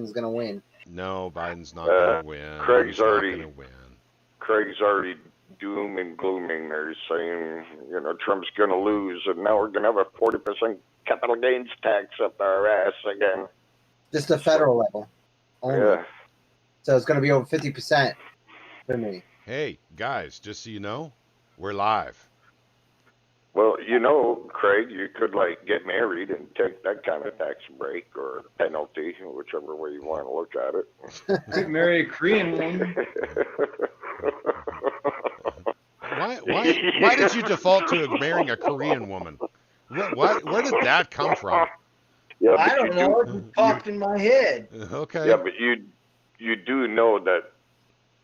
going to win. No, Biden's not going to win. Craig's He's not already- going to win. Craig's already doom and glooming. They're saying, Trump's going to lose, and now we're going to have a 40% capital gains tax up our ass again. Just the federal level. Only. Yeah. So it's going to be over 50% for me. Hey, guys, just so you know, we're live. Well, Craig, you could get married and take that kind of tax break or penalty, whichever way you want to look at it. Could marry a Korean woman. Why did you default to marrying a Korean woman? Where did that come from? Yeah, I don't know. It just popped in my head. Okay. Yeah, but you do know that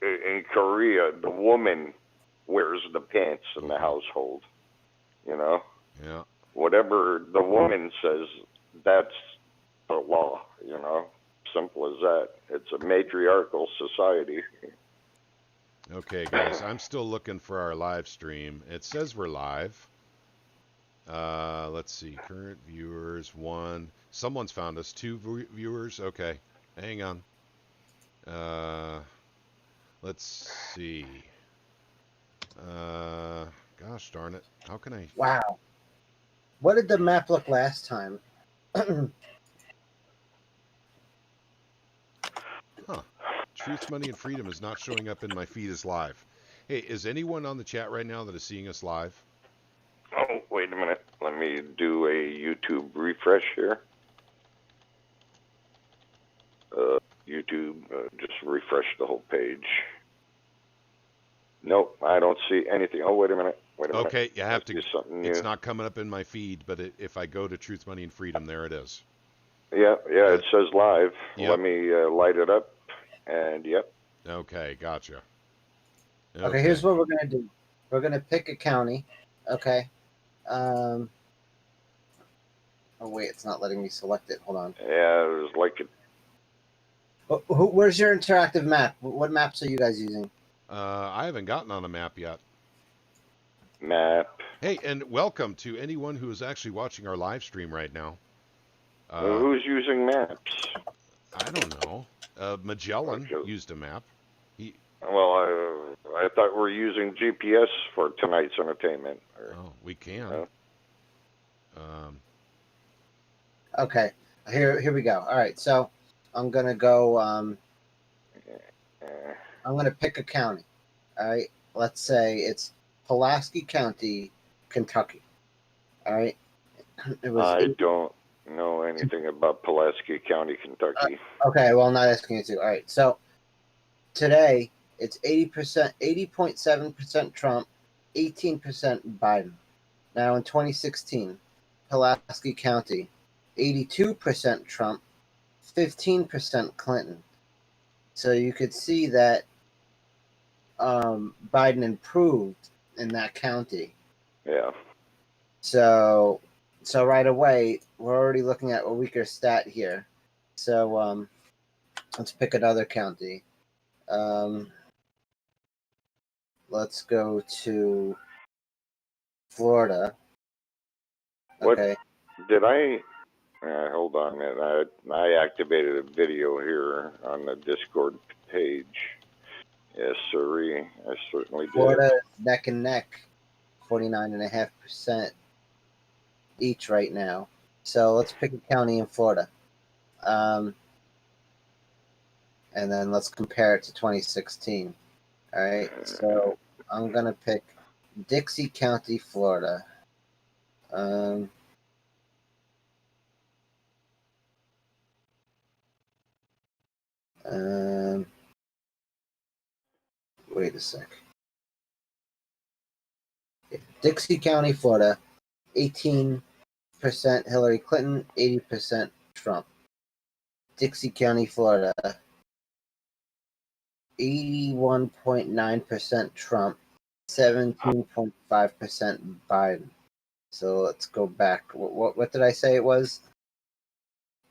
in Korea, the woman wears the pants in the household. Yeah. Whatever the woman says, that's the law. Simple as that. It's a matriarchal society. Okay, guys, I'm still looking for our live stream. It says we're live. Let's see. Current viewers, 1. Someone's found us. 2 viewers. Okay. Hang on. Let's see. Gosh darn it. How can I... Wow. What did the map look last time? Huh. Truth, Money, and Freedom is not showing up in my feed as live. Hey, is anyone on the chat right now that is seeing us live? Oh, wait a minute. Let me do a YouTube refresh here. YouTube, just refresh the whole page. Nope, I don't see anything. Oh, wait a minute. Okay, you have to. Do something new. It's not coming up in my feed, but if I go to Truth, Money, and Freedom, there it is. Yeah, it says live. Yep. Let me light it up, and yep. Okay, gotcha. Okay, here's what we're going to do. We're going to pick a county, okay? Oh, wait, it's not letting me select it. Hold on. Yeah, it was like Where's your interactive map? What maps are you guys using? I haven't gotten on a map yet. map. Hey, and welcome to anyone who is actually watching our live stream right now. Who's using maps? I don't know. Magellan used a map. Well, I thought we were using GPS for tonight's entertainment. Oh, we can. Okay, here we go. All right, so I'm gonna go. I'm gonna pick a county. All right, let's say it's Pulaski County, Kentucky. All right. I don't know anything about Pulaski County, Kentucky. Okay, well, I'm not asking you to. All right, so today it's 80%, 80.7% Trump, 18% Biden. Now in 2016, Pulaski County, 82% Trump, 15% Clinton. So you could see that Biden improved in that county. Yeah. So right away, we're already looking at a weaker stat here. So let's pick another county. Let's go to Florida. Okay. Did I? Hold on a minute. I activated a video here on the Discord page. Yes, sirree. I certainly did. Florida is neck and neck, 49.5% each right now. So let's pick a county in Florida. And then let's compare it to 2016. All right. So I'm going to pick Dixie County, Florida. Wait a sec. Dixie County, Florida, 18% Hillary Clinton, 80% Trump. Dixie County, Florida, 81.9% Trump, 17.5% Biden. So let's go back. What did I say it was?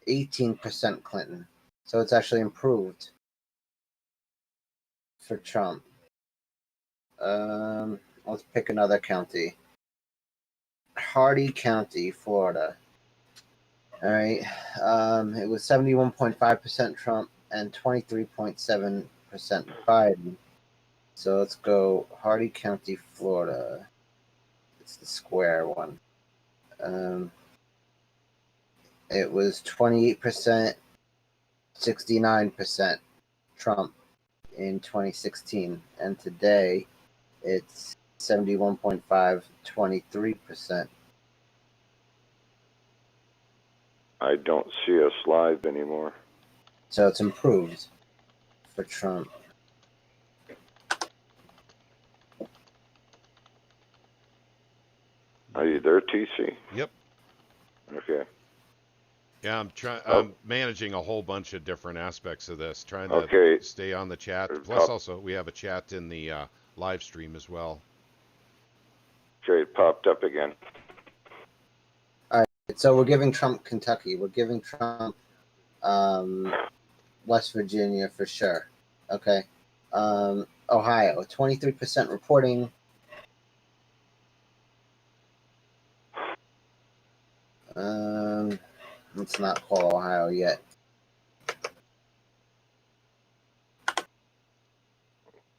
18% Clinton. So it's actually improved for Trump. Let's pick another county. Hardy County, Florida. All right. It was 71.5% Trump and 23.7% Biden. So let's go Hardy County, Florida. It's the square one. It was 28%, 69% Trump in 2016. And today it's 71.5, 23%. I don't see us live anymore. So it's improved for Trump. Are you there, TC? Yep. Okay. Yeah, I'm managing a whole bunch of different aspects of this, trying to stay on the chat. Plus, also we have a chat in the live stream as well. Okay, it popped up again. All right. So we're giving Trump Kentucky. We're giving Trump West Virginia for sure. Okay. Ohio, 23% reporting. Let's not call Ohio yet.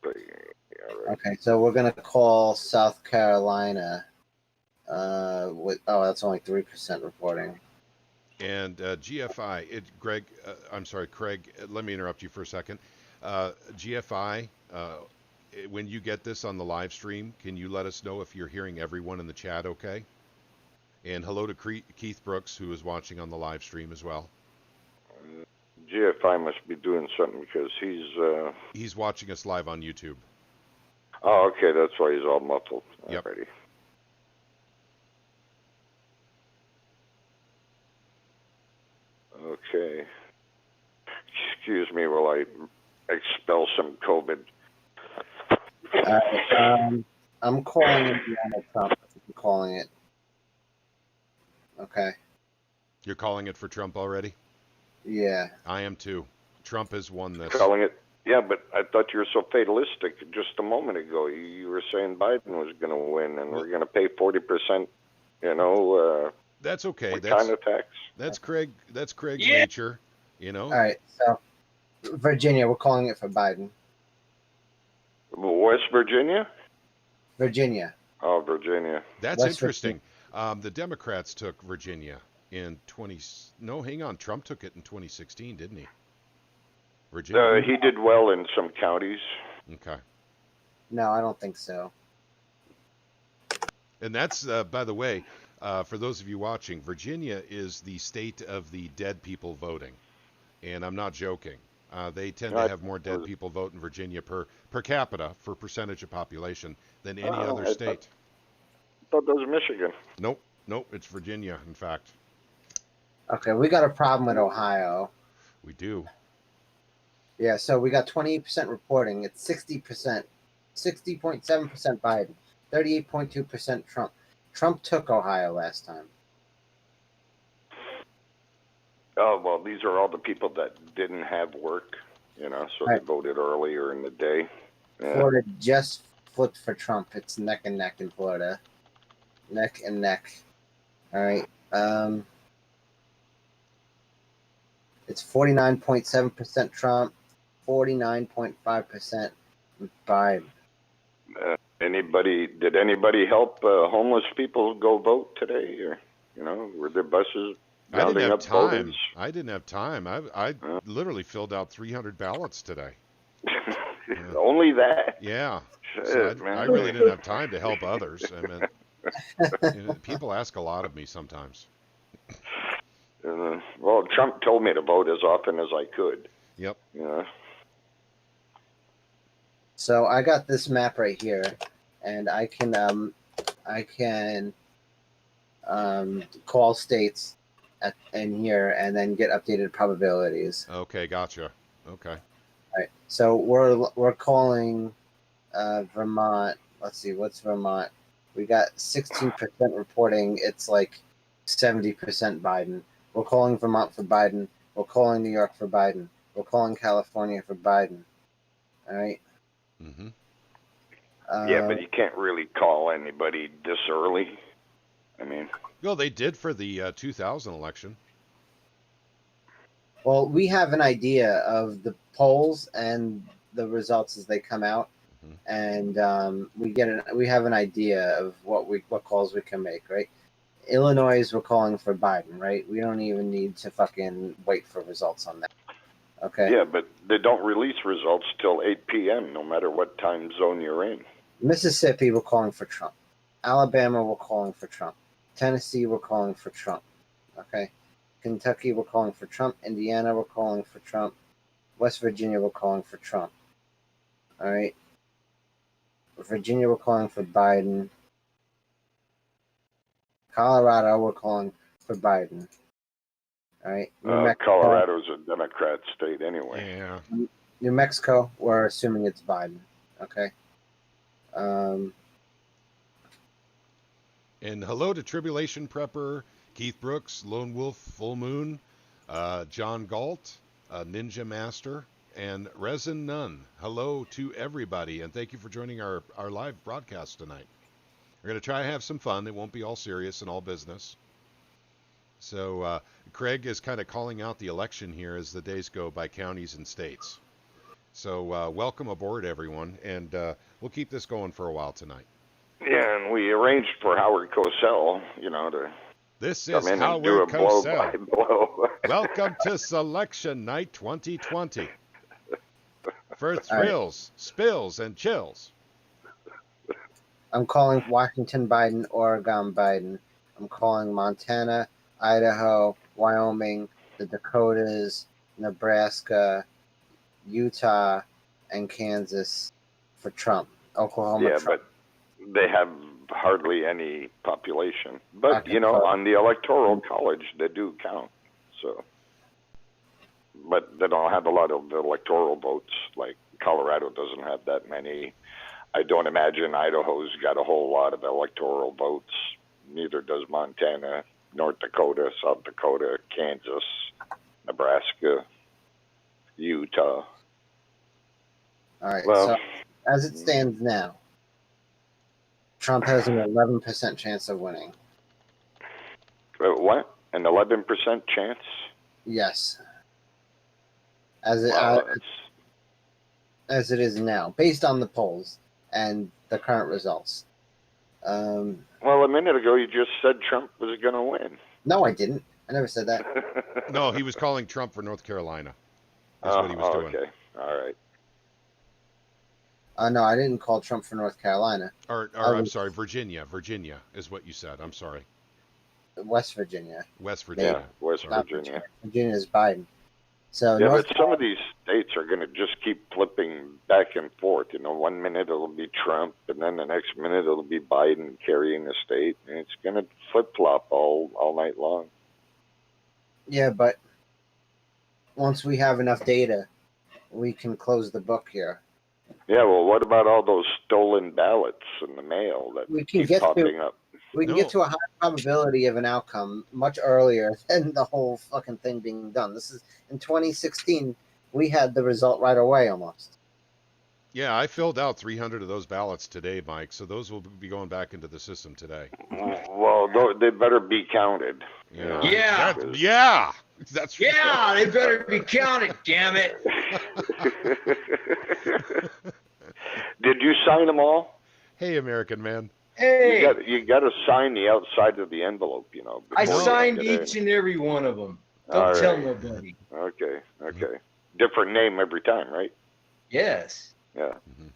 Okay, so we're gonna call South Carolina. That's only 3% reporting. And GFI, Craig, let me interrupt you for a second. GFI, when you get this on the live stream, can you let us know if you're hearing everyone in the chat okay? And hello to Keith Brooks, who is watching on the live stream as well. GFI must be doing something because he's watching us live on YouTube. Oh, okay, that's why he's all muffled Yep. already. Okay. Excuse me while I expel some COVID. I'm calling Indiana Trump. I'm calling it. Okay. You're calling it for Trump already? Yeah. I am too. Trump has won this. Calling it? Yeah, but I thought you were so fatalistic just a moment ago. You were saying Biden was going to win, and we're going to pay 40%. That's okay. Kind of tax. That's Craig. That's Craig's nature. All right. So Virginia, we're calling it for Biden. West Virginia. Virginia. Oh, Virginia. That's interesting. The Democrats took Virginia in Trump took it in 2016, didn't he? Virginia. He did well in some counties. Okay. No, I don't think so. And that's, by the way, for those of you watching, Virginia is the state of the dead people voting. And I'm not joking. They tend to have more dead people vote in Virginia per capita for percentage of population than any other state. I thought that was Michigan. Nope, it's Virginia, in fact. Okay, we got a problem with Ohio. We do. Yeah, so we got 28% reporting. It's 60%, 60.7% Biden, 38.2% Trump. Trump took Ohio last time. Oh, well, these are all the people that didn't have work, so they voted earlier in the day. Yeah. Florida just flipped for Trump. It's neck and neck in Florida. Neck and neck. All right. It's 49.7% Trump, 49.5% Biden. Did anybody help homeless people go vote today? Or, were there buses rounding up voters? I didn't have time. I literally filled out 300 ballots today. Only that? Yeah. Shit, so man. I really didn't have time to help others. I mean, people ask a lot of me sometimes. Well, Trump told me to vote as often as I could. Yep. Yeah. So I got this map right here, and I can call states in here and then get updated probabilities. Okay, gotcha. Okay. All right. So we're calling Vermont. Let's see, what's Vermont? We got 16% reporting. It's like 70% Biden. We're calling Vermont for Biden. We're calling New York for Biden. We're calling California for Biden. All right. Mm-hmm. Yeah, but you can't really call anybody this early. I mean. Well, they did for the 2000 election. Well, we have an idea of the polls and the results as they come out, and we have an idea of what calls we can make, right? Illinois, we're calling for Biden, right? We don't even need to fucking wait for results on that. Okay. Yeah, but they don't release results till 8 p.m. no matter what time zone you're in. Mississippi, we're calling for Trump. Alabama, we're calling for Trump. Tennessee, we're calling for Trump. Okay. Kentucky, we're calling for Trump. Indiana, we're calling for Trump. West Virginia, we're calling for Trump. All right. Virginia, we're calling for Biden. Colorado, we're calling for Biden. All right. Colorado's a Democrat state anyway. Yeah. New Mexico, we're assuming it's Biden. Okay. And hello to Tribulation Prepper, Keith Brooks, Lone Wolf, Full Moon, John Galt, Ninja Master, and Resin Nunn. Hello to everybody, and thank you for joining our live broadcast tonight. We're going to try to have some fun. It won't be all serious and all business. So Craig is kind of calling out the election here as the days go by counties and states. So welcome aboard, everyone, and we'll keep this going for a while tonight. Yeah, and we arranged for Howard Cosell, to This come is in and Howard do a blow Cosell. by blow. Welcome to Selection Night 2020. For thrills, spills, and chills. I'm calling Washington Biden, Oregon Biden. I'm calling Montana, Idaho, Wyoming, the Dakotas, Nebraska, Utah, and Kansas for Trump. Oklahoma, Yeah, Trump. but they have hardly any population. But, on the Electoral College, they do count. So, but they don't have a lot of electoral votes. Like Colorado doesn't have that many. I don't imagine Idaho's got a whole lot of electoral votes. Neither does Montana, North Dakota, South Dakota, Kansas, Nebraska, Utah. All right. Well, so as it stands now, Trump has an 11% chance of winning. What? An 11% chance? Yes. As it Wow, as it is now, based on the polls and the current results. well, a minute ago you just said Trump was going to win. No, I didn't. I never said that. No, he was calling Trump for North Carolina. That's what he was doing. Okay. All right. No, I didn't call Trump for North Carolina. Or I'm sorry, Virginia. Virginia is what you said. I'm sorry. West Virginia. West Virginia. Yeah, West Virginia. Virginia is Biden. So Yeah, North but some of these states are going to just keep flipping back and forth. 1 minute it'll be Trump, and then the next minute it'll be Biden carrying the state, and it's going to flip-flop all night long. Yeah, but once we have enough data, we can close the book here. Yeah, well, what about all those stolen ballots in the mail that We can keep get popping to up? we can No. get to a high probability of an outcome much earlier than the whole fucking thing being done. This is in 2016. We had the result right away almost. Yeah, I filled out 300 of those ballots today, Mike, so those will be going back into the system today. Well, they better be counted. Yeah. Yeah. That's Yeah, they better be counted, damn it. Did you sign them all? Hey, American man. Hey, You got to sign the outside of the envelope, I before you signed get in. each and every one of them. All Don't tell right. nobody. Okay. Different name every time, right? Yes. Yeah. Mhm.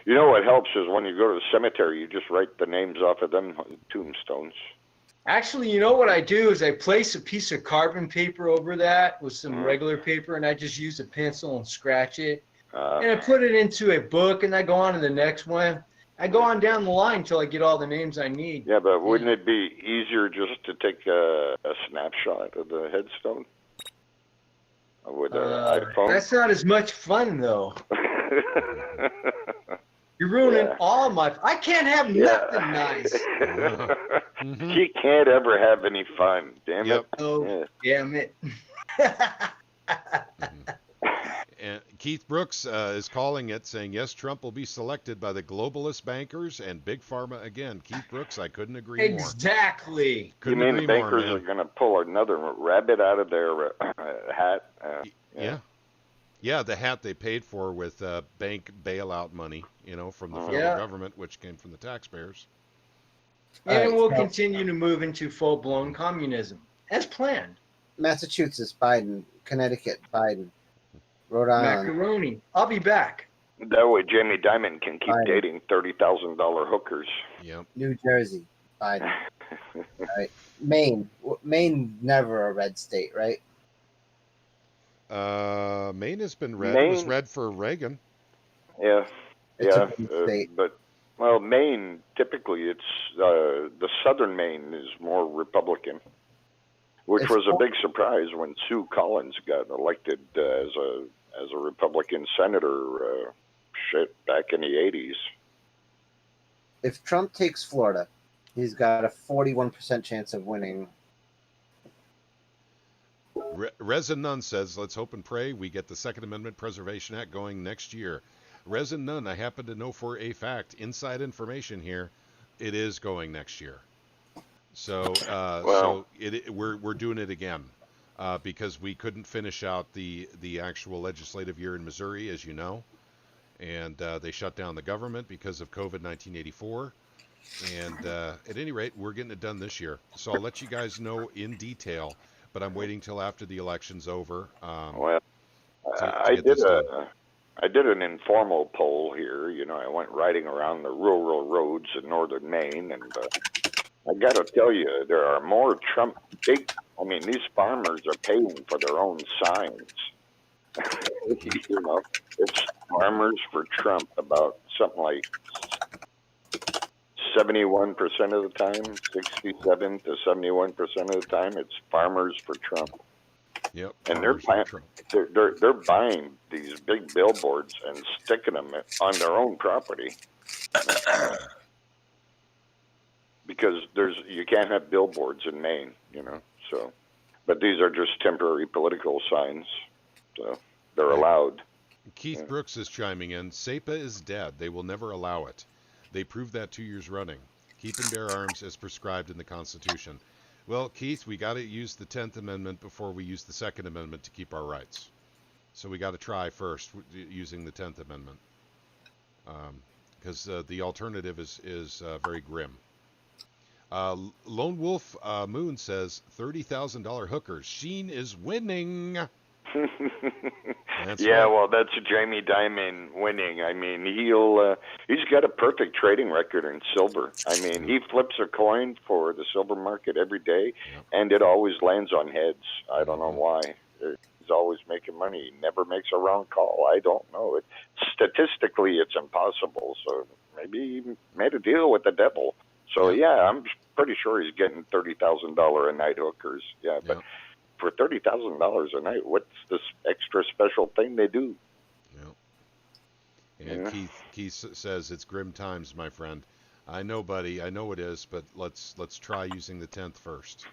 You know what helps is when you go to the cemetery, you just write the names off of them tombstones. Actually, you know what I do is I place a piece of carbon paper over that with some regular paper, and I just use a pencil and scratch it. And I put it into a book, and I go on to the next one. I go on down the line until I get all the names I need. Yeah, but wouldn't it be easier just to take a snapshot of the headstone with an iPhone? That's not as much fun, though. You're ruining all my... I can't have nothing nice. Mhm. He can't ever have any fun, damn Yep. it. Oh, damn it. And Keith Brooks is calling it, saying, yes, Trump will be selected by the globalist bankers and Big Pharma again. Keith Brooks, I couldn't agree more. Exactly. Couldn't You mean agree the bankers more, are man. going to pull another rabbit out of their hat Yeah, the hat they paid for with bank bailout money, from the federal Yeah. government, which came from the taxpayers. And we'll so continue to move into full-blown communism, as planned. Massachusetts, Biden. Connecticut, Biden. Rhode Island, Macaroni. I'll be back. That way, Jamie Dimon can keep Biden. dating $30,000 hookers. Yep. New Jersey, Biden. Right. Maine. Maine, never a red state, right? Maine has been red. It was Maine- red for Reagan. Yeah, It's yeah, a blue state. but well, Maine typically it's the southern Maine is more Republican, which It's was a more- big surprise when Sue Collins got elected as a Republican senator. Back in the 80s. If Trump takes Florida, he's got a 41% chance of winning. Resin Nunn says, let's hope and pray we get the Second Amendment Preservation Act going next year. Resin Nunn, I happen to know for a fact, inside information here, it is going next year. So, we're doing it again because we couldn't finish out the actual legislative year in Missouri, as you know. And they shut down the government because of COVID 1984. And at any rate, we're getting it done this year. So I'll let you guys know in detail, but I'm waiting till after the election's over. Well, to I get this done. I did an informal poll here. I went riding around the rural roads in northern Maine, and I got to tell you, there are more Trump these farmers are paying for their own signs. It's farmers for Trump about something like 71% of the time, 67 to 71% of the time, it's farmers for Trump. Yep. And they're buying these big billboards and sticking them on their own property. Because you can't have billboards in Maine, so. But these are just temporary political signs, so they're allowed. Keith Brooks is chiming in. SEPA is dead. They will never allow it. They proved that 2 years running. Keep and bear arms as prescribed in the Constitution. Well, Keith, we got to use the 10th Amendment before we use the Second Amendment to keep our rights. So we got to try first using the 10th Amendment. Because the alternative is very grim. Lone Wolf Moon says $30,000 hookers. Sheen is winning. Yeah, well, that's Jamie Dimon winning. I mean, he's got a perfect trading record in silver. I mean, he flips a coin for the silver market every day, and it always lands on heads. I don't know why. He's always making money. He never makes a wrong call. I don't know. Statistically, it's impossible. So maybe he made a deal with the devil. So yeah, I'm pretty sure he's getting $30,000 a night hookers. Yeah, but. For $30,000 a night, what's this extra special thing they do? Yeah. And Keith says it's grim times, my friend. I know, buddy. I know it is, but let's try using the 10th first.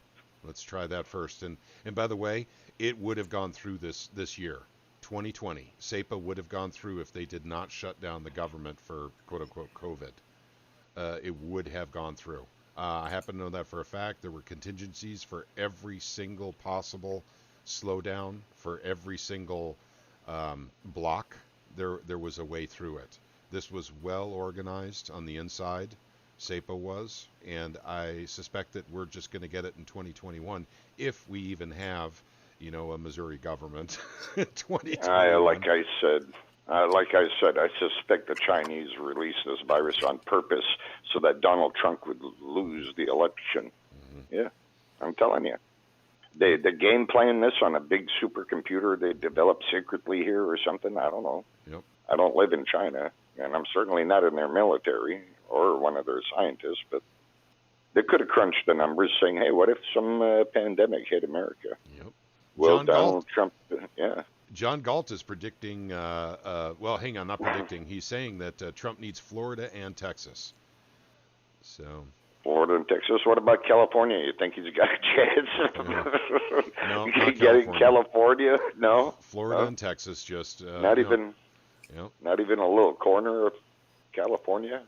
Let's try that first. And by the way, it would have gone through this year, 2020. SEPA would have gone through if they did not shut down the government for quote unquote COVID. It would have gone through. I happen to know that for a fact. There were contingencies for every single possible slowdown, for every single block. There was a way through it. This was well organized on the inside. SEPA was, and I suspect that we're just going to get it in 2021 if we even have, a Missouri government. 2021. Like I said, I suspect the Chinese released this virus on purpose so that Donald Trump would lose the election. Mm-hmm. Yeah, I'm telling you. They game plan this on a big supercomputer they developed secretly here or something. I don't know. Yep. I don't live in China, and I'm certainly not in their military or one of their scientists, but they could have crunched the numbers saying, hey, what if some pandemic hit America? Yep. Well, Donald Trump, yeah. John Galt is predicting, well, hang on, not predicting. He's saying that Trump needs Florida and Texas. So. Florida and Texas. What about California? You think he's got a chance? No, you not getting California. California? No. Florida and Texas, just not even. Not even a little corner of California.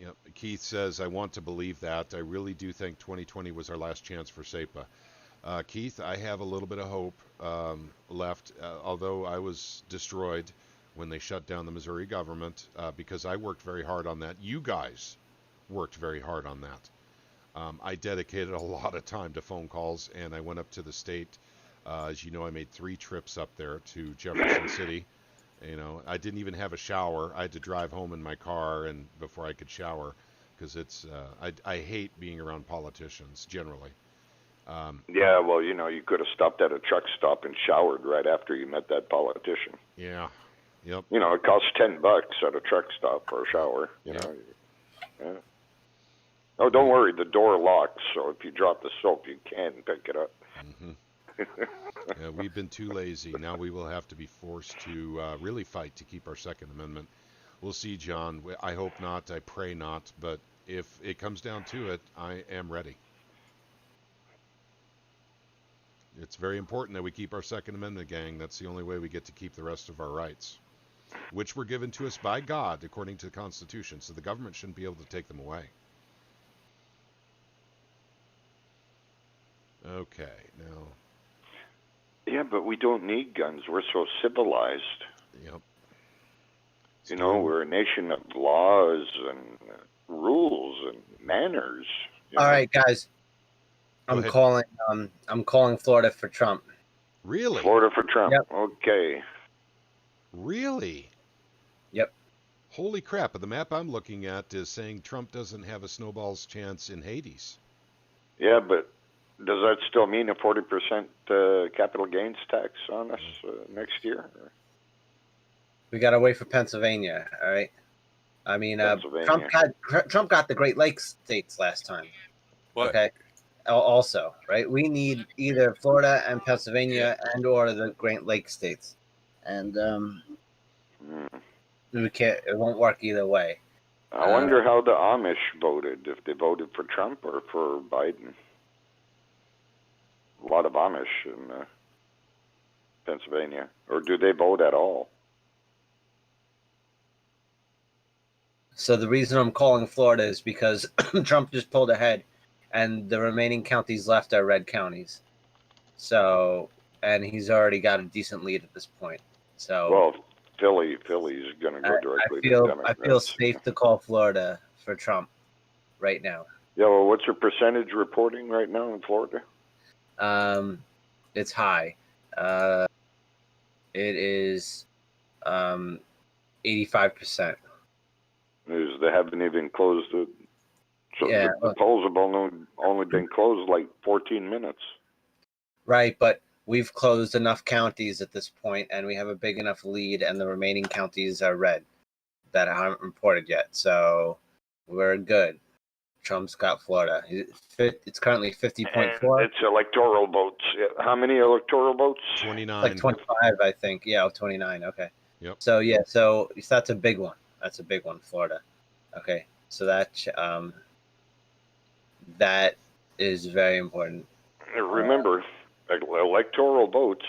Yep. Keith says, I want to believe that. I really do think 2020 was our last chance for SEPA. Keith, I have a little bit of hope left, although I was destroyed when they shut down the Missouri government because I worked very hard on that. You guys worked very hard on that. I dedicated a lot of time to phone calls, and I went up to the state. As you know, I made 3 trips up there to Jefferson City. You know, I didn't even have a shower. I had to drive home in my car and before I could shower because it's I hate being around politicians generally. Yeah, well, you know, you could have stopped at a truck stop and showered right after you met that politician. Yeah. Yep. You know, it costs $10 at a truck stop for a shower. You know. Yeah. Oh, don't worry, the door locks, so if you drop the soap, you can pick it up. Mm-hmm. Yeah, we've been too lazy. Now we will have to be forced to really fight to keep our Second Amendment. We'll see, John. I hope not. I pray not. But if it comes down to it, I am ready. It's very important that we keep our Second Amendment, gang. That's the only way we get to keep the rest of our rights, which were given to us by God according to the Constitution. So the government shouldn't be able to take them away. Okay, now. Yeah, but we don't need guns. We're so civilized. Yep. You know, we're a nation of laws and rules and manners. All right, guys. I'm calling Florida for Trump. Really? Florida for Trump. Yep. Okay. Really? Yep. Holy crap. The map I'm looking at is saying Trump doesn't have a snowball's chance in Hades. Yeah, but does that still mean a 40% capital gains tax on us next year? We got to wait for Pennsylvania, all right? I mean, Trump got the Great Lakes states last time. What? Okay. Also, right? We need either Florida and Pennsylvania and or the Great Lakes states. And we can't. It won't work either way. I wonder how the Amish voted, if they voted for Trump or for Biden. A lot of Amish in Pennsylvania. Or do they vote at all? So the reason I'm calling Florida is because Trump just pulled ahead, and the remaining counties left are red counties. So, and he's already got a decent lead at this point. So, well, Philly's going to go directly to Democrats. I feel safe to call Florida for Trump right now. Yeah, well, what's your percentage reporting right now in Florida? It's high. It is 85%. They haven't even closed it. So yeah, the polls have only been closed like 14 minutes. Right, but we've closed enough counties at this point, and we have a big enough lead, and the remaining counties are red that haven't reported yet. So we're good. Trump's got Florida. It's currently 50.4. It's electoral votes. How many electoral votes? 29. Like 25, I think. Yeah, 29. Okay. Yep. So yeah, so that's a big one. That's a big one, Florida. Okay, so that is very important. Remember, electoral votes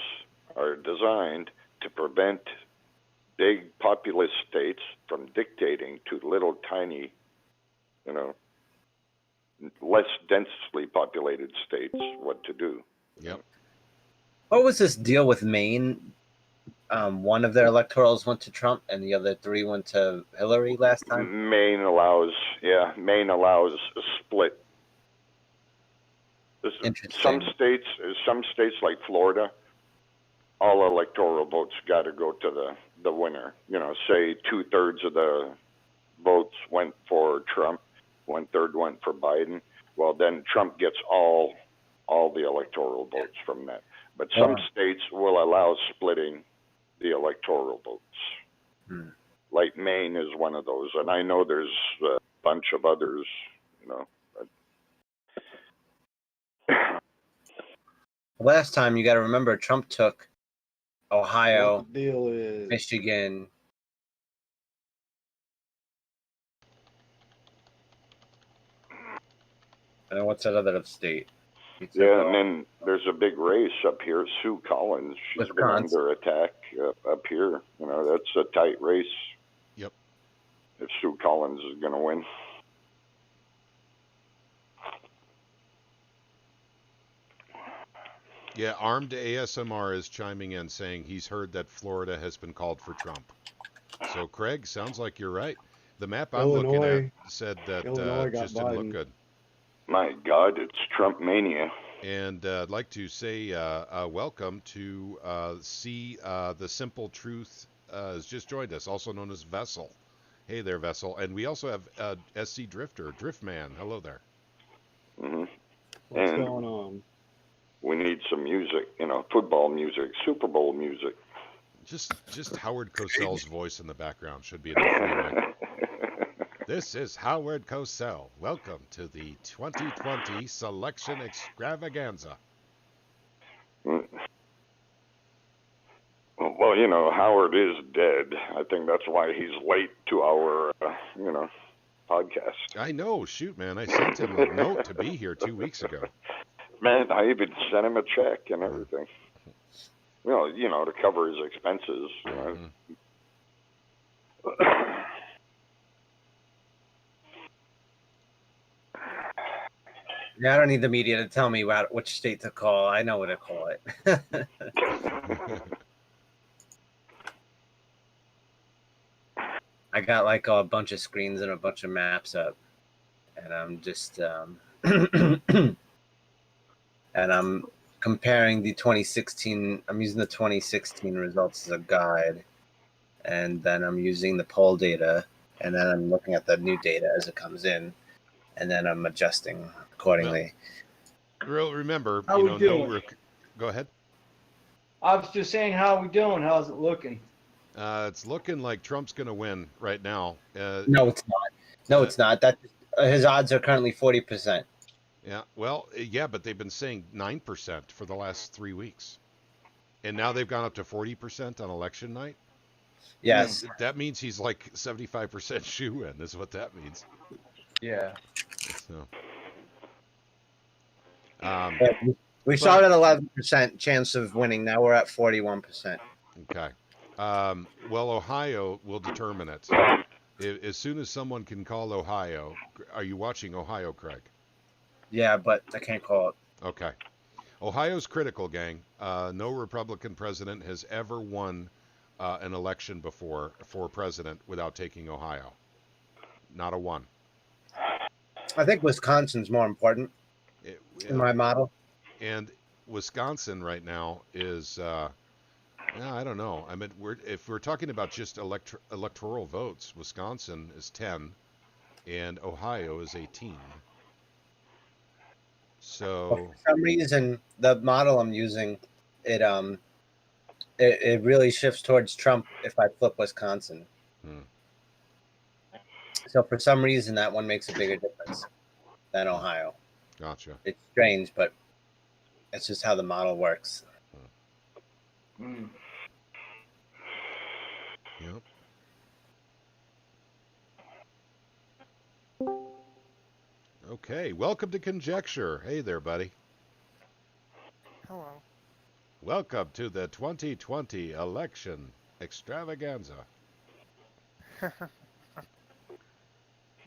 are designed to prevent big populous states from dictating to little tiny, less densely populated states what to do. Yep. What was this deal with Maine? One of their electorals went to Trump, and the other 3 went to Hillary last time. Maine allows a split. Some states like Florida, all electoral votes got to go to the winner. Say 2/3 of the votes went for Trump, 1/3 went for Biden. Well, then Trump gets all the electoral votes from that. But some states will allow splitting the electoral votes. Like Maine is one of those, and I know there's a bunch of others. Last time, you got to remember, Trump took Ohio, What the deal is. Michigan. And what's that other state? Yeah, and then there's a big race up here. Sue Collins, she's been under attack up here. That's a tight race. Yep. If Sue Collins is going to win. Yeah, Armed ASMR is chiming in saying he's heard that Florida has been called for Trump. So, Craig, sounds like you're right. The map I'm looking at said that Illinois got just didn't look Biden. good. My God, it's Trump mania. And I'd like to say welcome to see the Simple Truth has just joined us, also known as Vessel. Hey there, Vessel. And we also have SC Drifter, Driftman. Hello there. Mm-hmm. What's And going on? we need some music, football music, Super Bowl music. Just Howard Cosell's voice in the background should be enough anyway. This is Howard Cosell. Welcome to the 2020 Selection Extravaganza. Well, Howard is dead. I think that's why he's late to our, podcast. I know. Shoot, man. I sent him a note to be here 2 weeks ago. Man, I even sent him a check and everything. To cover his expenses. Mm-hmm. Yeah, I don't need the media to tell me which state to call. I know what to call it. I got like a bunch of screens and a bunch of maps up, and I'm just and I'm comparing the 2016. I'm using the 2016 results as a guide, and then I'm using the poll data, and then I'm looking at the new data as it comes in, and then I'm adjusting accordingly. Well, remember, How we doing? Go ahead. I was just saying, how we doing? How's it looking? It's looking like Trump's going to win right now. No, it's not. No, it's not. That his odds are currently 40%. Yeah, well, yeah, but they've been saying 9% for the last 3 weeks, and now they've gone up to 40% on election night. Yes, that means he's like 75% shoe-in. Is what that means. Yeah. So, we started at 11% chance of winning. Now we're at 41%. Okay. Well, Ohio will determine it. As soon as someone can call Ohio, are you watching Ohio, Craig? Yeah, but I can't call it. Okay. Ohio's critical, gang. No Republican president has ever won an election before for president without taking Ohio. Not a one. I think Wisconsin's more important in my model. And Wisconsin right now is, I don't know. I mean, if we're talking about just electoral votes, Wisconsin is 10, and Ohio is 18. So for some reason, the model I'm using, it really shifts towards Trump if I flip Wisconsin. So for some reason, that one makes a bigger difference than Ohio. Gotcha. It's strange, but it's just how the model works. Yep. Okay, welcome to Conjecture. Hey there, buddy. Hello. Welcome to the 2020 Election Extravaganza.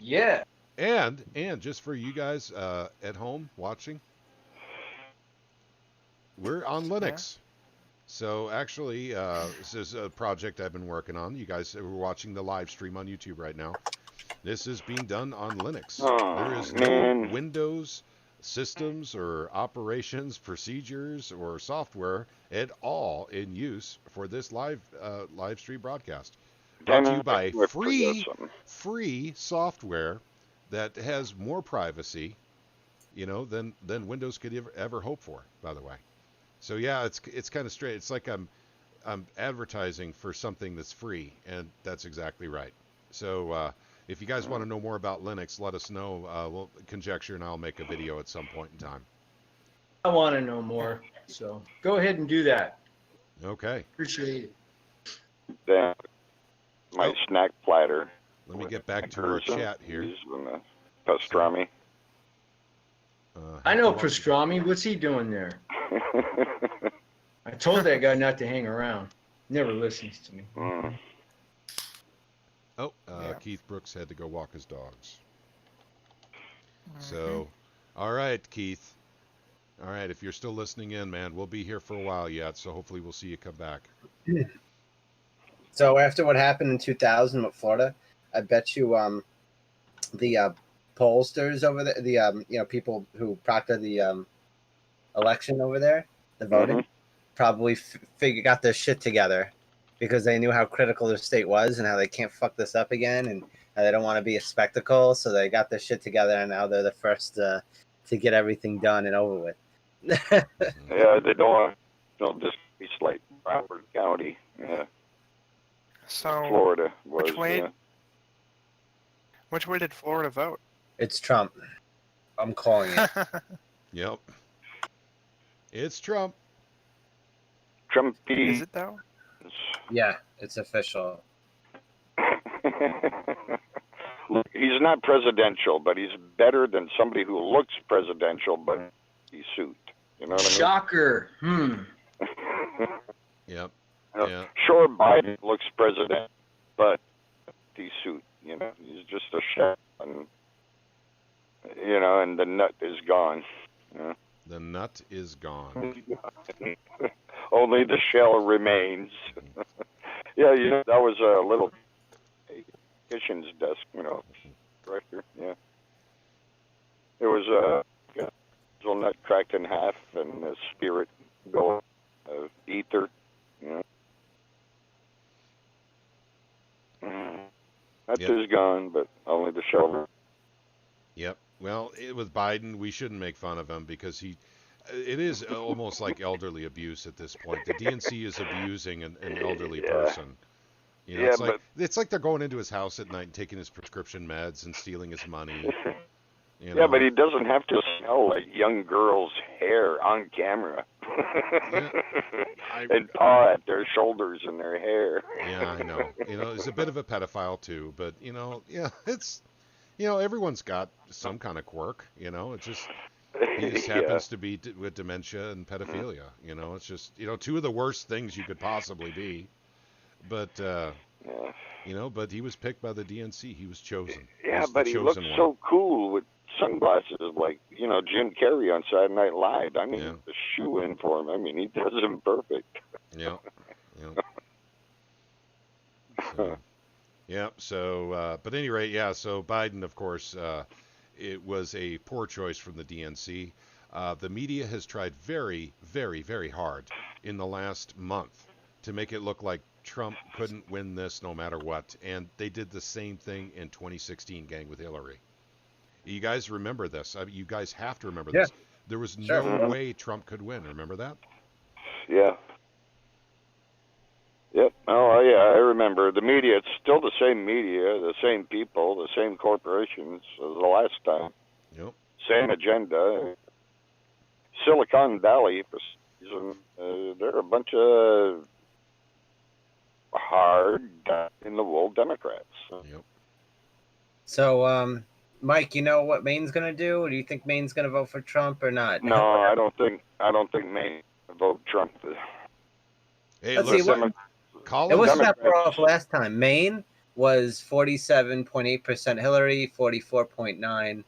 Yeah. And just for you guys at home watching, we're on Linux. Yeah. So actually, this is a project I've been working on. You guys are watching the live stream on YouTube right now. This is being done on Linux. There is no Windows systems or operations, procedures, or software at all in use for this live stream broadcast. Brought to you by free software that has more privacy, than Windows could ever hope for. By the way, so yeah, it's kind of straight. It's like I'm advertising for something that's free, and that's exactly right. So if you guys want to know more about Linux, let us know. We'll Conjecture, and I'll make a video at some point in time. I want to know more, so go ahead and do that. Okay. Appreciate it. My snack platter. Let me get back to our chat here. Pastrami. I know Pastrami. What's he doing there? I told that guy not to hang around. Never listens to me. Oh, Keith Brooks had to go walk his dogs. So, all right, Keith. All right, if you're still listening in, man, we'll be here for a while yet, so hopefully we'll see you come back. So after what happened in 2000 with Florida, I bet you the pollsters over there, the people who proctor the election over there, the voting, probably got their shit together because they knew how critical their state was and how they can't fuck this up again, and how they don't want to be a spectacle. So they got their shit together, and now they're the first to get everything done and over with. Yeah, they don't want just be like Broward County. Yeah. So Florida was. which way did Florida vote? It's Trump. I'm calling it. Yep. It's Trump. Trumpy. Is it though? Yeah, it's official. Look, he's not presidential, but he's better than somebody who looks presidential, but he's suit. You know what I mean? Shocker. Yep. Yeah. Sure, Biden looks president, but he's suit. You know, he's just a shell, and and the nut is gone. Yeah. The nut is gone. Only the shell remains. Yeah, that was a little kitchen's desk, director. Yeah, it was a little nut cracked in half, and the spirit going, ether. Nut is gone, but only the shell. Yep. Well, with Biden, we shouldn't make fun of him because it is almost like elderly abuse at this point. The DNC is abusing an elderly person. It's like they're going into his house at night and taking his prescription meds and stealing his money. Yeah, but he doesn't have to smell like young girls' hair on camera. And paw at their shoulders and their hair. Yeah, I know. He's a bit of a pedophile too, but it's everyone's got some kind of quirk. It's just he just happens to be with dementia and pedophilia. It's just two of the worst things you could possibly be. But but he was picked by the DNC. He was chosen. Yeah, but he looks so cool with sunglasses, like Jim Carrey on Saturday Night Live. I mean, the shoe in for him. I mean, he does him perfect. Yeah. So, but at any rate, so Biden, of course, it was a poor choice from the DNC. The media has tried very, very, very hard in the last month to make it look like Trump couldn't win this no matter what. And they did the same thing in 2016, gang, with Hillary. You guys remember this. You guys have to remember this. There was no way Trump could win. Remember that? Yeah. Yep. Oh, yeah, I remember. The media, it's still the same media, the same people, the same corporations as the last time. Yep. Same agenda. Silicon Valley, for some reason, they're a bunch of hard, in-the-wool Democrats. Yep. So, Mike, you know what Maine's going to do? Do you think Maine's going to vote for Trump or not? No, I don't think Maine will vote Trump. Hey, Let's listen, see, it was that far off last time. Maine was 47.8% Hillary, 44.9%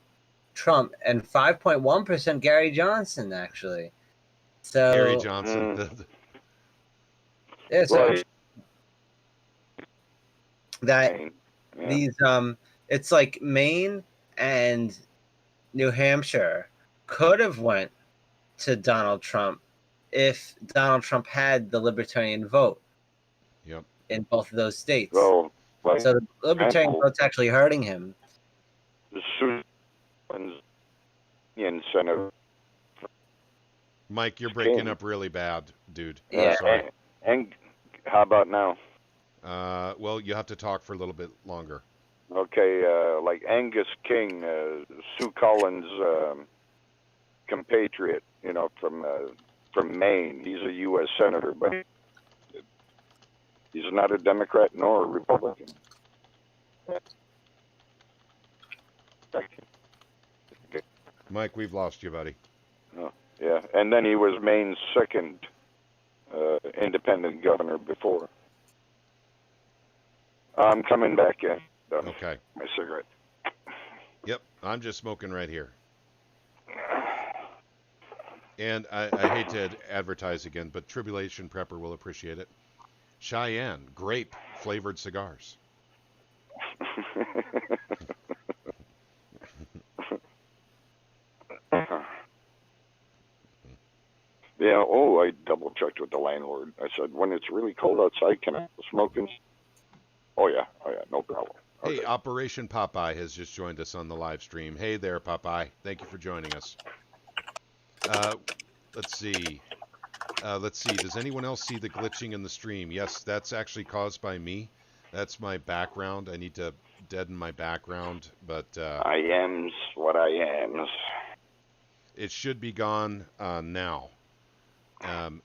Trump, and 5.1% Gary Johnson, actually. So Gary Johnson. Yeah, so that these it's like Maine and New Hampshire could have went to Donald Trump if Donald Trump had the libertarian vote. Yep. In both of those states. So the libertarian vote's actually hurting him. The Senate. Mike, you're breaking up really bad, dude. Yeah. Sorry. And how about now? Well, you have to talk for a little bit longer. Okay, like Angus King, Sue Collins' compatriot, from Maine. He's a U.S. senator, but he's not a Democrat nor a Republican. Mike, we've lost you, buddy. Oh, yeah, and then he was Maine's second independent governor before. I'm coming back in. Okay. My cigarette. Yep, I'm just smoking right here. And I hate to advertise again, but Tribulation Prepper will appreciate it. Cheyenne, grape flavored cigars. Yeah, I double checked with the landlord. I said, when it's really cold outside, can I smoke? Oh yeah, no problem. Okay. Hey, Operation Popeye has just joined us on the live stream. Hey there, Popeye. Thank you for joining us. Let's see. Does anyone else see the glitching in the stream? Yes, that's actually caused by me. That's my background. I need to deaden my background, but I am's what I am. it should be gone now.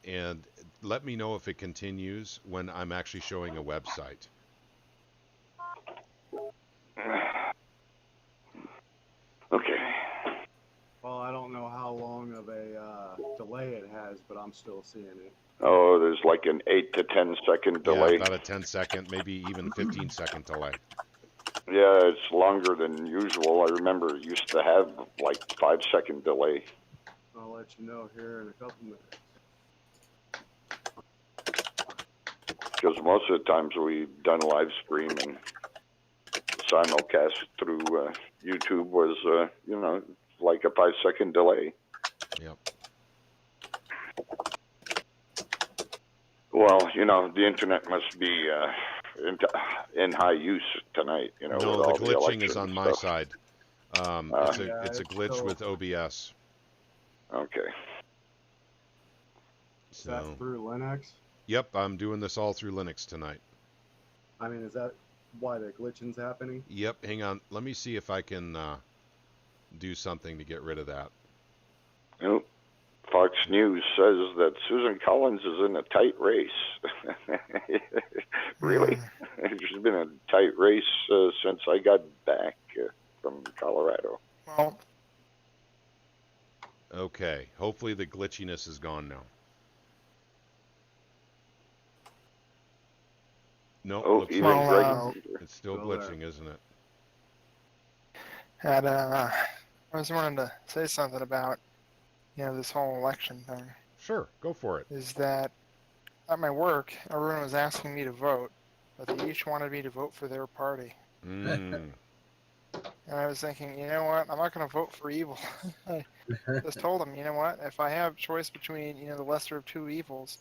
And let me know if it continues when I'm actually showing a website. Okay. Well, I don't know how long of a delay it has, but I'm still seeing it. Oh, there's like an 8 to 10 second delay. Yeah, about a 10-second, maybe even 15-second delay. Yeah, it's longer than usual. I remember it used to have like 5-second delay. I'll let you know here in a couple minutes. Because most of the times we've done live stream and simulcast through YouTube was, like a 5-second delay. Yep. Well, the internet must be in high use tonight. No, with the all glitching is election on my stuff. side. It's a glitch still- with OBS. Okay. Is that So, through Linux? yep, I'm doing this all through Linux tonight. I mean, is that why the glitching's happening? Yep, hang on. Let me see if I can do something to get rid of that. Well, Fox News says that Susan Collins is in a tight race. Really? There's been a tight race since I got back from Colorado. Well, Okay, hopefully the glitchiness is gone now. No, Oh, looks even like Greg. it's still Still there. glitching, isn't it? I was wanting to say something about, this whole election thing. Sure, go for it. Is that at my work, everyone was asking me to vote, but they each wanted me to vote for their party. Mm. And I was thinking, you know what? I'm not going to vote for evil. I just told them, you know what? If I have choice between, the lesser of two evils,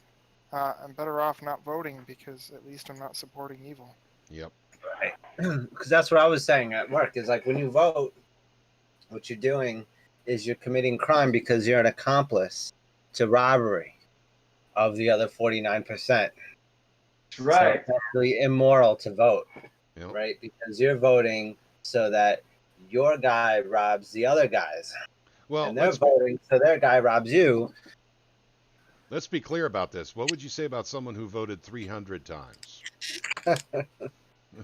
I'm better off not voting because at least I'm not supporting evil. Yep. Because that's what I was saying at work. Is like when you vote, what you're doing is you're committing crime because you're an accomplice to robbery of the other 49%. Right. So it's actually immoral to vote, Yep. right? Because you're voting so that your guy robs the other guys, Well, and they're voting so their guy robs you. let's be clear about this. What would you say about someone who voted 300 times?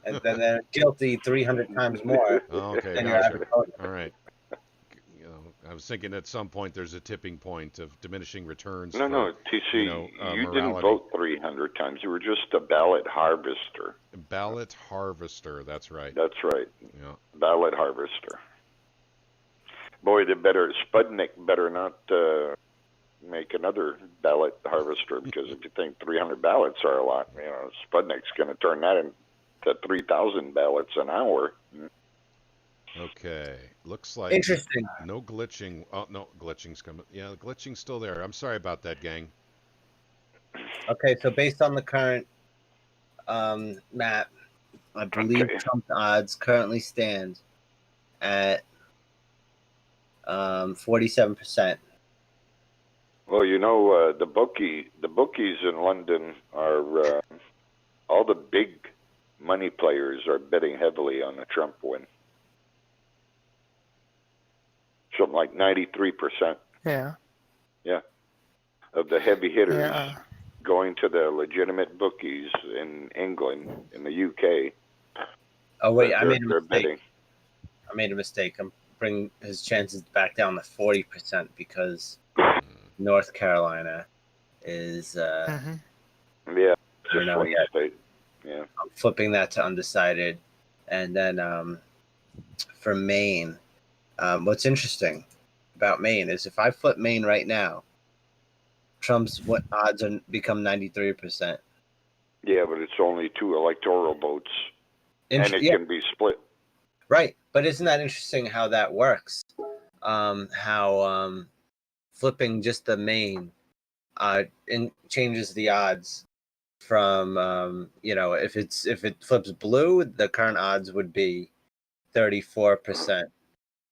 And then they're guilty 300 times more Okay, than your gotcha. average voter. All right. I was thinking at some point there's a tipping point of diminishing returns. No, TC, you didn't morality. vote 300 times. You were just a ballot harvester. Ballot harvester. That's right. That's right. Yeah. Ballot harvester. Boy, Sputnik better not make another ballot harvester, because if you think 300 ballots are a lot, Sputnik's going to turn that into 3,000 ballots an hour. Okay. Looks like Interesting. no glitching. Oh, no, glitching's coming. Yeah, the glitching's still there. I'm sorry about that, gang. Okay, so based on the current map, I believe Okay. Trump's odds currently stand at 47%. Well, the bookies in London are all the big money players are betting heavily on the Trump win. Something like 93%. Yeah. Yeah. Of the heavy hitters Yeah. going to the legitimate bookies in England, in the UK. Oh wait, I They're- made a they're mistake. betting. I made a mistake. I'm bringing his chances back down to 40% because North Carolina is. Hmm. Yeah, I don't just know one yet. state. Yeah. I'm flipping that to undecided, and then for Maine, what's interesting about Maine is if I flip Maine right now, Trump's what odds are become 93%. Yeah, but it's only 2 electoral votes, and it can be split. Right, but isn't that interesting how that works? How flipping just the Maine changes the odds from if it flips blue, the current odds would be 34%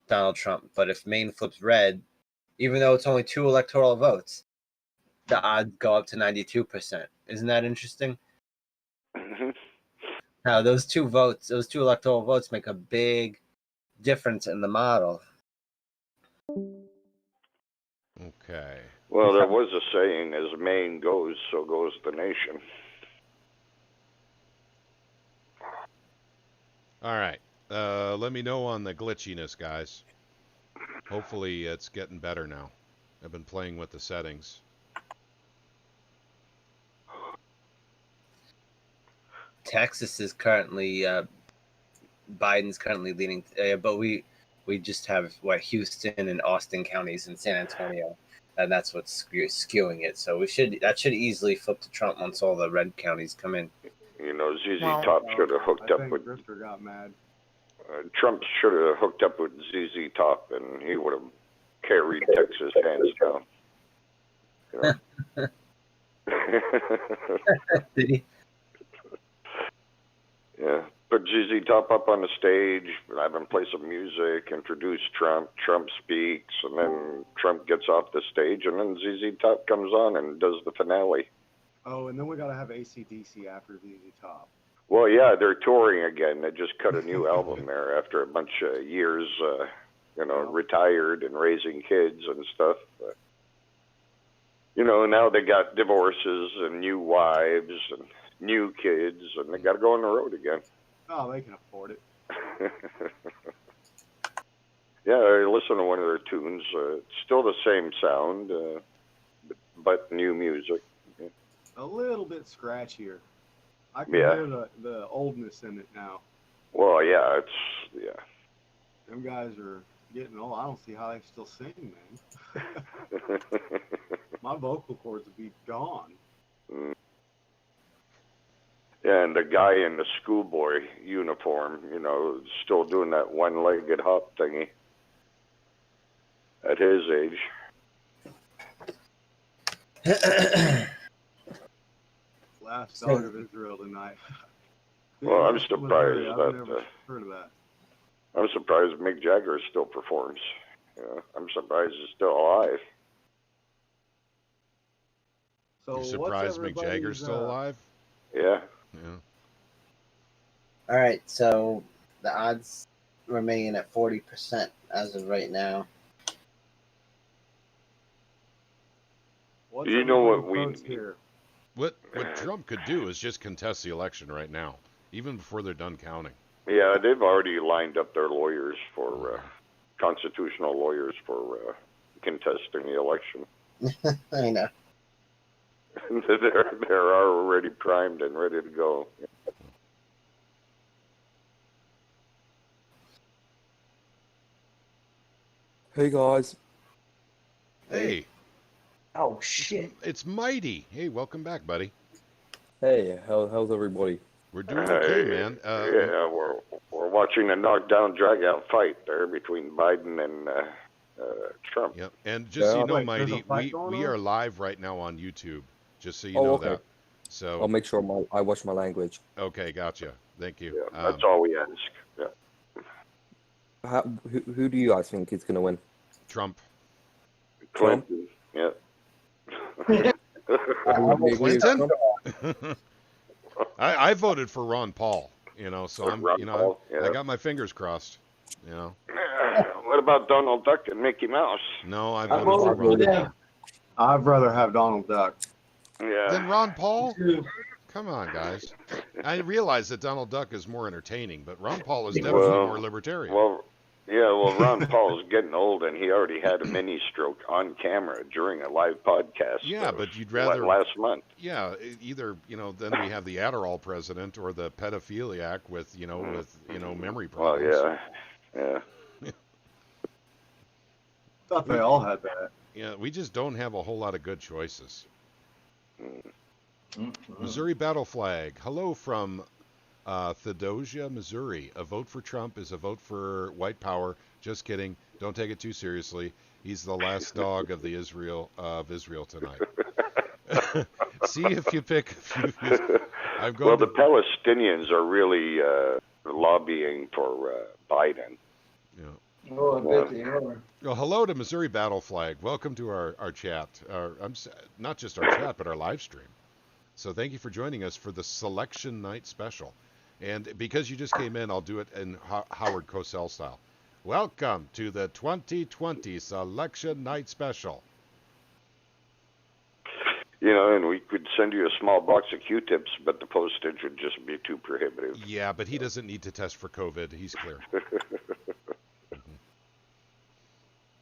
Donald Trump. But if Maine flips red, even though it's only 2 electoral votes, the odds go up to 92%. Isn't that interesting? Mm-hmm. How those two electoral votes make a big difference in the model. Okay. Well, there was a saying, as Maine goes, so goes the nation. All right. Let me know on the glitchiness, guys. Hopefully it's getting better now. I've been playing with the settings. Texas is currently Biden's currently leading, but we just have Houston and Austin counties and San Antonio, and that's what's skewing it. So that should easily flip to Trump once all the red counties come in. You know, ZZ Top should have hooked up with. Grifter got mad. Trump should have hooked up with ZZ Top, and he would have carried Texas hands down. You know? Did he? Yeah. Put ZZ Top up on the stage, have him play some music, introduce Trump, Trump speaks, and then Trump gets off the stage, and then ZZ Top comes on and does the finale. Oh, and then we got to have AC/DC after ZZ Top. Well, yeah, they're touring again. They just cut a new album there after a bunch of years, retired and raising kids and stuff. But, now they got divorces and new wives and new kids, and they got to go on the road again. Oh, they can afford it. Yeah, I listen to one of their tunes. It's still the same sound, but new music. A little bit scratchier. I can hear the oldness in it now. Well, yeah, Them guys are getting old. I don't see how they still sing, man. My vocal cords would be gone. Mm. Yeah, and the guy in the schoolboy uniform, still doing that one-legged hop thingy at his age. Last Dog of Israel tonight. Well, I'm surprised I've never heard of that. I'm surprised Mick Jagger still performs. I'm surprised he's still alive. So You're surprised Mick Jagger's still alive? Yeah. Yeah. All right, so the odds remain at 40% as of right now. You know what What Trump could do is just contest the election right now, even before they're done counting. Yeah, they've already lined up their lawyers for constitutional lawyers for contesting the election. I know. They're already primed and ready to go. Hey guys. Hey. Oh shit! It's Mighty. Hey, welcome back, buddy. Hey, how's everybody? We're doing okay, man. Yeah, we're watching a knockdown, drag-out fight there between Biden and Trump. Yep. And just so you know, Wait, Mighty, there's a fight we going are on? live right now on YouTube. Just so you know okay. that. So I'll make sure I watch my language. okay, gotcha. Thank you. Yeah, that's all we ask. Yeah. Who do you guys think is gonna win? Trump. Clinton. Yeah. Clinton? I voted for Ron Paul, so I'm, Ron Paul, yeah. I got my fingers crossed, What about Donald Duck and Mickey Mouse? No, I voted for Ron Paul. I'd rather have Donald Duck. Yeah. Then Ron Paul? Come on, guys. I realize that Donald Duck is more entertaining, but Ron Paul is definitely more libertarian. Well, Ron Paul's getting old, and he already had a mini stroke on camera during a live podcast. Yeah, but you'd rather last month. Yeah, either then we have the Adderall president or the pedophiliac with memory problems. Well, yeah. Thought they all had that. Yeah, we just don't have a whole lot of good choices. Mm-mm. Missouri battle flag. Hello from Theodosia, Missouri. A vote for Trump is a vote for white power. Just kidding. Don't take it too seriously. He's the last dog of Israel tonight. See if you pick. I'm going Well, the Palestinians are really lobbying for Biden. Yeah. Oh, I bet they are. Well, hello to Missouri battle flag. Welcome to our chat. Not just our chat, but our live stream. So thank you for joining us for the Selection Night Special. And because you just came in, I'll do it in Howard Cosell style. Welcome to the 2020 Selection Night Special. You know, and we could send you a small box of Q-tips, but the postage would just be too prohibitive. Yeah, but he doesn't need to test for COVID. He's clear.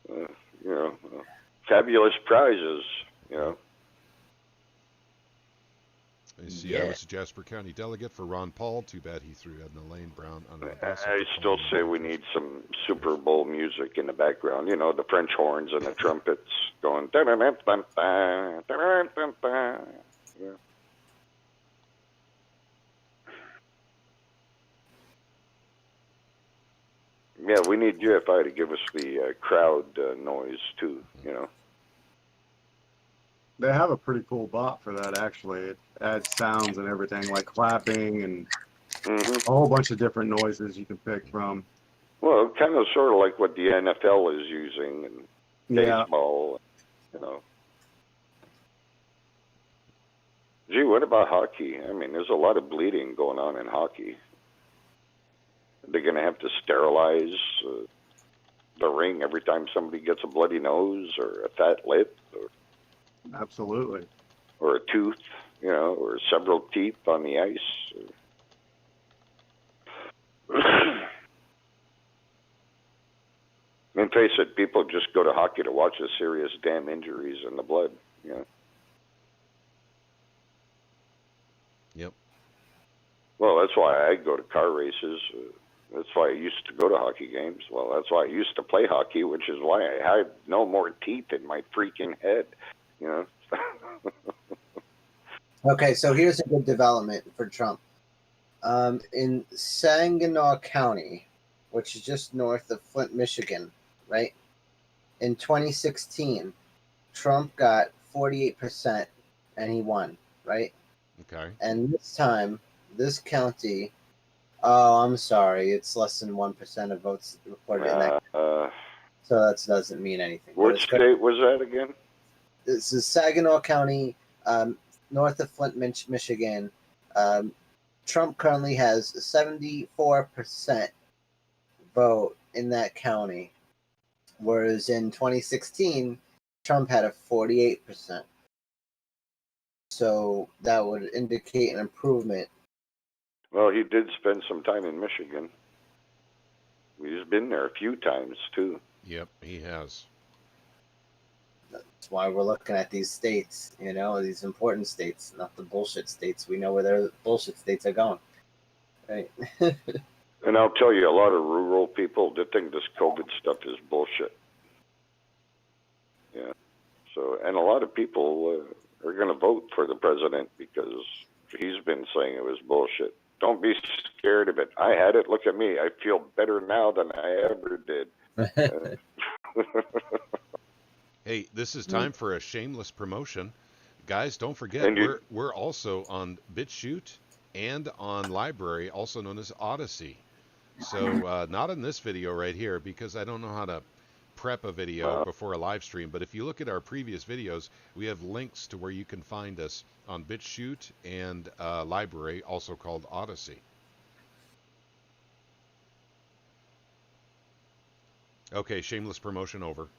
You know, fabulous prizes, you know. You see, I was a Jasper County delegate for Ron Paul. Too bad he threw Edna Lane Brown under the bus. I still say we need some Super Bowl music in the background. You know, the French horns and the trumpets going. Yeah. Yeah, we need GFI to give us the crowd noise too. You know. They have a pretty cool bot for that, actually. It adds sounds and everything, like clapping and a whole bunch of different noises you can pick from. Well, kind of sort of like what the NFL is using and baseball, you know. Gee, what about hockey? I mean, there's a lot of bleeding going on in hockey. They're going to have to sterilize the ring every time somebody gets a bloody nose or a fat lip or Absolutely. or a tooth, you know, or several teeth on the ice. I mean, face it, people just go to hockey to watch the serious damn injuries in the blood, you know. Yep. Well, that's why I go to car races. That's why I used to go to hockey games. Well, that's why I used to play hockey, which is why I had no more teeth in my freaking head, you know. Okay, so here's a good development for Trump. In Saginaw County, which is just north of Flint, Michigan, right? In 2016, Trump got 48% and he won, right? Okay. And this time, this county, oh, I'm sorry, it's less than 1% of votes reported in that. So that doesn't mean anything. Which state was that again? This is Saginaw County, north of Flint, Michigan. Trump currently has a 74% vote in that county, whereas in 2016, Trump had a 48%. So that would indicate an improvement. Well, he did spend some time in Michigan. He's been there a few times, too. Yep, he has. That's why we're looking at these states, you know, these important states, not the bullshit states. We know where their bullshit states are going. Right. And I'll tell you, a lot of rural people, they think this COVID stuff is bullshit. Yeah. So, and a lot of people are going to vote for the president because he's been saying it was bullshit. Don't be scared of it. I had it. Look at me. I feel better now than I ever did. Hey, this is time for a shameless promotion. Guys, don't forget, we're also on BitChute and on Library, also known as Odyssey. So not in this video right here, because I don't know how to prep a video before a live stream, but if you look at our previous videos, we have links to where you can find us on BitChute and Library, also called Odyssey. Okay, shameless promotion over.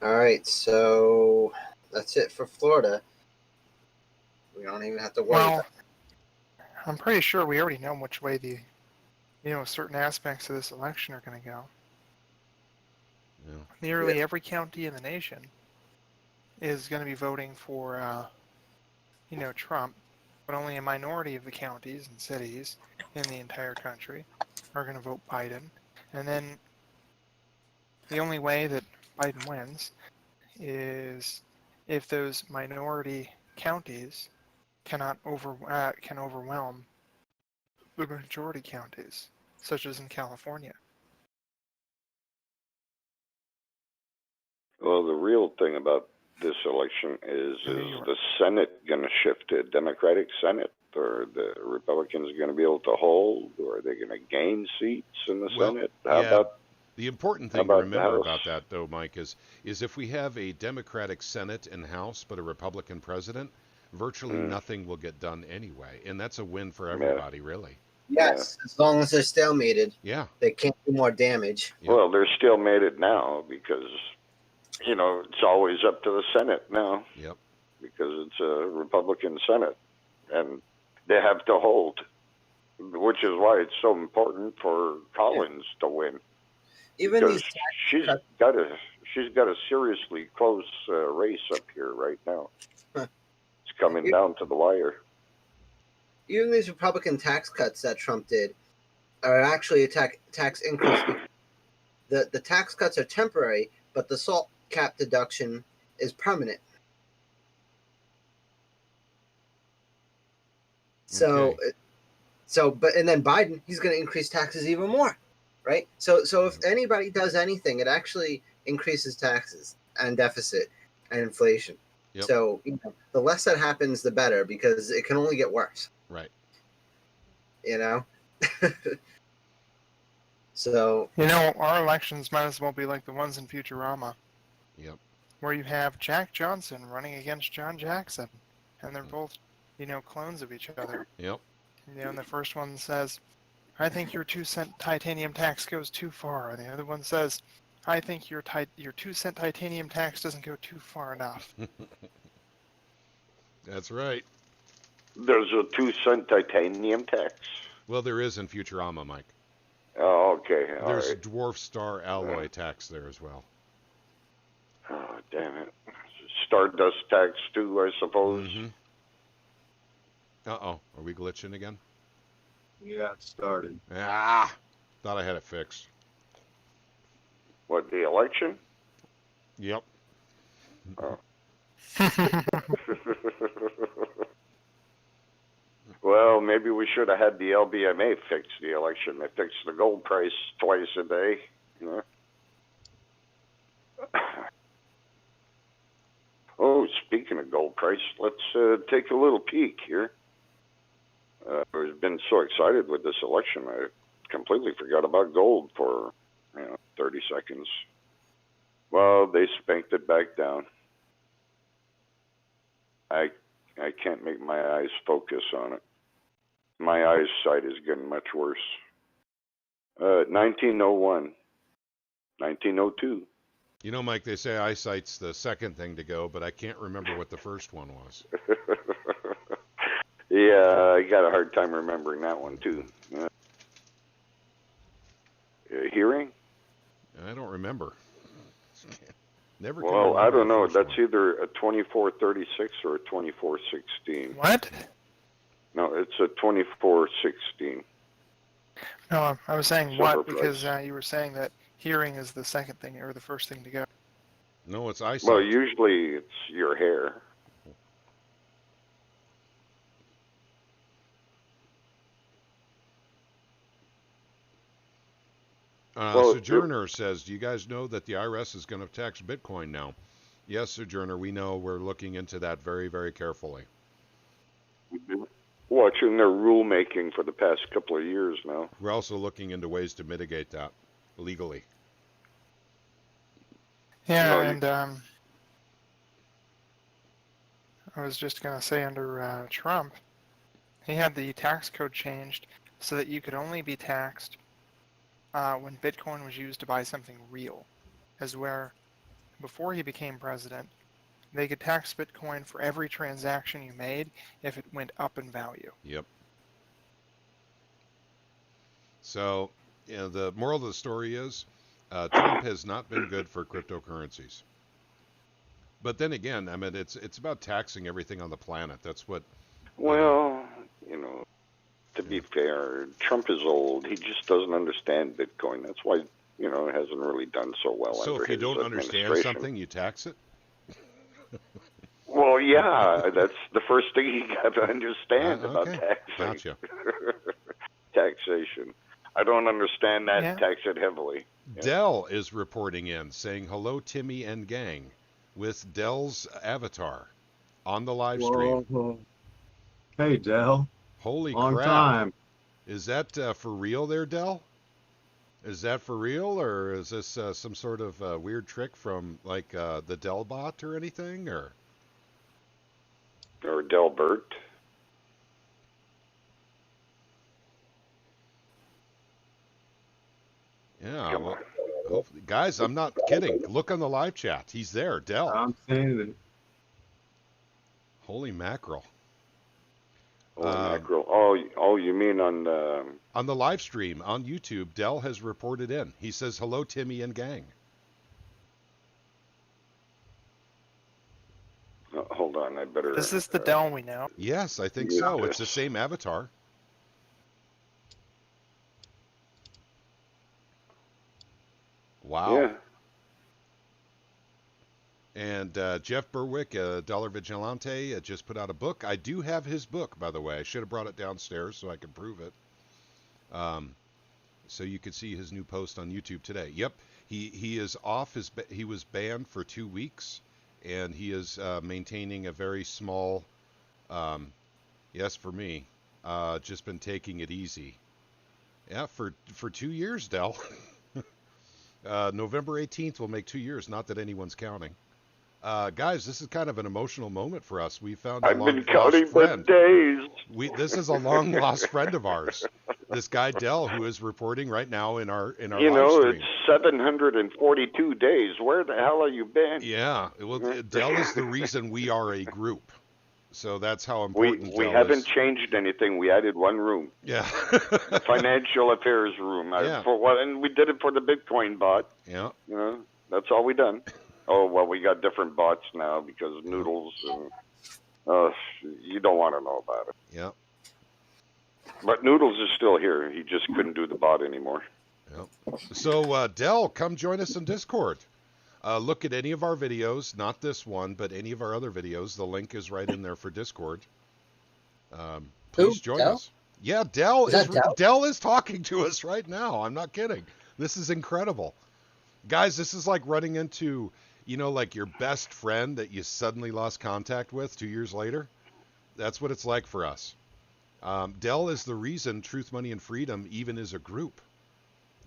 All right, so that's it for Florida. We don't even have to worry about it. I'm pretty sure we already know which way certain aspects of this election are going to go. Yeah. Nearly every county in the nation is going to be voting for, Trump, but only a minority of the counties and cities in the entire country are going to vote Biden. And then the only way that Biden wins is if those minority counties can overwhelm the majority counties, such as in California. Well, the real thing about this election is the Senate going to shift to a Democratic Senate, or the Republicans going to be able to hold, or are they going to gain seats in the Senate? How about the important thing to remember about that, though, Mike, is if we have a Democratic Senate and House but a Republican president, virtually nothing will get done anyway, and that's a win for everybody, really. Yes, as long as they're stalemated. Yeah. They can't do more damage. Yep. Well, they're stalemated now because, it's always up to the Senate now. Yep. Because it's a Republican Senate, and they have to hold, which is why it's so important for Collins to win. Even because she's got a seriously close race up here right now. It's coming down to the wire. Even these Republican tax cuts that Trump did are actually a tax increase. The tax cuts are temporary, but the SALT cap deduction is permanent. So, and then Biden, he's going to increase taxes even more, right? So if anybody does anything, it actually increases taxes and deficit and inflation. Yep. So, the less that happens, the better, because it can only get worse. Right. So. Our elections might as well be like the ones in Futurama. Yep. Where you have Jack Johnson running against John Jackson, and they're both, clones of each other. Yep. And the first one says, "I think your 2-cent titanium tax goes too far," and the other one says, "I think your 2-cent titanium tax doesn't go too far enough." That's right. There's a 2-cent titanium tax? Well, there is in Futurama, Mike. Oh, okay. There's a dwarf star alloy tax there as well. Oh, damn it. Stardust tax, too, I suppose. Mm-hmm. Uh-oh. Are we glitching again? Yeah, it started. Thought I had it fixed. What, the election? Yep. Oh. Well, maybe we should have had the LBMA fix the election. They fixed the gold price twice a day. Oh, speaking of gold price, let's take a little peek here. I've been so excited with this election, I completely forgot about gold for 30 seconds. Well, they spanked it back down. I can't make my eyes focus on it. My eyesight is getting much worse. 1901, 1902. Mike, they say eyesight's the second thing to go, but I can't remember what the first one was. Yeah, I got a hard time remembering that one, too. Hearing? I don't remember. Never. Well, I don't know. That's either a 2436 or a 2416. What? No, it's a 2416. No, I was saying Silver what because price. you were saying that hearing is the second thing or the first thing to go. No, it's eyesight. Well, usually it's your hair. Sojourner says, do you guys know that the IRS is going to tax Bitcoin now? Yes, Sojourner, we know. We're looking into that very, very carefully. We've been watching their rulemaking for the past couple of years now. We're also looking into ways to mitigate that legally. Yeah, and I was just going to say under Trump, he had the tax code changed so that you could only be taxed when Bitcoin was used to buy something real, as where before he became president, they could tax Bitcoin for every transaction you made if it went up in value. Yep. So, the moral of the story is Trump has not been good for cryptocurrencies. But then again, I mean, it's about taxing everything on the planet. That's what. Well, to be fair, Trump is old. He just doesn't understand Bitcoin. That's why you know, it hasn't really done so well So under if you his don't understand administration. something, you tax it? Well, yeah, that's the first thing you got to understand about Okay. taxing. Gotcha. Taxation. I don't understand that. Yeah. Tax it heavily. Yeah. Dell is reporting in saying hello, Timmy and gang, with Dell's avatar on the live stream. Whoa. Hey, Dell. Holy Long crap. time. Is that for real there, Dell? Is that for real, or is this some sort of weird trick from like the Dell bot or anything? Or Delbert. yeah, Come well, on. hopefully, guys, I'm not kidding. Look on the live chat. He's there, Dell. I'm saying that. Holy mackerel. Mackerel. Oh, you mean on the... On the live stream on YouTube, Dell has reported in. He says, hello, Timmy and gang. hold on, I better... Is this the Dell we know? Yes, I think Yeah. so. It's the same avatar. Wow. Yeah. And Jeff Berwick, Dollar Vigilante, just put out a book. I do have his book, by the way. I should have brought it downstairs so I could prove it. So you could see his new post on YouTube today. Yep, he is off. He was banned for 2 weeks, and he is maintaining a very small. Yes, for me, just been taking it easy. Yeah, for 2 years, Dell. November 18th will make 2 years. Not that anyone's counting. Guys, this is kind of an emotional moment for us. We found a I've been long-lost counting the friend. days. This is a long-lost friend of ours. This guy Dell, who is reporting right now in our You live know, stream. it's 742 days. Where the hell have you been? Yeah, well, Dell is the reason we are a group. So that's how important We Dell haven't is. changed anything. We added one room, Yeah. financial affairs room. Yeah. And we did it for the Bitcoin bot. Yeah. You know, that's all we done. Oh well, we got different bots now because Noodles and you don't want to know about it. Yeah. But Noodles is still here. He just couldn't do the bot anymore. Yeah. So Dell, come join us in Discord. Look at any of our videos, not this one, but any of our other videos. The link is right in there for Discord. Please join Dell? us. Yeah, Dell Is that Dell? Dell is talking to us right now. I'm not kidding. This is incredible. Guys, this is like running into, you know, like your best friend that you suddenly lost contact with 2 years later. That's what it's like for us. Dell is the reason Truth, Money, and Freedom even is a group.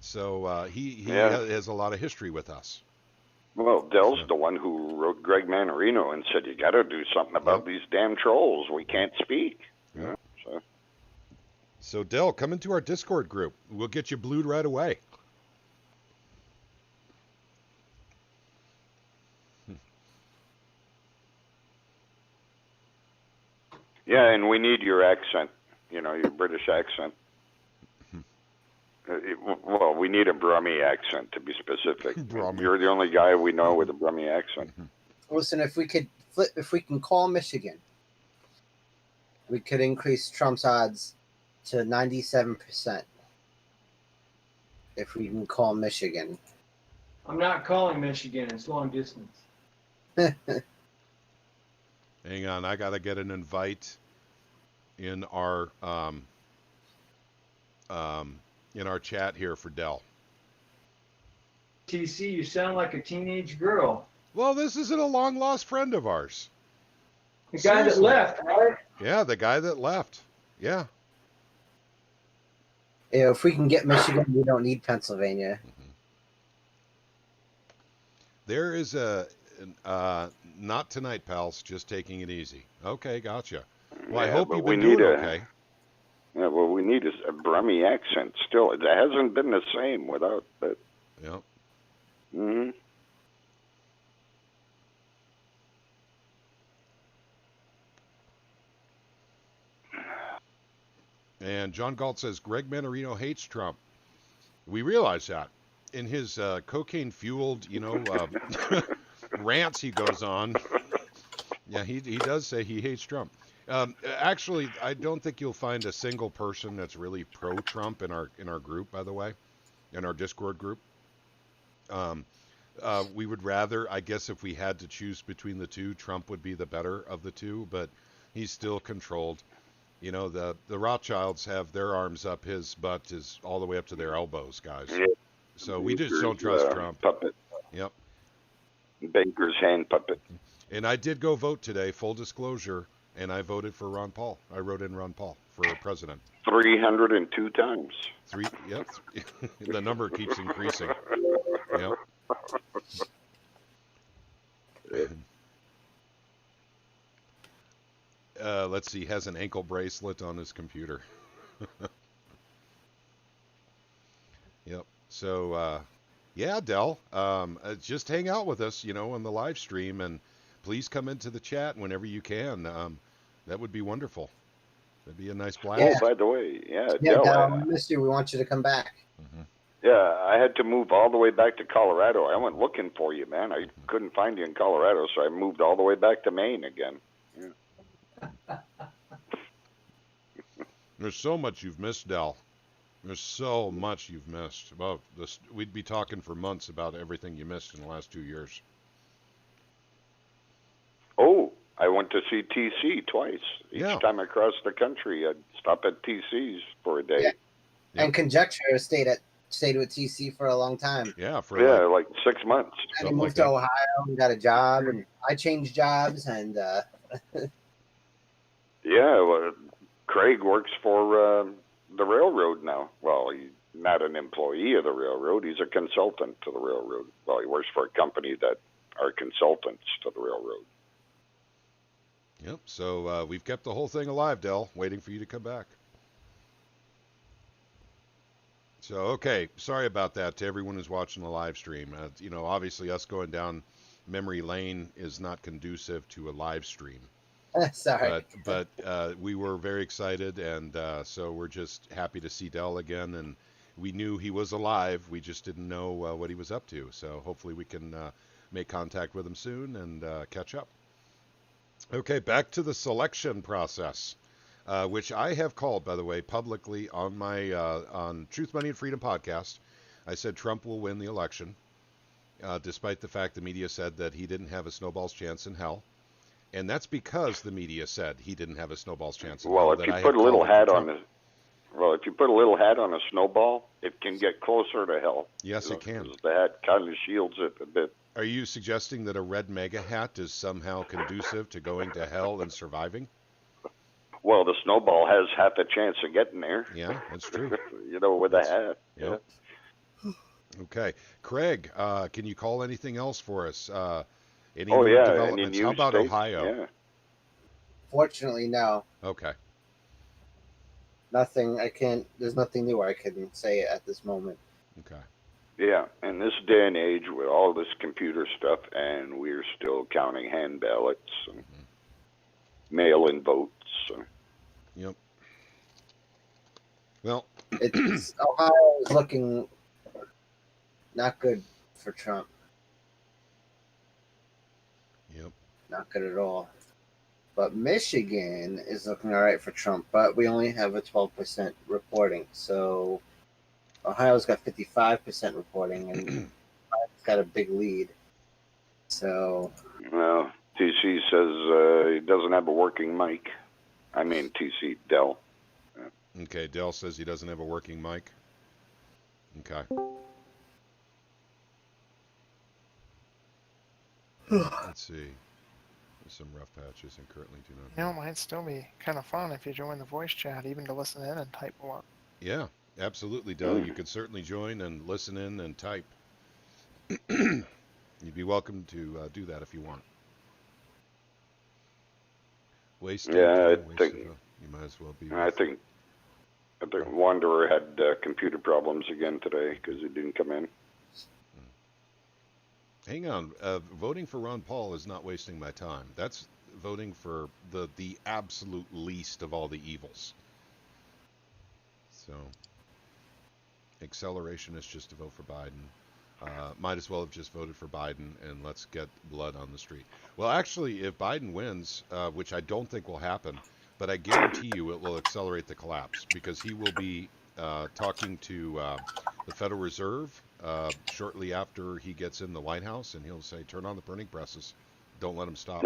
So he has a lot of history with us. Well, Dell's the one who wrote Greg Manarino and said, you got to do something about these damn trolls. We can't speak. Yeah. So. So Dell, come into our Discord group. We'll get you blued right away. Yeah, and we need your accent, you know, your British accent. Well, we need a Brummie accent, to be specific. Brummie. You're the only guy we know with a Brummie accent. Listen, if we can call Michigan, we could increase Trump's odds to 97%. If we can call Michigan. I'm not calling Michigan. It's long distance. Hang on, I gotta get an invite in our chat here for Dell. TC, you sound like a teenage girl. Well, this isn't a long lost friend of ours. The guy that Seriously. left, right? Yeah, the guy that left. Yeah. You know, if we can get Michigan, we don't need Pennsylvania. There is not tonight, pals. Just taking it easy. Okay, gotcha. Well, I hope but you've we been need doing okay. Yeah, well, we need a Brummie accent still. It hasn't been the same without that. Yeah. Mm-hmm. And John Galt says Greg Manarino hates Trump. We realize that in his cocaine-fueled, rants he goes on. Yeah, he does say he hates Trump. Actually, I don't think you'll find a single person that's really pro-Trump in our group. By the way, in our Discord group, We would rather, I guess, if we had to choose between the two, Trump would be the better of the two, but he's still controlled. You know, the Rothschilds have their arms up, his butt is all the way up to their elbows, guys. Yeah. So we just don't trust Trump. Puppet. Yep. Baker's hand puppet. And I did go vote today, full disclosure, and I voted for Ron Paul. I wrote in Ron Paul for president. 302 times. Yep. The number keeps increasing. Yep. Let's see, has an ankle bracelet on his computer. Yep. So, yeah, Del, just hang out with us, on the live stream, and please come into the chat whenever you can. That would be wonderful. That'd be a nice blast. Oh, by the way, Yeah, Del, we missed you. We want you to come back. Mm-hmm. Yeah, I had to move all the way back to Colorado. I went looking for you, man. I couldn't find you in Colorado, so I moved all the way back to Maine again. Yeah. There's so much you've missed, Del. There's so much you've missed. Well, we'd be talking for months about everything you missed in the last 2 years. Oh, I went to see TC twice. Each Yeah. time I crossed the country, I'd stop at TC's for a day. Yeah. Yep. And Conjecture stayed with TC for a long time. Yeah, for like 6 months. And he Something moved like to that. Ohio and got a job, and I changed jobs, and Yeah, well, Craig works for the railroad now. Well, he's not an employee of the railroad. He's a consultant to the railroad. Well, he works for a company that are consultants to the railroad. Yep. So we've kept the whole thing alive, Del, waiting for you to come back. So, okay, sorry about that to everyone who's watching the live stream. Obviously us going down memory lane is not conducive to a live stream. sorry. But we were very excited, and so we're just happy to see Del again. And we knew he was alive. We just didn't know what he was up to. So hopefully we can make contact with him soon and catch up. Okay, back to the selection process, which I have called, by the way, publicly on my on Truth, Money, and Freedom podcast. I said Trump will win the election, despite the fact the media said that he didn't have a snowball's chance in hell. And that's because the media said he didn't have a snowball's chance in hell. Well, if you put a little hat on a snowball, it can get closer to hell. Yes, it can. The hat kind of shields it a bit. Are you suggesting that a red mega hat is somehow conducive to going to hell and surviving? Well, the snowball has half a chance of getting there. Yeah, that's true. With a hat. Yep. Yeah. Okay. Craig, can you call anything else for us? Any new developments? How about states? Ohio? Yeah. Fortunately, no. Okay. Nothing. There's nothing new I can say at this moment. Okay. Yeah, in this day and age with all this computer stuff, and we're still counting hand ballots and mail-in votes. Yep. Well, Ohio is looking not good for Trump. Yep. Not good at all. But Michigan is looking all right for Trump, but we only have a 12% reporting. So Ohio's got 55% reporting, and it's got a big lead. So. Well, TC says he doesn't have a working mic. I mean, TC, Del. Okay, Del says he doesn't have a working mic. Okay. Let's see. There's some rough patches and currently do not. It might still be kind of fun if you join the voice chat, even to listen in and type more. Yeah, absolutely, Del. You could certainly join and listen in and type. You'd be welcome to do that if you want. I think you might as well be. I think Wanderer had computer problems again today because he didn't come in. Hang on. Voting for Ron Paul is not wasting my time. That's voting for the absolute least of all the evils. So, acceleration is just to vote for Biden. Might as well have just voted for Biden and let's get blood on the street. Well, actually, if Biden wins, which I don't think will happen, but I guarantee you it will accelerate the collapse because he will be talking to the Federal Reserve shortly after he gets in the White House, and he'll say, "Turn on the printing presses. Don't let them stop."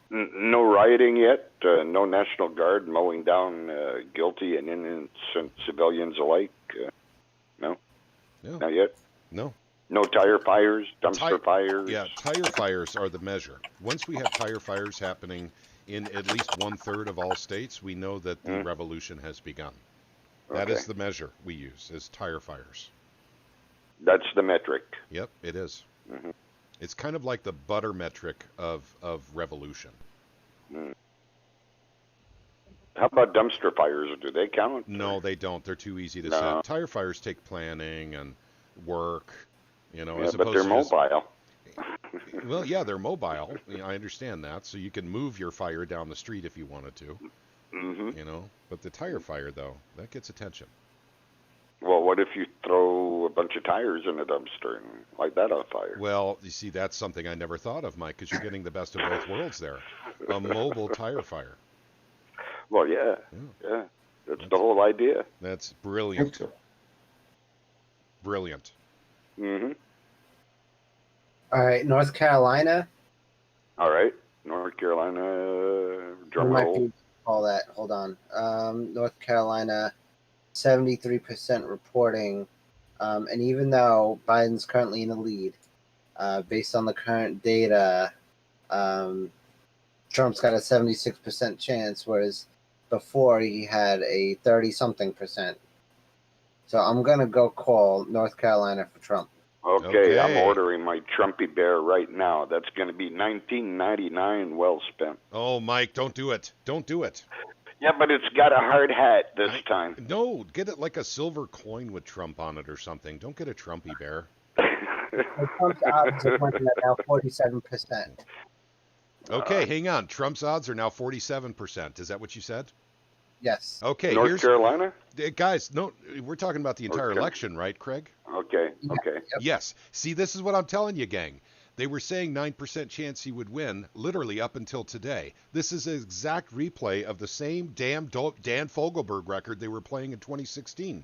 No rioting yet. No National Guard mowing down guilty and innocent civilians alike. No, not yet. No. No tire fires, dumpster fires. Yeah, tire fires are the measure. Once we have tire fires happening in at least 1/3 of all states, we know that the revolution has begun. That is the measure we use, is tire fires. That's the metric. Yep, it is. It's kind of like the butter metric of revolution. How about dumpster fires? Do they count? No, they don't. They're too easy to set. Tire fires take planning and work, as opposed but they're mobile. Well, yeah, they're mobile. I understand that. So you can move your fire down the street if you wanted to. But the tire fire, though, that gets attention. Well, what if you throw a bunch of tires in a dumpster and light that on fire? Well, you see, that's something I never thought of, Mike, because you're getting the best of both worlds there. A mobile tire fire. Well, yeah. That's the whole idea. That's brilliant. Brilliant. All right, North Carolina. All right, North Carolina. Drum roll. All that. Hold on. North Carolina, 73% reporting, and even though Biden's currently in the lead, based on the current data, Trump's got a 76% chance, whereas before he had a 30-something%. So I'm gonna go call North Carolina for Trump. Okay, I'm ordering my Trumpy Bear right now. That's going to be $19.99 well spent. Oh, Mike, don't do it. Don't do it. Yeah, but it's got a hard hat this time. No, get it like a silver coin with Trump on it or something. Don't get a Trumpy Bear. Trump's odds are now 47%. Okay, hang on. Trump's odds are now 47%. Is that what you said? Yes. Okay. North Carolina? Guys, no, we're talking about the entire election, right, Craig? Okay. Yes. See, this is what I'm telling you, gang. They were saying 9% chance he would win, literally up until today. This is an exact replay of the same damn Dan Fogelberg record they were playing in 2016.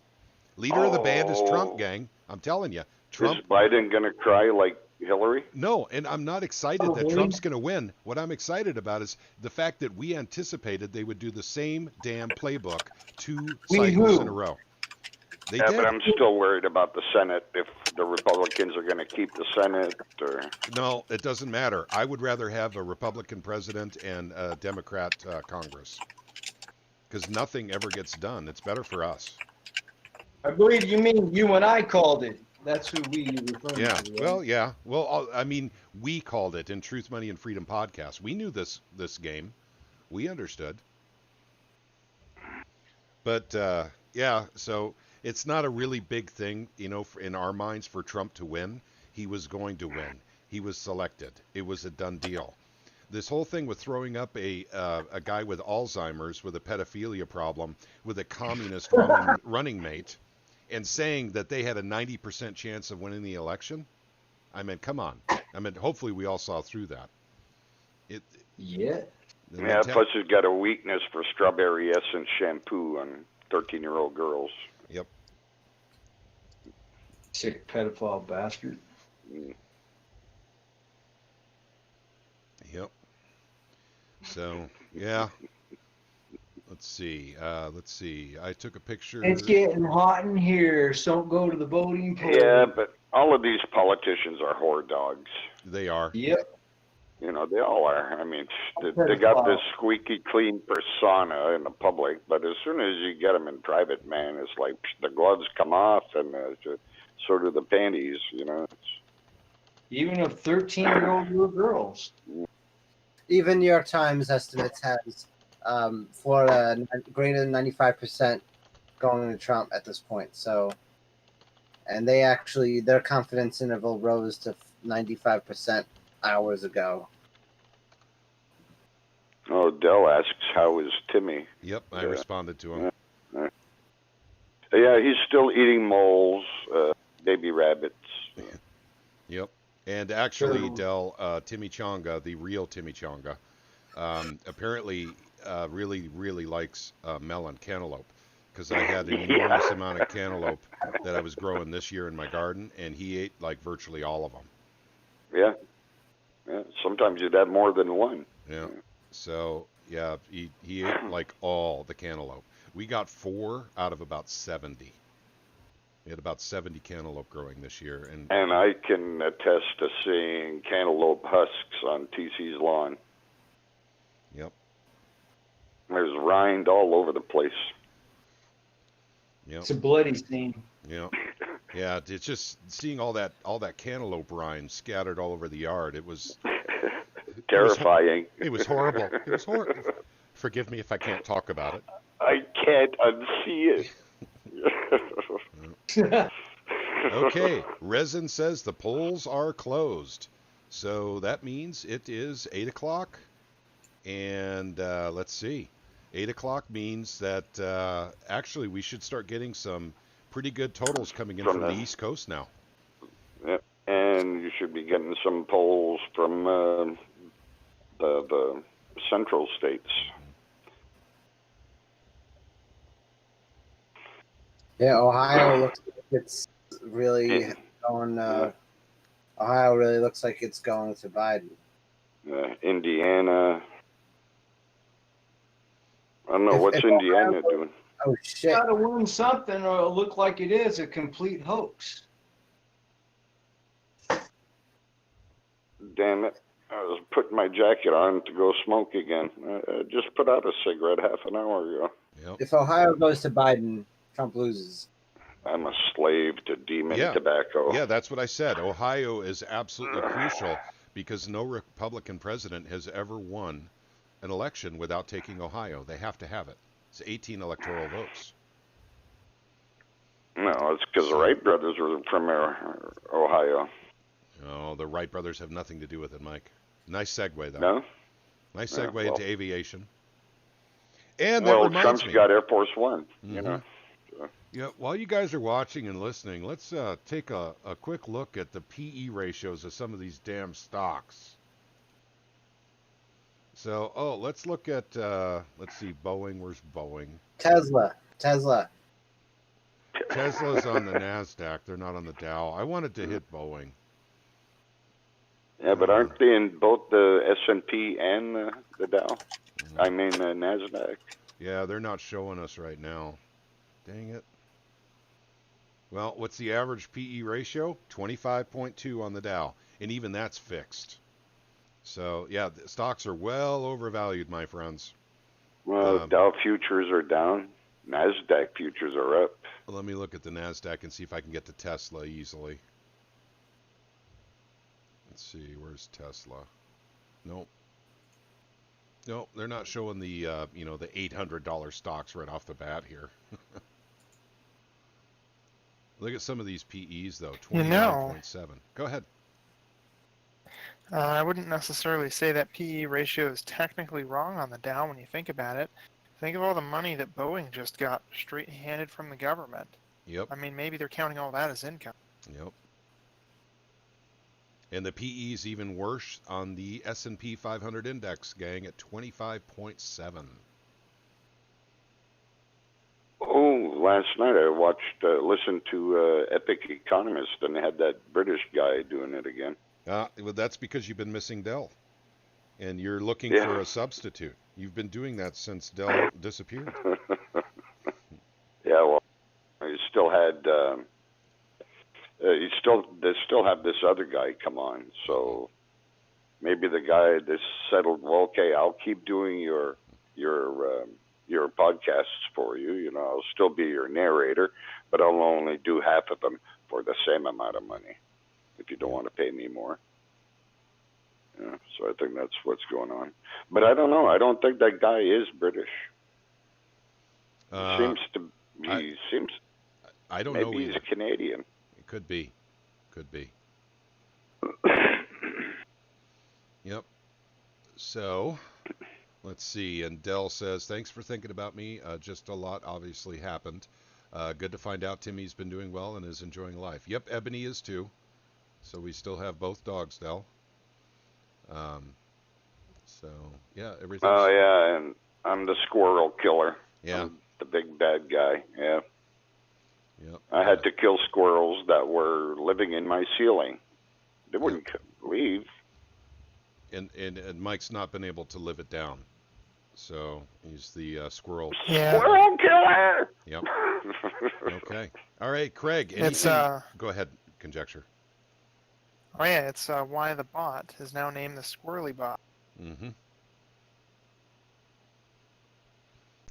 Leader of the band is Trump, gang. I'm telling you. Trump. Is Biden going to cry like Hillary? No, and I'm not excited that Trump's going to win. What I'm excited about is the fact that we anticipated they would do the same damn playbook 2 cycles in a row. They did. But I'm still worried about the Senate, if the Republicans are going to keep the Senate. Or... No, it doesn't matter. I would rather have a Republican president and a Democrat Congress, because nothing ever gets done. It's better for us. I believe you mean you and I called it. That's who we refer to. Yeah, Right? well, yeah. Well, I mean, we called it in Truth, Money, and Freedom podcast. We knew this game. We understood. But, yeah, so it's not a really big thing, in our minds for Trump to win. He was going to win. He was selected. It was a done deal. This whole thing with throwing up a guy with Alzheimer's with a pedophilia problem with a communist running mate and saying that they had a 90% chance of winning the election, I mean, come on. I mean, hopefully we all saw through that. Yeah, plus he's got a weakness for strawberry essence shampoo on 13-year-old girls. Yep. Sick pedophile bastard. Yep. So, yeah. Let's see. I took a picture. It's getting hot in here, so don't go to the voting poll. Yeah, but all of these politicians are whore dogs. They are. Yep. They all are. I mean, they got this squeaky clean persona in the public, but as soon as you get them in private, man, it's like the gloves come off and so do the panties, Even of 13-year-old little girls. Even New York Times estimates has Florida greater than 95% going to Trump at this point. So, and their confidence interval rose to 95% hours ago. Oh, Dell asks, how is Timmy? Yep, I responded to him. Yeah, he's still eating moles, baby rabbits. Yep. And actually, Del, Timmy Chonga, the real Timmy Chonga, apparently really, really likes melon, cantaloupe. because I had an enormous amount of cantaloupe that I was growing this year in my garden, and he ate like virtually all of them. Yeah. Yeah. Sometimes you'd have more than one. Yeah. So yeah, he ate like all the cantaloupe. We got 4 out of about 70. We had about 70 cantaloupe growing this year, and I can attest to seeing cantaloupe husks on TC's lawn. Yep. There's rind all over the place. Yep. It's a bloody scene. Yep. Yeah, it's just seeing all that cantaloupe rind scattered all over the yard. It was terrifying. It was horrible. It was horrible. Forgive me if I can't talk about it. I can't unsee it. Okay, Resin says the polls are closed. So that means it is 8 o'clock. And let's see. 8 o'clock means that actually we should start getting some pretty good totals coming in from the East Coast now. Yeah, and you should be getting some polls from the central states. Yeah, Ohio looks like it's really going. Ohio really looks like it's going to Biden. Indiana. I don't know what's Indiana doing. Oh shit! Got to win something, or it'll look like it is a complete hoax. Damn it! I was putting my jacket on to go smoke again. I just put out a cigarette half an hour ago. Yep. If Ohio goes to Biden, Trump loses. I'm a slave to demon tobacco. Yeah, that's what I said. Ohio is absolutely crucial because no Republican president has ever won an election without taking Ohio. They have to have it. It's 18 electoral votes. No, it's because the Wright brothers were from Ohio. Oh, the Wright brothers have nothing to do with it, Mike. Nice segue, though. No? Nice segue into aviation. And that reminds Trump's me. got Air Force One, you know. So. Yeah, while you guys are watching and listening, let's take a quick look at the PE ratios of some of these damn stocks. So, let's look at, let's see, Boeing. Where's Boeing? Tesla. Tesla's on the NASDAQ. They're not on the Dow. I wanted to hit Boeing. Yeah, but aren't they in both the S&P and the Dow? I mean, the NASDAQ. Yeah, they're not showing us right now. Dang it. Well, what's the average PE ratio? 25.2 on the Dow. And even that's fixed. So, yeah, the stocks are well overvalued, my friends. Well, Dow futures are down. NASDAQ futures are up. Let me look at the NASDAQ and see if I can get to Tesla easily. Let's see, where's Tesla? Nope. Nope, they're not showing the, the $800 stocks right off the bat here. Look at some of these PEs, though, 29.7. Go ahead. I wouldn't necessarily say that PE ratio is technically wrong on the Dow when you think about it. Think of all the money that Boeing just got straight handed from the government. Yep. I mean, maybe they're counting all that as income. Yep. And the PE is even worse on the S&P 500 index, gang, at 25.7. Oh, last night I listened to Epic Economist, and they had that British guy doing it again. Well, that's because you've been missing Dell, and you're looking for a substitute. You've been doing that since Dell disappeared. Yeah, well, you still had they still have this other guy come on, so maybe the guy just settled. Well, okay, I'll keep doing your podcasts for you. You know, I'll still be your narrator, but I'll only do half of them for the same amount of money. If you don't want to pay me more. Yeah, so I think that's what's going on. But I don't know. I don't think that guy is British. I don't know. Maybe he's a Canadian. It could be. Could be. Yep. So, let's see. And Dell says, thanks for thinking about me. Just a lot obviously happened. Good to find out Timmy's been doing well and is enjoying life. Yep, Ebony is too. So we still have both dogs, Dell. So, yeah, everything. Oh, yeah, and I'm the squirrel killer. Yeah. the big bad guy. Yeah. Yep. I had to kill squirrels that were living in my ceiling. They wouldn't leave. And Mike's not been able to live it down. So he's the squirrel. Yeah. Squirrel killer! Yep. Okay. All right, Craig. It's Go ahead, conjecture. Oh yeah, it's why the bot is now named the Squirrely Bot. Mm-hmm.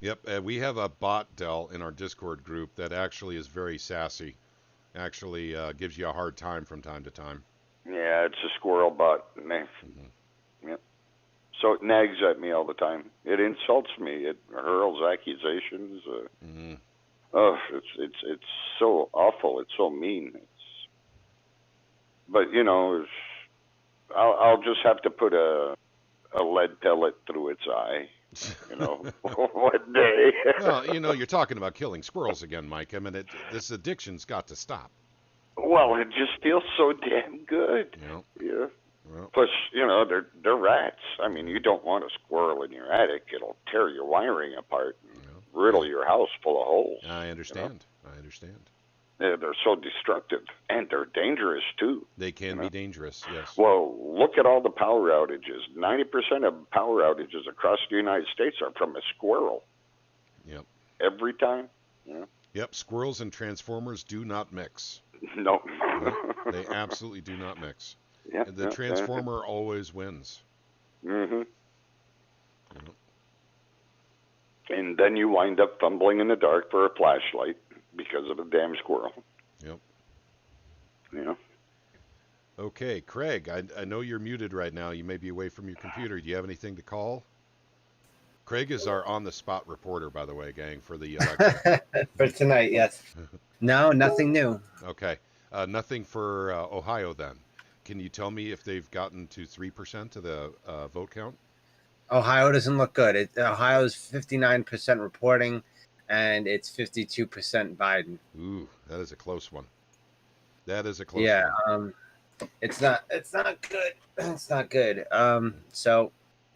Yep, we have a bot, Del, in our Discord group that actually is very sassy. Actually gives you a hard time from time to time. Yeah, it's a squirrel bot. Mm-hmm. Yep. So it nags at me all the time. It insults me. It hurls accusations. Mm-hmm. Oh, it's so awful. It's so mean. But you know, I'll just have to put a lead pellet through its eye. You know, one day. Well, you know, you're talking about killing squirrels again, Mike. I mean, this addiction's got to stop. Well, it just feels so damn good. Yep. Yeah. Well, Plus, you know, they're rats. I mean, you don't want a squirrel in your attic. It'll tear your wiring apart and riddle your house full of holes. I understand. You know? I understand. They're so destructive, and they're dangerous too. They can be dangerous, yes. Well, look at all the power outages. 90% of power outages across the United States are from a squirrel. Yep. Every time. Yeah. Yep. Squirrels and transformers do not mix. No. They absolutely do not mix. Yeah, the transformer always wins. Mm-hmm. Yep. And then you wind up fumbling in the dark for a flashlight because of a damn squirrel. Yep. Yeah. Okay, Craig, I know you're muted right now. You may be away from your computer. Do you have anything to call? Craig is our on-the-spot reporter, by the way, gang, for the election. For tonight, yes. No, nothing new. Okay. Nothing for Ohio, then. Can you tell me if they've gotten to 3% of the vote count? Ohio doesn't look good. Ohio's 59% reporting, and it's 52% Biden. Ooh, that is a close one. That is a close one. Yeah, it's not good. It's not good. So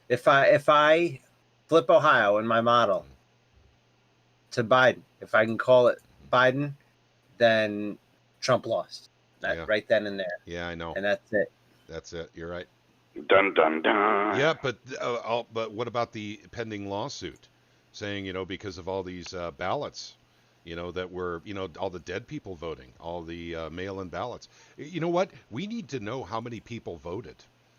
if I flip Ohio in my model to Biden, if I can call it Biden, then Trump lost. Right then and there. Yeah, I know. And that's it. That's it. You're right. Dun dun dun. Yeah, but what about the pending lawsuit, saying, you know, because of all these ballots, you know, that were, you know, all the dead people voting, all the mail-in ballots. You know what? We need to know how many people voted,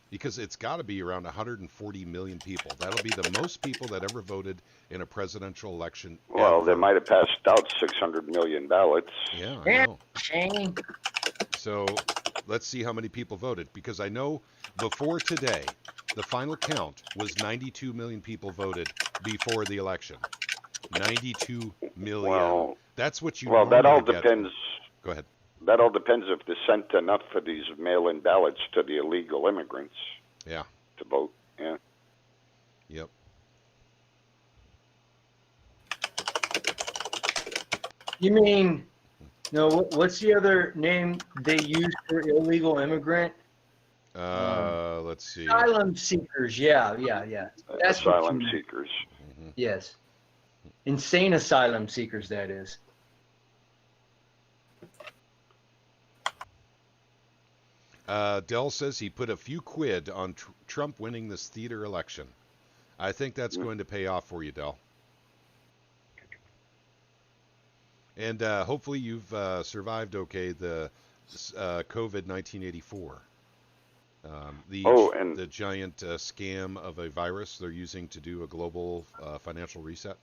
because it's got to be around 140 million people. That'll be the most people that ever voted in a presidential election. Well, ever. they might have passed out 600 million ballots. Yeah, I know. Shane. So let's see how many people voted, because I know before today, the final count was 92 million people voted before the election. 92 million. Well, that's what you. Well, that all get. depends. Go ahead. That all depends if they sent enough of these mail-in ballots to the illegal immigrants. Yeah. To vote. Yeah. Yep. You mean, no, what's the other name they use for illegal immigrant? Let's see. Asylum seekers. Yeah. That's asylum seekers. Mm-hmm. Yes. Insane asylum seekers, that is. Dell says he put a few quid on Trump winning this theater election. I think that's going to pay off for you, Dell. And hopefully you've survived okay the COVID 1984. The giant scam of a virus they're using to do a global financial reset.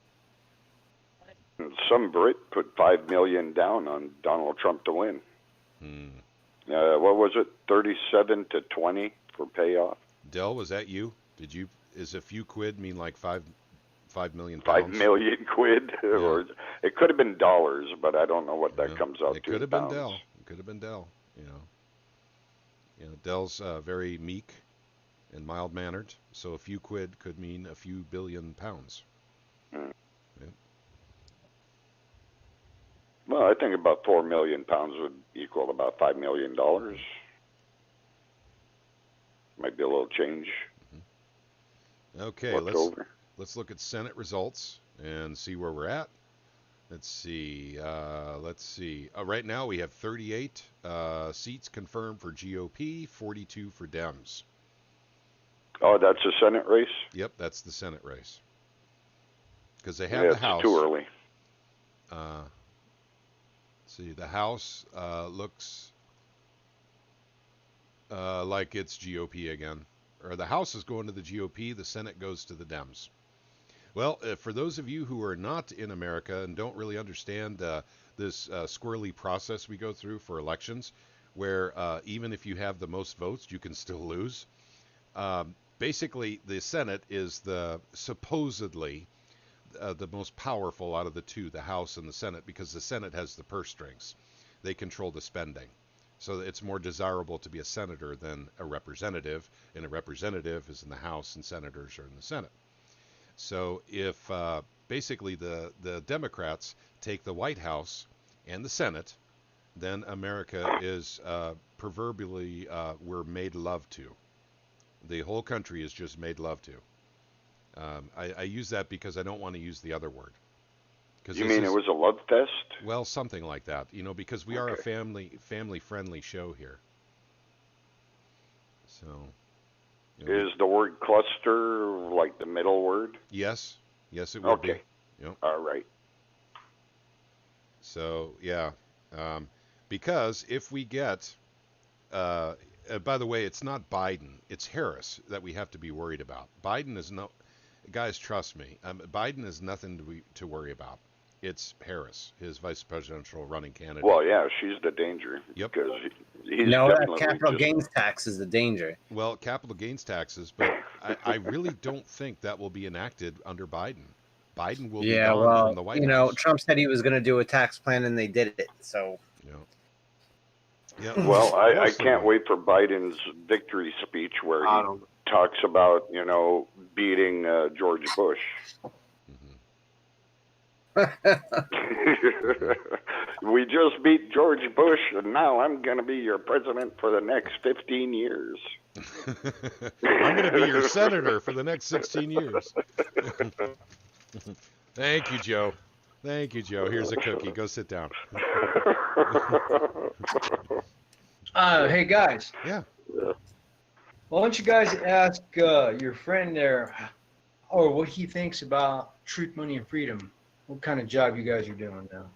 Some Brit put $5 million down on Donald Trump to win. What was it? 37 to 20 for payoff. Dell, was that you? Did you? Is a few quid mean like 5 million? 5 million quid, Yeah. or it could have been dollars, but I don't know what that comes out to. It could have been Dell. Pounds. It could have been Dell. You know, Dell's very meek and mild-mannered, so a few quid could mean a few billion pounds. Hmm. Yep. Well, I think about 4 million pounds would equal about $5 million. Might be a little change. Okay, let's look at Senate results and see where we're at. Let's see. Right now we have 38 seats confirmed for GOP, 42 for Dems. Oh, that's a Senate race? Yep, that's the Senate race. Because they have the House. It's too early. See, the House looks like it's GOP again. Or the House is going to the GOP, the Senate goes to the Dems. Well, for those of you who are not in America and don't really understand this squirrely process we go through for elections, where even if you have the most votes, you can still lose. Basically, the Senate is supposedly the most powerful out of the two, the House and the Senate, because the Senate has the purse strings. They control the spending. So it's more desirable to be a senator than a representative, and a representative is in the House and senators are in the Senate. So if basically the Democrats take the White House and the Senate, then America is proverbially we're made love to. The whole country is just made love to. I use that because I don't want to use the other word. You mean it was a love fest? Well, something like that, because we are a family-friendly show here. So. Is the word cluster like the middle word? Yes, it would be. Okay. Yep. All right. So yeah, because if we get, by the way, it's not Biden, it's Harris that we have to be worried about. Biden is no, guys, trust me, Biden is nothing to worry about. It's Harris, his vice presidential running candidate. Well, yeah, she's the danger. Yep. Because he's capital gains tax is the danger. Well, capital gains taxes, but I really don't think that will be enacted under Biden. Biden will be gone from the White House. Trump said he was going to do a tax plan, and they did it. So. Yeah. Well, I can't wait for Biden's victory speech where he talks about beating George Bush. We just beat George Bush, and now I'm going to be your president for the next 15 years. I'm going to be your senator for the next 16 years. Thank you, Joe. Here's a cookie. Go sit down. Hey, guys. Yeah. Why don't you guys ask your friend there or what he thinks about Truth, Money, and Freedom? What kind of job you guys are doing now?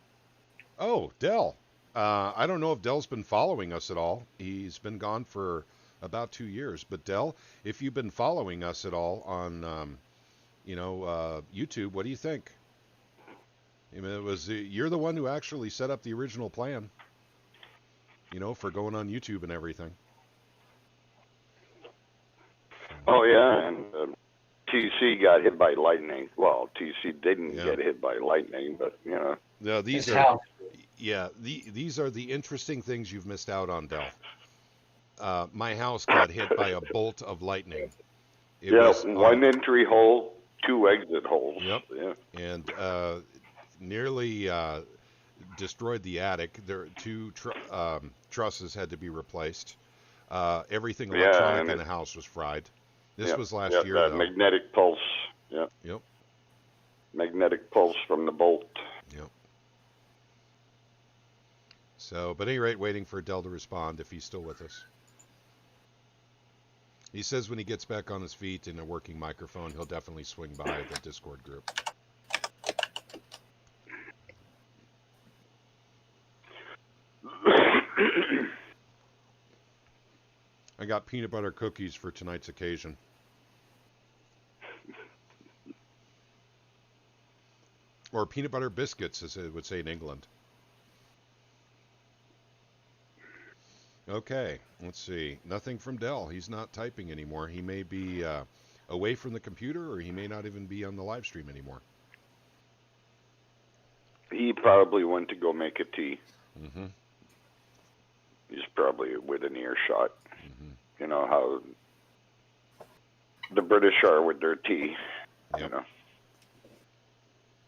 Oh, Dell. I don't know if Dell's been following us at all. He's been gone for about 2 years. But Dell, if you've been following us at all on, YouTube, what do you think? I mean, you're the one who actually set up the original plan, for going on YouTube and everything. Oh yeah, and TC got hit by lightning. Well, TC didn't get hit by lightning, but No, these are these are the interesting things you've missed out on, Dell. My house got hit by a bolt of lightning. It was, one entry hole, 2 exit holes. Yep. Yeah. And nearly destroyed the attic. There 2 trusses had to be replaced. Everything electronic in the house was fried. This was last year, that though. Magnetic pulse. Yeah. Yep. Magnetic pulse from the bolt. Yep. So, but at any rate, waiting for Dell to respond if he's still with us. He says when he gets back on his feet in a working microphone, he'll definitely swing by the Discord group. I got peanut butter cookies for tonight's occasion. Or peanut butter biscuits, as it would say in England. Okay, let's see. Nothing from Dell. He's not typing anymore. He may be away from the computer, or he may not even be on the live stream anymore. He probably went to go make a tea. Mm-hmm. He's probably within earshot. Mm-hmm. You know how the British are with their tea. Yep.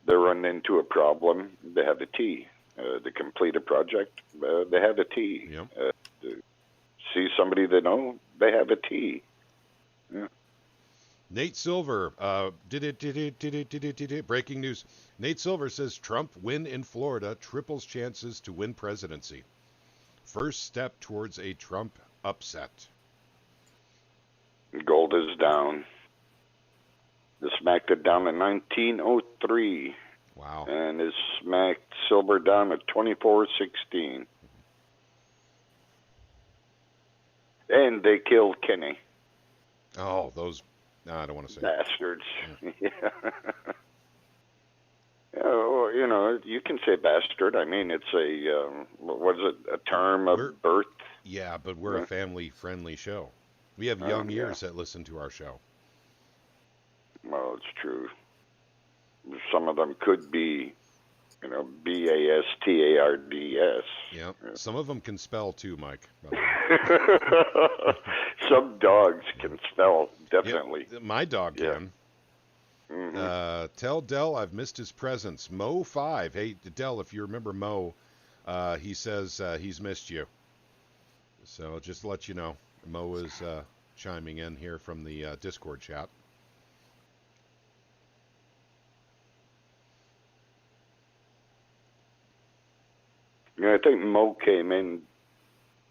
They run into a problem, they have a tea. They complete a project, they have a tea. Yep. See somebody they know, they have a tea. Yeah. Nate Silver, breaking news. Nate Silver says Trump win in Florida triples chances to win presidency. First step towards a Trump upset. Gold is down. They smacked it down in 1903. Wow. And it smacked silver down at 24.16. And they killed Kenny. Oh, those... No, I don't want to say bastards. Yeah. Oh, you know, you can say bastard. I mean, it's a, what is it, a term of birth? Yeah, but we're a family-friendly show. We have young ears that listen to our show. Well, it's true. Some of them could be, you know, B-A-S-T-A-R-D-S. Yeah. Some of them can spell too, Mike. Some dogs can spell, definitely. Yeah, my dog can. Mm-hmm. Tell Dell I've missed his presence. Mo5. Hey, Dell, if you remember Mo, he says he's missed you. So just to let you know, Mo is chiming in here from the Discord chat. Yeah, I think Mo came in.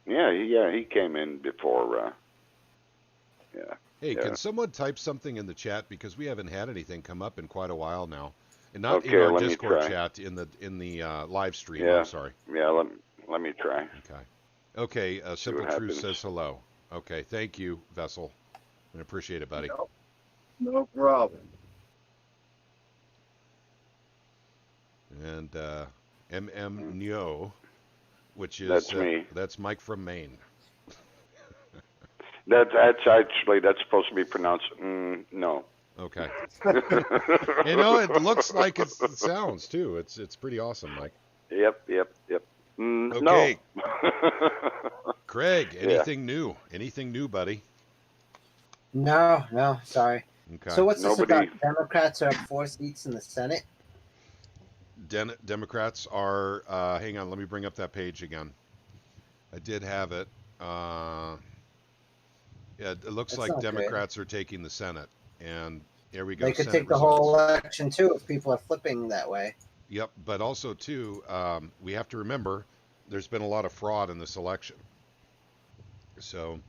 Yeah, he came in before. Yeah. Hey, can someone type something in the chat, because we haven't had anything come up in quite a while now, and not in our Discord chat, in the live stream. Yeah. I'm sorry. Yeah, let me try. Okay. Simple Truth says hello. Okay, thank you, Vessel. I appreciate it, buddy. No problem. And MM Nyo, which is that's me. That's Mike from Maine. That's supposed to be pronounced no. Okay. You know, it looks like it sounds too. It's pretty awesome, Mike. Yep. Okay. No. Craig, anything new? Anything new, buddy? No, sorry. Okay. So what's this about? Democrats are up 4 seats in the Senate? Democrats are, hang on, let me bring up that page again. I did have it. Yeah, it looks like Democrats are taking the Senate, and there we go. They could take the whole election too if people are flipping that way. Yep, but also too, we have to remember there's been a lot of fraud in this election. So,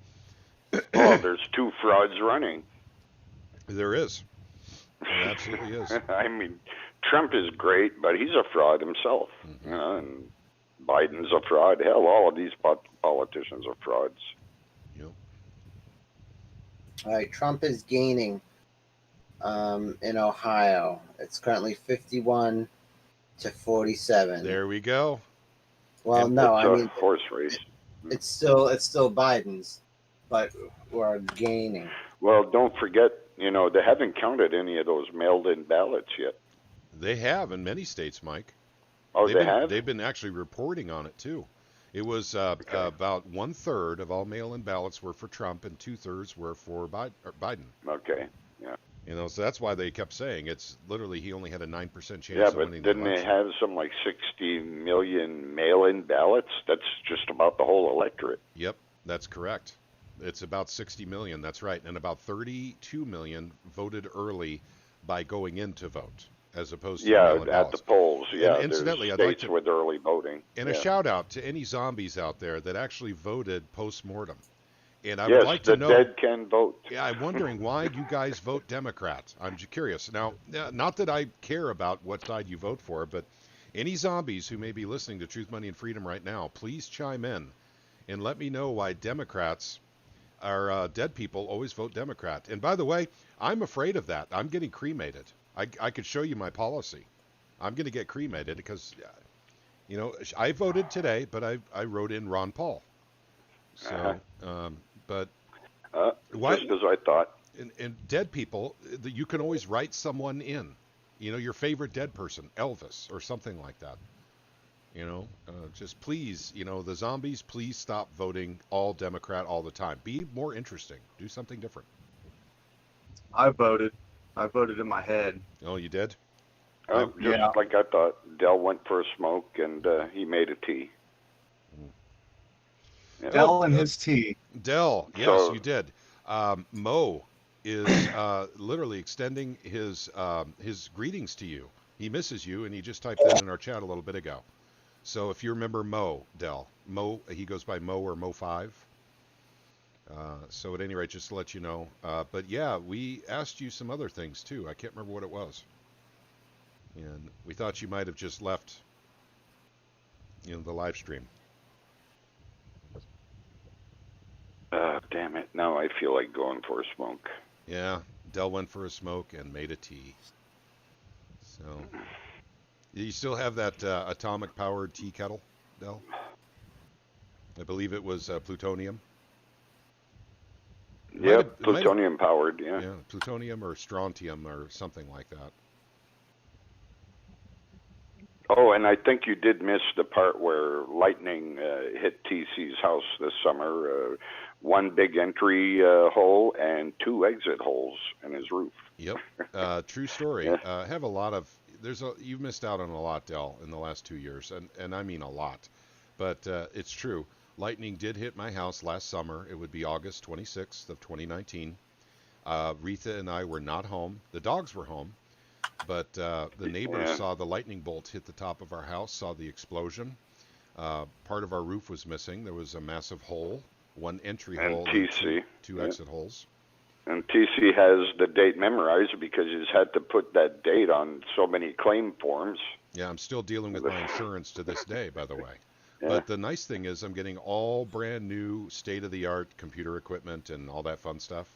there's 2 frauds running. There is. There absolutely is. I mean, Trump is great, but he's a fraud himself. Mm-hmm. You know, and Biden's a fraud. Hell, all of these politicians are frauds. Yep. All right, Trump is gaining in Ohio. It's currently 51 to 47. There we go. Well, no, I mean horse race. It's still Biden's, but we're gaining. Well, don't forget, you know, they haven't counted any of those mailed-in ballots yet. They have in many states, Mike. Oh, they have? They've been actually reporting on it, too. It was about 1/3 of all mail-in ballots were for Trump, and 2/3 were for Biden. Okay, yeah. You know, so that's why they kept saying it's literally he only had a 9% chance of winning the election. Didn't they have some like 60 million mail-in ballots? That's just about the whole electorate. Yep, that's correct. It's about 60 million, that's right. And about 32 million voted early by going in to vote, as opposed to mail-in ballots. At the polls. Yeah, and incidentally, I'd like to, with early voting. And a shout out to any zombies out there that actually voted post-mortem. And I would like to know. The dead can vote. Yeah, I'm wondering why you guys vote Democrat. I'm curious. Now, not that I care about what side you vote for, but any zombies who may be listening to Truth, Money, and Freedom right now, please chime in and let me know why Democrats are dead people always vote Democrat. And by the way, I'm afraid of that. I'm getting cremated. I could show you my policy. I'm going to get cremated because, you know, I voted today, but I wrote in Ron Paul. So, but why? Just as I thought. And dead people, you can always write someone in. You know, your favorite dead person, Elvis, or something like that. You know, just please, you know, the zombies, please stop voting all Democrat all the time. Be more interesting. Do something different. I voted in my head. Oh, you did? Just like I thought. Dell went for a smoke, and he made a tea. Dell and his tea. Dell, yes, you did. Mo is literally extending his greetings to you. He misses you, and he just typed that in our chat a little bit ago. So if you remember Mo, Dell, Mo, he goes by Mo or Mo5. So at any rate, just to let you know. But yeah, we asked you some other things too. I can't remember what it was. And we thought you might have just left, the live stream. Damn it. Now I feel like going for a smoke. Yeah, Dell went for a smoke and made a tea. So, you still have that atomic-powered tea kettle, Dell? I believe it was plutonium. Yep, plutonium-powered, yeah. Yeah, plutonium or strontium or something like that. Oh, and I think you did miss the part where lightning hit TC's house this summer. One big entry hole and 2 exit holes in his roof. Yep, true story. Yeah. I have a lot of. You've missed out on a lot, Dell, in the last 2 years, and I mean a lot. But it's true. Lightning did hit my house last summer. It would be August 26th of 2019. Retha and I were not home. The dogs were home. But the neighbors saw the lightning bolt hit the top of our house, saw the explosion. Part of our roof was missing. There was a massive hole, one entry hole, TC, and two exit holes. And TC has the date memorized because he's had to put that date on so many claim forms. Yeah, I'm still dealing with my insurance to this day, by the way. Yeah. But the nice thing is I'm getting all brand new state-of-the-art computer equipment and all that fun stuff.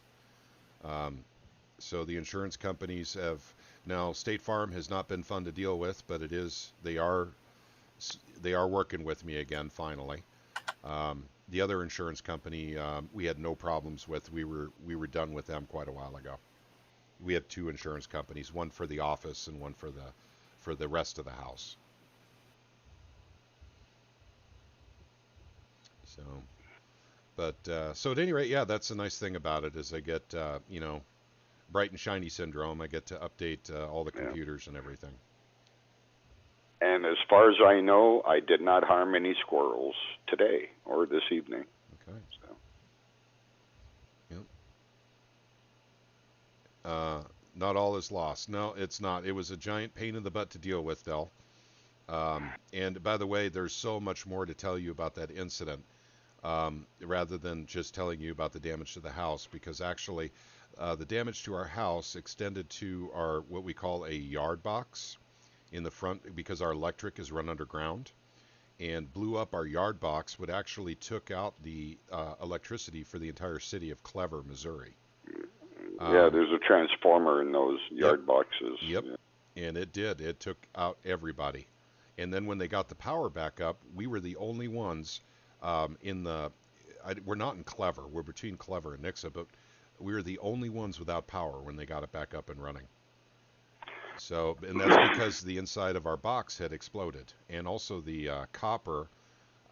So the insurance companies have... Now, State Farm has not been fun to deal with, but it is. They are working with me again finally. The other insurance company we had no problems with. We were done with them quite a while ago. We have 2 insurance companies, one for the office and one for the rest of the house. So, but so at any rate, yeah, that's the nice thing about it is I get bright and shiny syndrome. I get to update all the computers and everything. And as far as I know, I did not harm any squirrels today or this evening. Okay. So. Yep. Not all is lost. No, it's not. It was a giant pain in the butt to deal with, Del. And by the way, there's so much more to tell you about that incident, rather than just telling you about the damage to the house, because actually the damage to our house extended to our what we call a yard box in the front, because our electric is run underground, and blew up our yard box, which actually took out the electricity for the entire city of Clever, Missouri. Yeah, there's a transformer in those yard boxes. Yep, yeah. And it did. It took out everybody. And then when they got the power back up, we were the only ones we're not in Clever. We're between Clever and Nixa, but we were the only ones without power when they got it back up and running. So, and that's because the inside of our box had exploded, and also the copper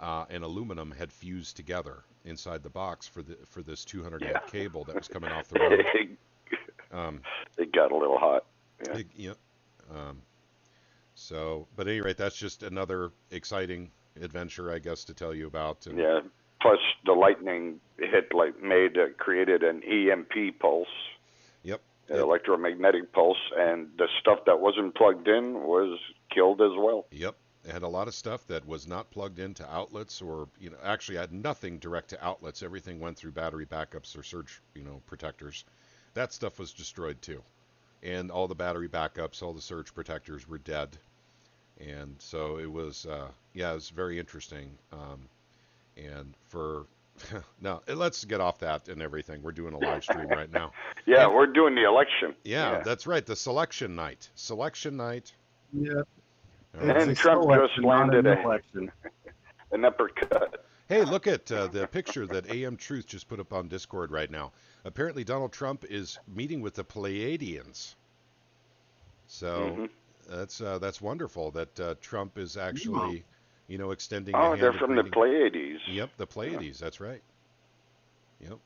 and aluminum had fused together inside the box for this 200 amp cable that was coming off the road. It got a little hot. Yeah. So, but at any rate, that's just another exciting adventure, I guess, to tell you about. And yeah. Plus, the lightning hit created an EMP pulse. Yep. An electromagnetic pulse, and the stuff that wasn't plugged in was killed as well. Yep. It had a lot of stuff that was not plugged into outlets, or actually had nothing direct to outlets. Everything went through battery backups or surge protectors. That stuff was destroyed too, and all the battery backups, all the surge protectors were dead. And so it was it was very interesting. And for now, let's get off that and everything. We're doing a live stream right now. Yeah, we're doing the election. Yeah, that's right. The selection night. Yeah. And Trump just landed an uppercut. Hey, look at the picture that AM Truth just put up on Discord right now. Apparently, Donald Trump is meeting with the Pleiadians. So that's wonderful that Trump is actually, extending. Oh, they're from the Pleiades. Yep, the Pleiades. That's right. Yep.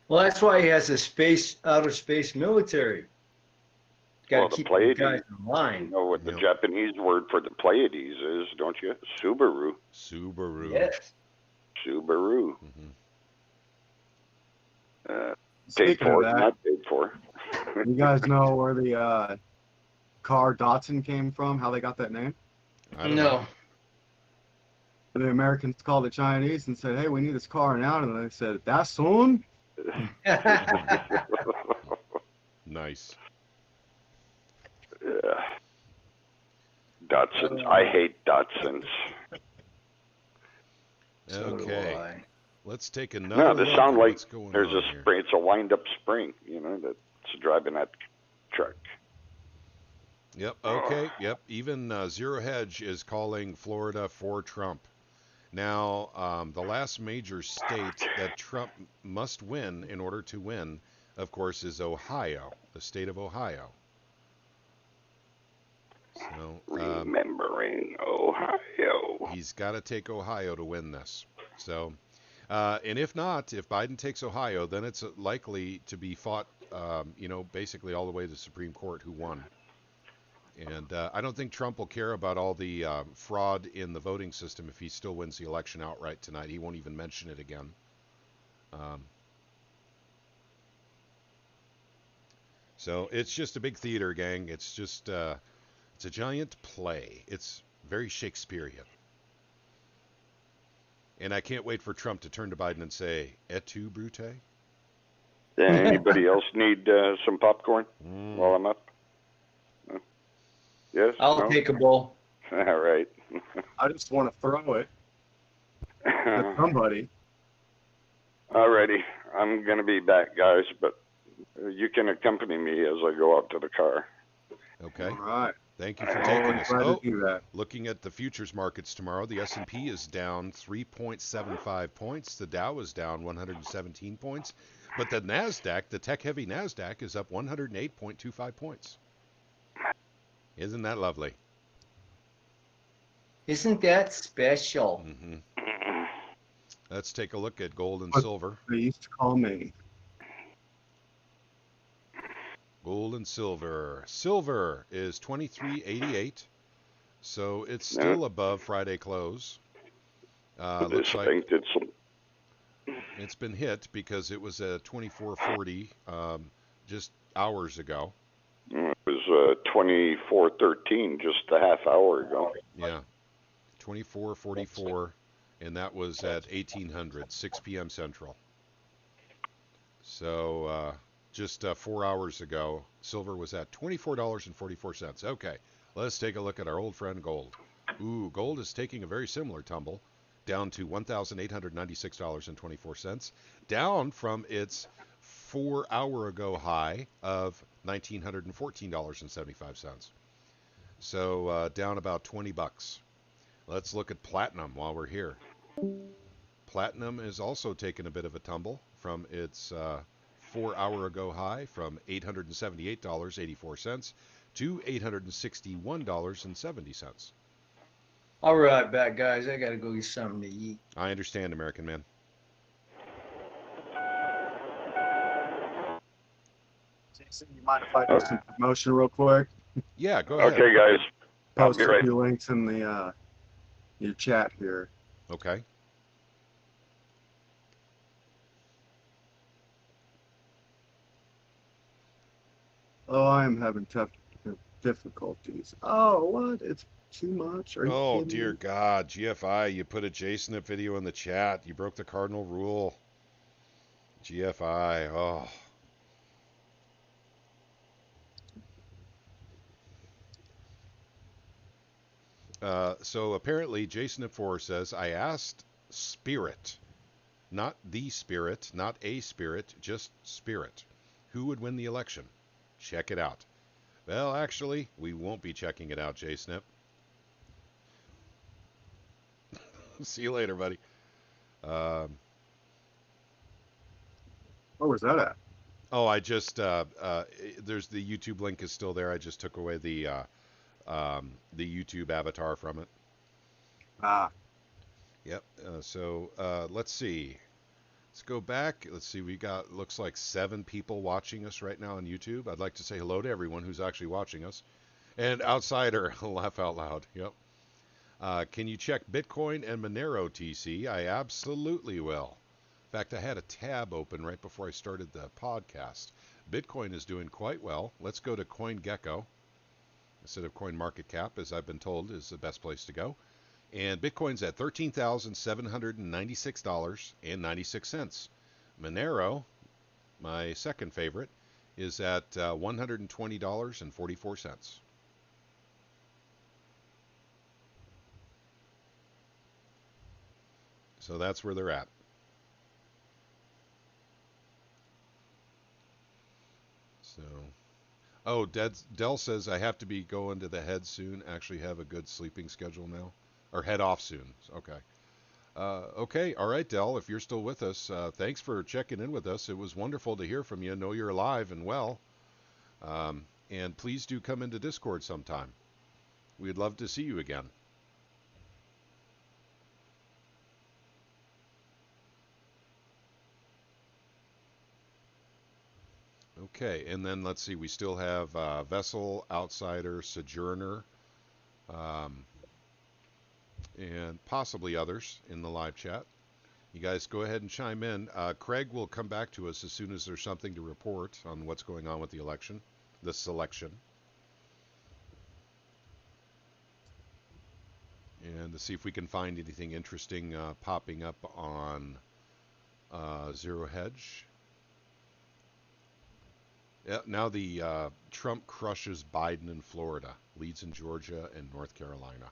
Well, that's why he has a outer space military. Got to keep the guys in line. You know what the Japanese word for the Pleiades is, don't you? Subaru. Subaru. Yes. Subaru. paid Speaking of for, that, not paid for. you guys know where the car Datsun came from? How they got that name? I don't know. The Americans called the Chinese and said, "Hey, we need this car now," and they said, "Datsun." Nice. Yeah. Datsuns. I hate Datsuns. Okay. Let's take another No, look they sound at like what's going there's on a here. spring. It's a wind-up spring, that's driving that truck. Yep. Okay. Yep. Even Zero Hedge is calling Florida for Trump. Now, the last major state that Trump must win in order to win, of course, is Ohio, the state of Ohio. So, Remembering Ohio. he's got to take Ohio to win this. So, and if not, if Biden takes Ohio, then it's likely to be fought, basically all the way to the Supreme Court who won. And I don't think Trump will care about all the fraud in the voting system if he still wins the election outright tonight. He won't even mention it again. So it's just a big theater, gang. It's just it's a giant play. It's very Shakespearean. And I can't wait for Trump to turn to Biden and say, "Et tu, Brute?" Yeah, anybody else need some popcorn while I'm up? No? Yes? I'll No? take a bowl. All right. I just want to throw it at somebody. Alrighty. I'm going to be back, guys, but you can accompany me as I go out to the car. Okay. All right. Thank you for taking us. Glad Oh, to do that. looking at the futures markets tomorrow, the S&P is down 3.75 points. The Dow is down 117 points. But the NASDAQ, the tech-heavy NASDAQ, is up 108.25 points. Isn't that lovely? Isn't that special? Mm-hmm. Let's take a look at gold and What- silver. They used to call me. Gold and silver. Silver is 23.88, so it's still above Friday close. Looks like it's been hit because it was at 24.40 just hours ago. It was 24.13 just a half hour ago. Yeah, 24.44, and that was at 1800, 6 p.m. Central. So just 4 hours ago, silver was at $24.44. Okay, let's take a look at our old friend gold. Ooh, gold is taking a very similar tumble, down to $1,896.24, down from its 4 hour ago high of $1,914.75. So down about $20. Let's look at platinum while we're here. Platinum is also taking a bit of a tumble from its 4 hour ago high from $878.84 to $861.70. All right, back, guys. I got to go get something to eat. I understand, American man. Jason, you mind if I do some promotion real quick? Yeah, go ahead. Okay, guys. I'll Post be a right. few links in the your chat here. Okay. Oh, I am having tough difficulties. Oh, what? It's too much? Are you Oh, kidding dear me? God. GFI, you put a Jason video in the chat. You broke the cardinal rule. GFI, oh. So apparently, Jason at 4 says, I asked Spirit, not the Spirit, not a Spirit, just Spirit, who would win the election? Check it out. Well, actually, we won't be checking it out, JSnip. See you later, buddy. Where was that at? Oh, I just, there's the YouTube link is still there. I just took away the YouTube avatar from it. Ah, Yep. So let's see. Let's go back. Let's see. We got, looks like 7 people watching us right now on YouTube. I'd like to say hello to everyone who's actually watching us. And Outsider, laugh out loud. Yep. Can you check Bitcoin and Monero, TC? I absolutely will. In fact, I had a tab open right before I started the podcast. Bitcoin is doing quite well. Let's go to CoinGecko instead of CoinMarketCap, as I've been told is the best place to go. And Bitcoin's at $13,796.96. Monero, my second favorite, is at $120.44. So that's where they're at. So, oh, Dell says I have to be going to the head soon. Actually, have a good sleeping schedule now, or head off soon. Okay. Okay, all right, Dell. If you're still with us, thanks for checking in with us. It was wonderful to hear from you. Know you're alive and well. And please do come into Discord sometime. We'd love to see you again. Okay, and then let's see, we still have Vessel, Outsider, Sojourner, and possibly others in the live chat. You guys go ahead and chime in. Craig will come back to us as soon as there's something to report on what's going on with the election, the selection. And to see if we can find anything interesting popping up on Zero Hedge. Yeah, now the Trump crushes Biden in Florida, leads in Georgia and North Carolina.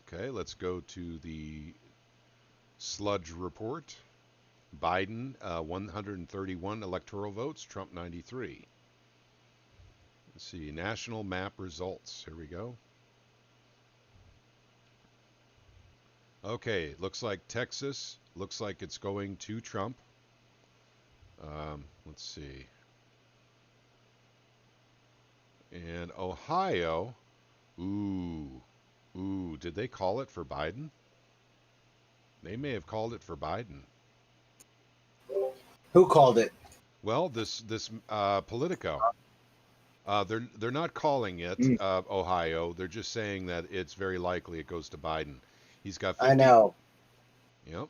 Okay, let's go to the sludge report. Biden, 131 electoral votes, Trump 93. Let's see, national map results. Here we go. Okay, looks like Texas, looks like it's going to Trump. Let's see. And Ohio, ooh, did they call it for Biden? They may have called it for Biden. Who called it? Well, this Politico. They're not calling it Ohio. They're just saying that it's very likely it goes to Biden. He's got 50. I know. Yep.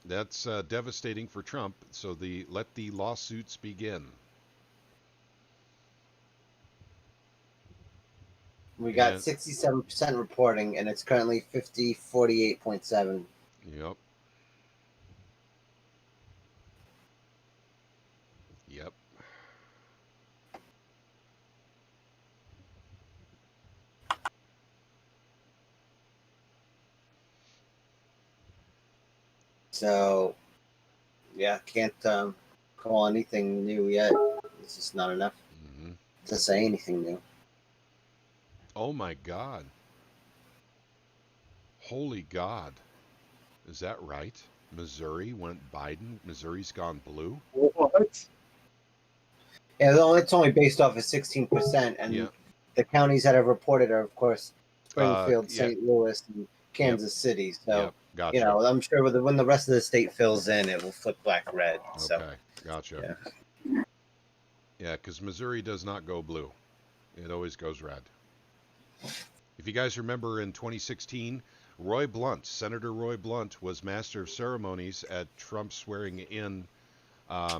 That's devastating for Trump. So let the lawsuits begin. We got 67% reporting, and it's currently 48.7. Yep. Yep. So, yeah, can't call anything new yet. It's just not enough to say anything new. Oh my God. Holy God. Is that right? Missouri went Biden. Missouri's gone blue. What? Yeah, it's only based off of 16%, and the counties that have reported are, of course, Springfield, St. Louis, and Kansas City. So, gotcha. you know, I'm sure when the rest of the state fills in, it will flip black-red. Okay, So, gotcha. Yeah, because Missouri does not go blue. It always goes red. If you guys remember in 2016, Senator Roy Blunt was master of ceremonies at Trump's swearing in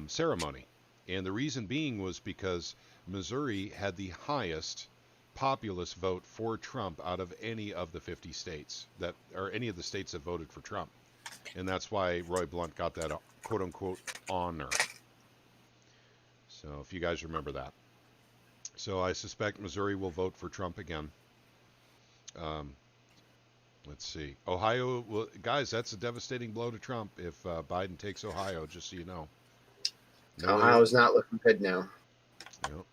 ceremony. And the reason being was because Missouri had the highest populist vote for Trump out of any of the 50 states or any of the states that voted for Trump. And that's why Roy Blunt got that quote unquote honor. So if you guys remember that. So I suspect Missouri will vote for Trump again. Let's see. Ohio, guys, that's a devastating blow to Trump if Biden takes Ohio, just so you know. Ohio's not looking good now. Yep.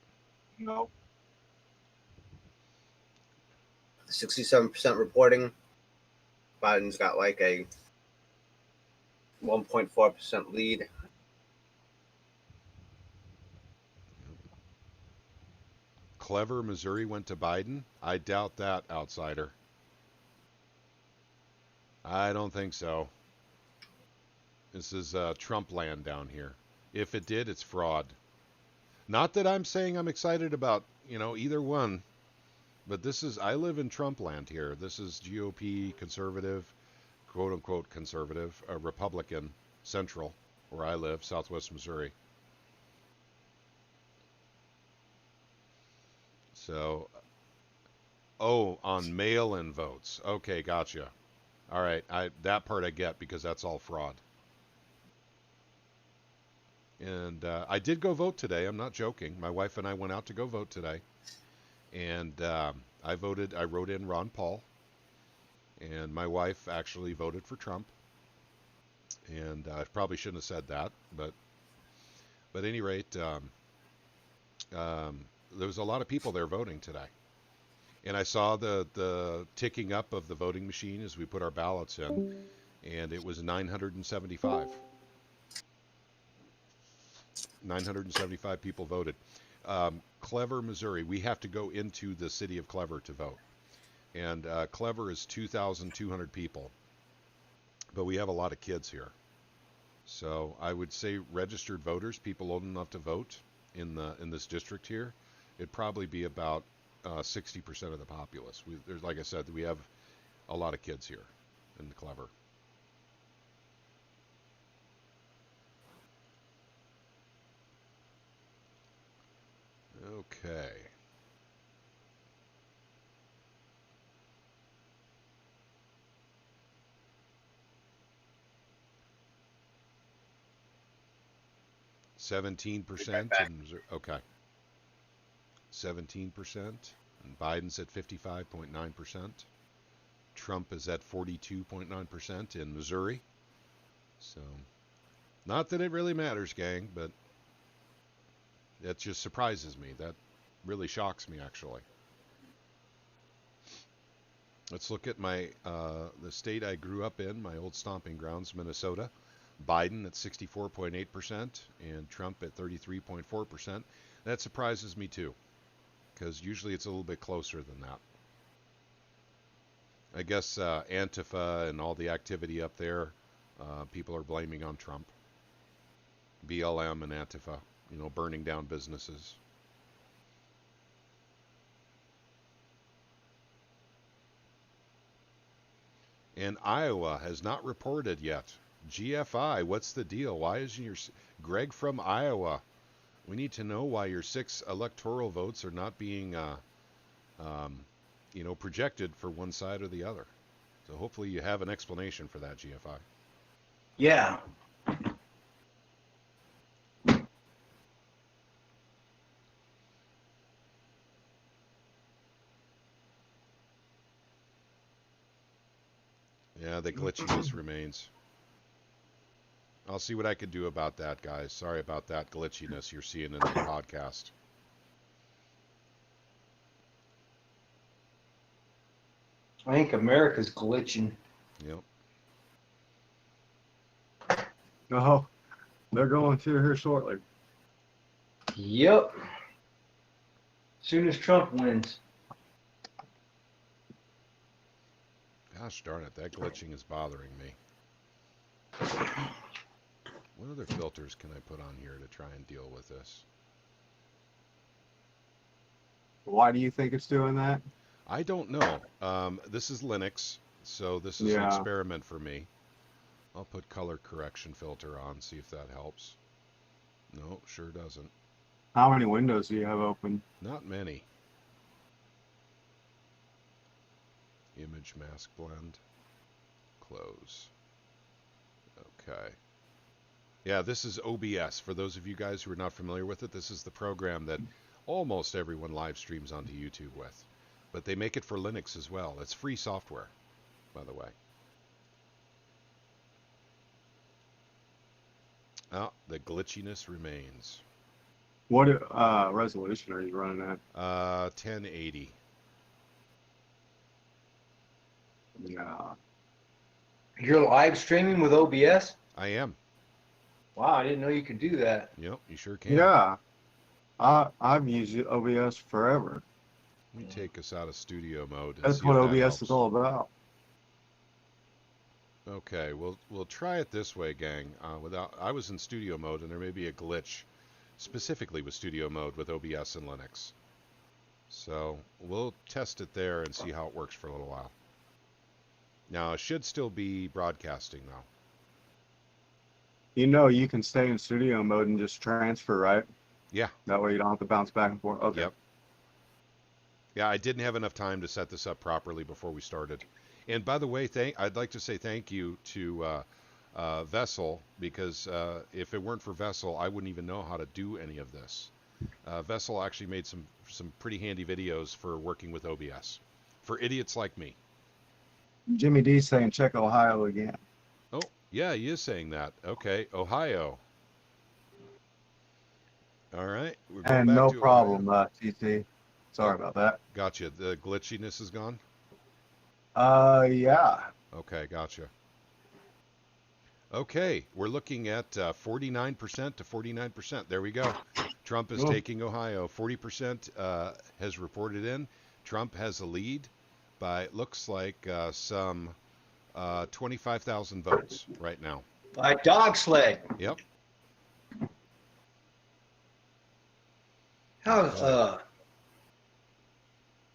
No. 67% reporting. Biden's got like a 1.4% lead. Clever Missouri went to Biden? I doubt that, outsider. I don't think so. This is Trump land down here. If it did, it's fraud. Not that I'm saying I'm excited about, either one. But I live in Trump land here. This is GOP, conservative, quote unquote conservative, Republican. Central, where I live, Southwest Missouri. So, oh, on mail-in votes. Okay, gotcha. All right, that part I get because that's all fraud. And I did go vote today. I'm not joking. My wife and I went out to go vote today. And I voted. I wrote in Ron Paul. And my wife actually voted for Trump. And I probably shouldn't have said that. But at any rate, there was a lot of people there voting today. And I saw the ticking up of the voting machine as we put our ballots in. And it was 975. 975 people voted. Clever, Missouri. We have to go into the city of Clever to vote. And Clever is 2,200 people. But we have a lot of kids here. So I would say registered voters, people old enough to vote in this district here, it'd probably be about 60% of the populace. There's, like I said, we have a lot of kids here in Clever. Okay. (17% in Missouri. Okay. 17%. And Biden's at 55.9%. Trump is at 42.9% in Missouri. So, not that it really matters, gang, but that just surprises me. That really shocks me, actually. Let's look at my the state I grew up in, my old stomping grounds, Minnesota. Biden at 64.8% and Trump at 33.4%. That surprises me too, because usually it's a little bit closer than that. I guess Antifa and all the activity up there, people are blaming on Trump. BLM and Antifa, burning down businesses. And Iowa has not reported yet. GFI, what's the deal? Why isn't your Greg from Iowa? We need to know why your 6 electoral votes are not being, projected for one side or the other. So hopefully you have an explanation for that, GFI. Yeah. Yeah, the glitchiness remains. I'll see what I can do about that, guys. Sorry about that glitchiness you're seeing in the podcast. I think America's glitching. Yep. Oh, they're going through here shortly. Yep. Soon as Trump wins. Gosh darn it, that glitching is bothering me. What other filters can I put on here to try and deal with this? Why do you think it's doing that? I don't know. This is Linux, so this is an experiment for me. I'll put color correction filter on, see if that helps. No, sure doesn't. How many windows do you have open? Not many. Image mask blend. Close. Okay. Yeah, this is OBS. For those of you guys who are not familiar with it, this is the program that almost everyone live streams onto YouTube with. But they make it for Linux as well. It's free software, by the way. Oh, the glitchiness remains. What resolution are you running at? 1080. Yeah. You're live streaming with OBS? I am. Wow, I didn't know you could do that. Yep, you sure can. Yeah. I've used OBS forever. Let me take us out of studio mode. And That's see what if that OBS helps. is all about. Okay, we'll try it this way, gang. I was in studio mode, and there may be a glitch specifically with studio mode with OBS and Linux. So we'll test it there and see how it works for a little while. Now, it should still be broadcasting, though. You know, you can stay in studio mode and just transfer, right? Yeah. That way you don't have to bounce back and forth. Okay. Yep. Yeah, I didn't have enough time to set this up properly before we started. And by the way, I'd like to say thank you to Vessel, because if it weren't for Vessel, I wouldn't even know how to do any of this. Vessel actually made some pretty handy videos for working with OBS for idiots like me. Jimmy D's saying check Ohio again. Oh, yeah, he is saying that. Okay, Ohio. All right, we're going And back no to problem, Ohio. TT. Sorry about that. Gotcha. The glitchiness is gone? Yeah. Okay, gotcha. Okay, we're looking at 49% to 49%. There we go. Trump is taking Ohio. 40% has reported in. Trump has a lead by, looks like, some 25,000 votes right now. By dog sled. Yep. How,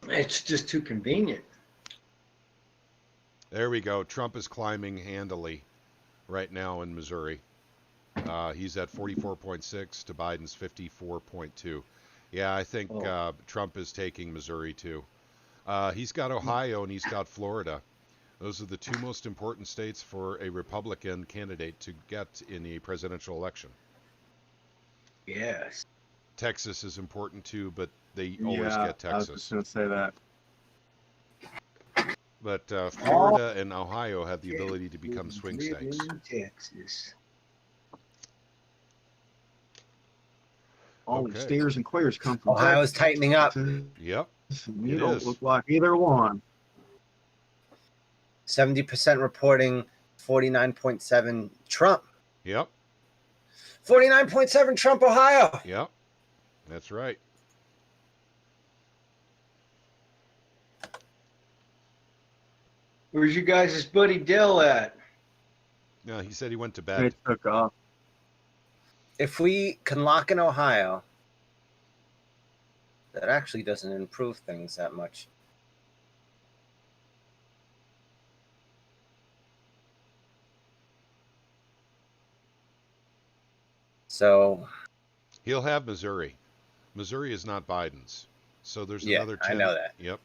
it's just too convenient. There we go. Trump is climbing handily right now in Missouri. He's at 44.6 to Biden's 54.2. Yeah, I think Trump is taking Missouri too. He's got Ohio and he's got Florida. Those are the two most important states for a Republican candidate to get in a presidential election. Yes. Texas is important too, but they always get Texas. I was just going to say that. But Florida and Ohio have the ability to become swing states. Texas. All Okay. the steers and queers come from Ohio's tightening up. Yep. You It don't is. look like either one. 70% reporting 49.7 Trump. Yep. 49.7 Trump, Ohio. Yep. That's right. Where's your guys' buddy Dell at? No, he said he went to They bed. took off. If we can lock in Ohio, that actually doesn't improve things that much. So He'll have Missouri. Missouri is not Biden's. So there's another 10. I know that. Yep.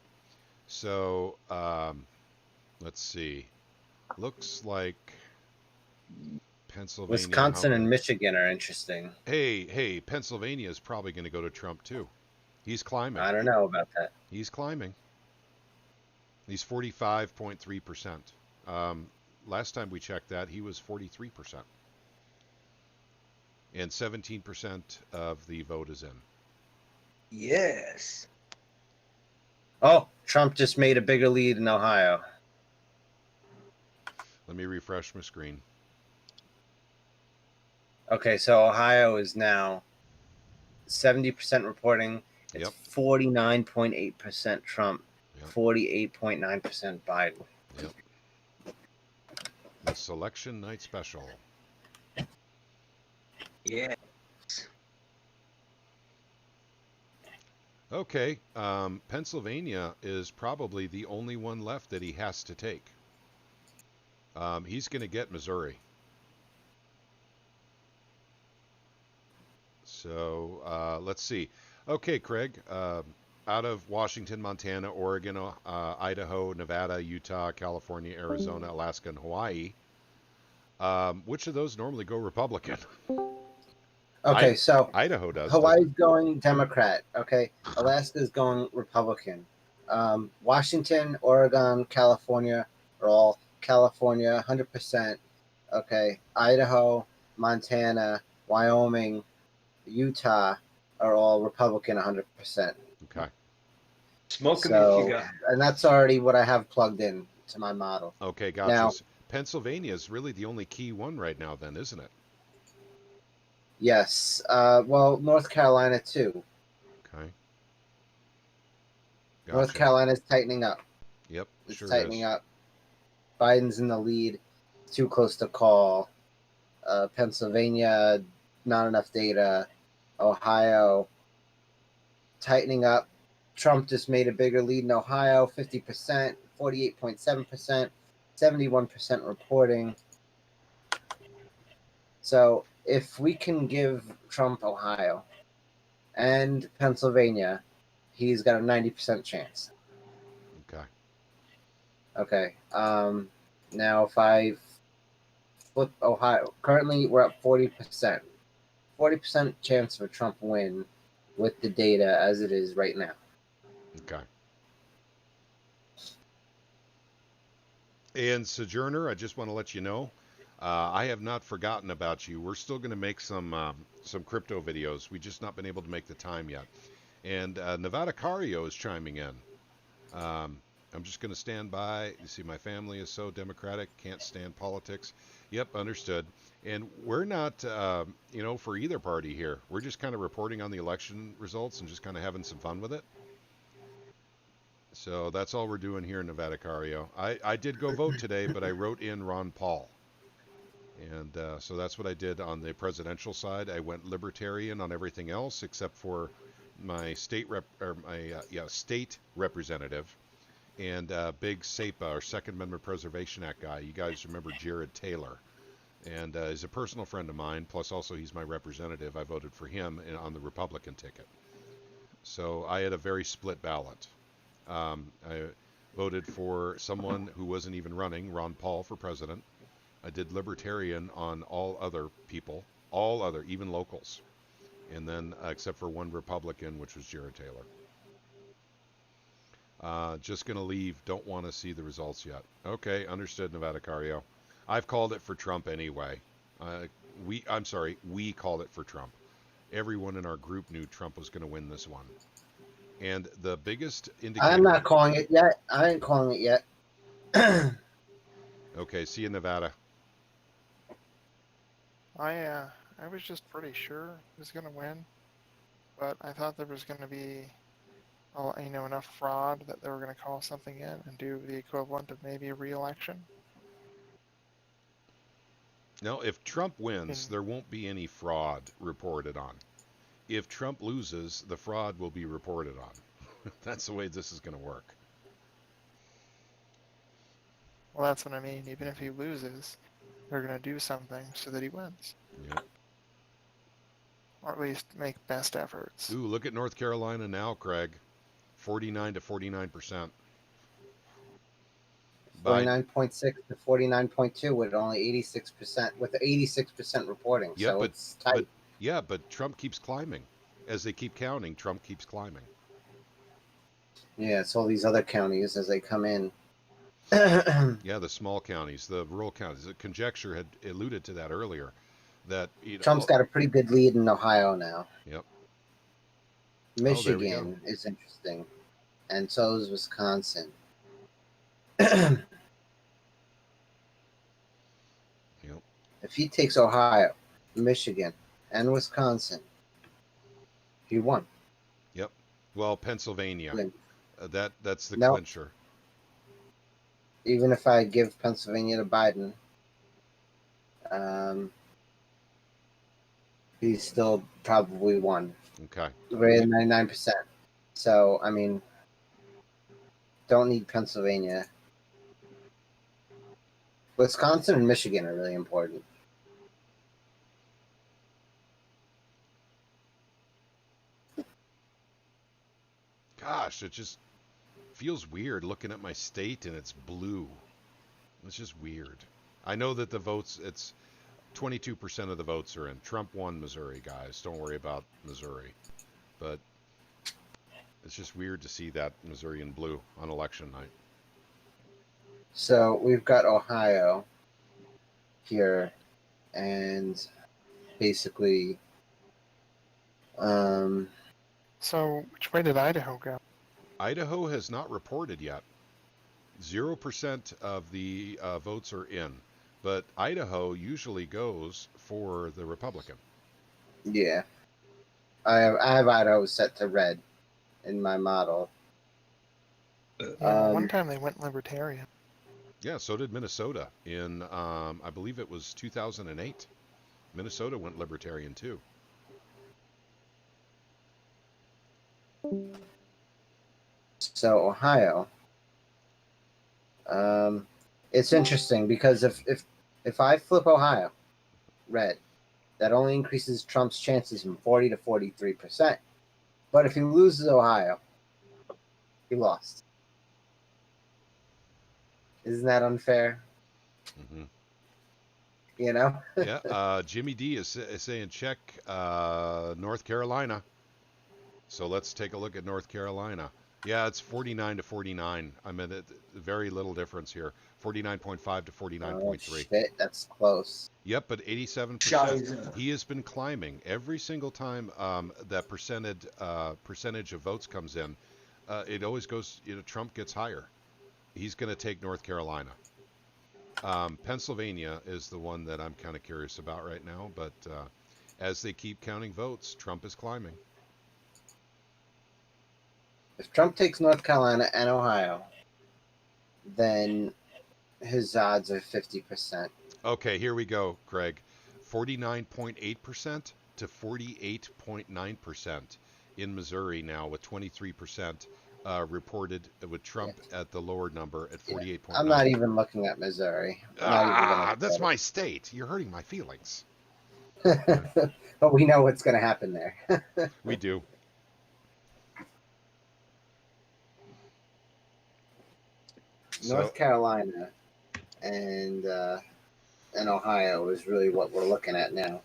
So let's see. Looks like Pennsylvania. Wisconsin and Michigan are interesting. Hey, Pennsylvania is probably going to go to Trump too. He's climbing. I don't know about that. He's climbing. He's 45.3%. Last time we checked that, he was 43%. And 17% of the vote is in. Yes. Oh, Trump just made a bigger lead in Ohio. Let me refresh my screen. Okay, so Ohio is now 70% reporting. It's 49.8% Trump, 48.9% Biden. Yep. The Selection Night Special. Yeah. Okay, Pennsylvania is probably the only one left that he has to take. He's going to get Missouri. So let's see. Okay, Craig, out of Washington, Montana, Oregon, Idaho, Nevada, Utah, California, Arizona, Alaska, and Hawaii, which of those normally go Republican? Okay, so Idaho does. Hawaii's going Democrat. Okay, Alaska's going Republican. Washington, Oregon, California are all California, 100%. Okay, Idaho, Montana, Wyoming, Utah are all Republican, 100%. Okay. Smoke 'em So, if you got. and that's already what I have plugged in to my model. Okay, gotcha. Now- Pennsylvania is really the only key one right now, then, isn't it? Yes. Well, North Carolina too. Okay. North Carolina's tightening up. Yep, It's sure tightening is. up. Biden's in the lead. Too close to call. Pennsylvania, not enough data. Ohio, tightening up. Trump just made a bigger lead in Ohio, 50%, 48.7%, 71% reporting. So if we can give Trump Ohio and Pennsylvania, he's got a 90% chance. Okay. Okay. Now if I flip Ohio, currently we're at 40%. 40% chance of a Trump win with the data as it is right now. Okay. And Sojourner, I just want to let you know, I have not forgotten about you. We're still going to make some crypto videos. We just not been able to make the time yet. And Nevada Cario is chiming in. I'm just going to stand by. You see, my family is so democratic, can't stand politics. Yep, understood. And we're not, for either party here. We're just kind of reporting on the election results and just kind of having some fun with it. So that's all we're doing here in Nevada Cario. I did go vote today, but I wrote in Ron Paul. And so that's what I did on the presidential side. I went libertarian on everything else except for my state state representative and Big SAPA, our Second Amendment Preservation Act guy. You guys remember Jared Taylor. And he's a personal friend of mine, plus also he's my representative. I voted for him on the Republican ticket. So I had a very split ballot. I voted for someone who wasn't even running, Ron Paul, for president. I did libertarian on all other people, even locals. And then, except for one Republican, which was Jared Taylor. Just going to leave. Don't want to see the results yet. Okay, understood, Nevada Cario. I've called it for Trump anyway. We called it for Trump. Everyone in our group knew Trump was going to win this one. And the biggest indicator... I'm not calling it yet. I ain't calling it yet. Okay, see you in Nevada. I was just pretty sure he was going to win, but I thought there was going to be, enough fraud that they were going to call something in and do the equivalent of maybe a re-election. Now, if Trump wins, there won't be any fraud reported on. If Trump loses, the fraud will be reported on. That's the way this is going to work. Well, that's what I mean. Even if he loses, they're going to do something so that he wins. Yep. Or at least make best efforts. Ooh, look at North Carolina now, Craig. 49 to 49%. 49.6 to 49.2 with only 86%, with 86% reporting. Yeah, so it's tight. But Trump keeps climbing. As they keep counting, Trump keeps climbing. Yeah, it's all these other counties as they come in. Yeah, the small counties, the rural counties. The conjecture had alluded to that earlier. That Trump's got a pretty good lead in Ohio now. Yep. Michigan is interesting, and so is Wisconsin. Yep. If he takes Ohio, Michigan, and Wisconsin, he won. Yep. Well, Pennsylvania. That's the Nope. clincher. Even if I give Pennsylvania to Biden, he's still probably won. Okay. Greater than 99%. So, I mean, don't need Pennsylvania. Wisconsin and Michigan are really important. Gosh, it just feels weird looking at my state and it's blue. It's just weird. I know that the votes, it's 22% of the votes are in. Trump won Missouri, guys. Don't worry about Missouri. But it's just weird to see that Missouri in blue on election night. So we've got Ohio here, and basically, So which way did Idaho go? Idaho has not reported yet. 0% of the votes are in, but Idaho usually goes for the Republican. yeah, I have Idaho set to red in my model. Yeah, one time they went libertarian. Yeah, so did Minnesota in, I believe it was 2008. Minnesota went libertarian too. So Ohio, it's interesting because if I flip Ohio red, That only increases Trump's chances from 40 to 43%. But if he loses Ohio, he lost. Isn't that unfair? Mm-hmm. You know? Yeah. Jimmy D is saying check North Carolina. So let's take a look at North Carolina. Yeah, it's 49 to 49. I mean, very little difference here. 49.5 to 49.3. Oh, shit, that's close. Yep, but 87%. He has been climbing every single time that percentage of votes comes in. It always goes. Trump gets higher. He's going to take North Carolina. Pennsylvania is the one that I'm kind of curious about right now. But as they keep counting votes, Trump is climbing. If Trump takes North Carolina and Ohio, then his odds are 50%. Okay, here we go, Craig. 49.8% to 48.9% in Missouri now, with 23% reported with Trump at the lower number at 48.9. I'm not even looking at Missouri. That's my state. You're hurting my feelings. But we know what's going to happen there. We do. North Carolina and Ohio is really what we're looking at now.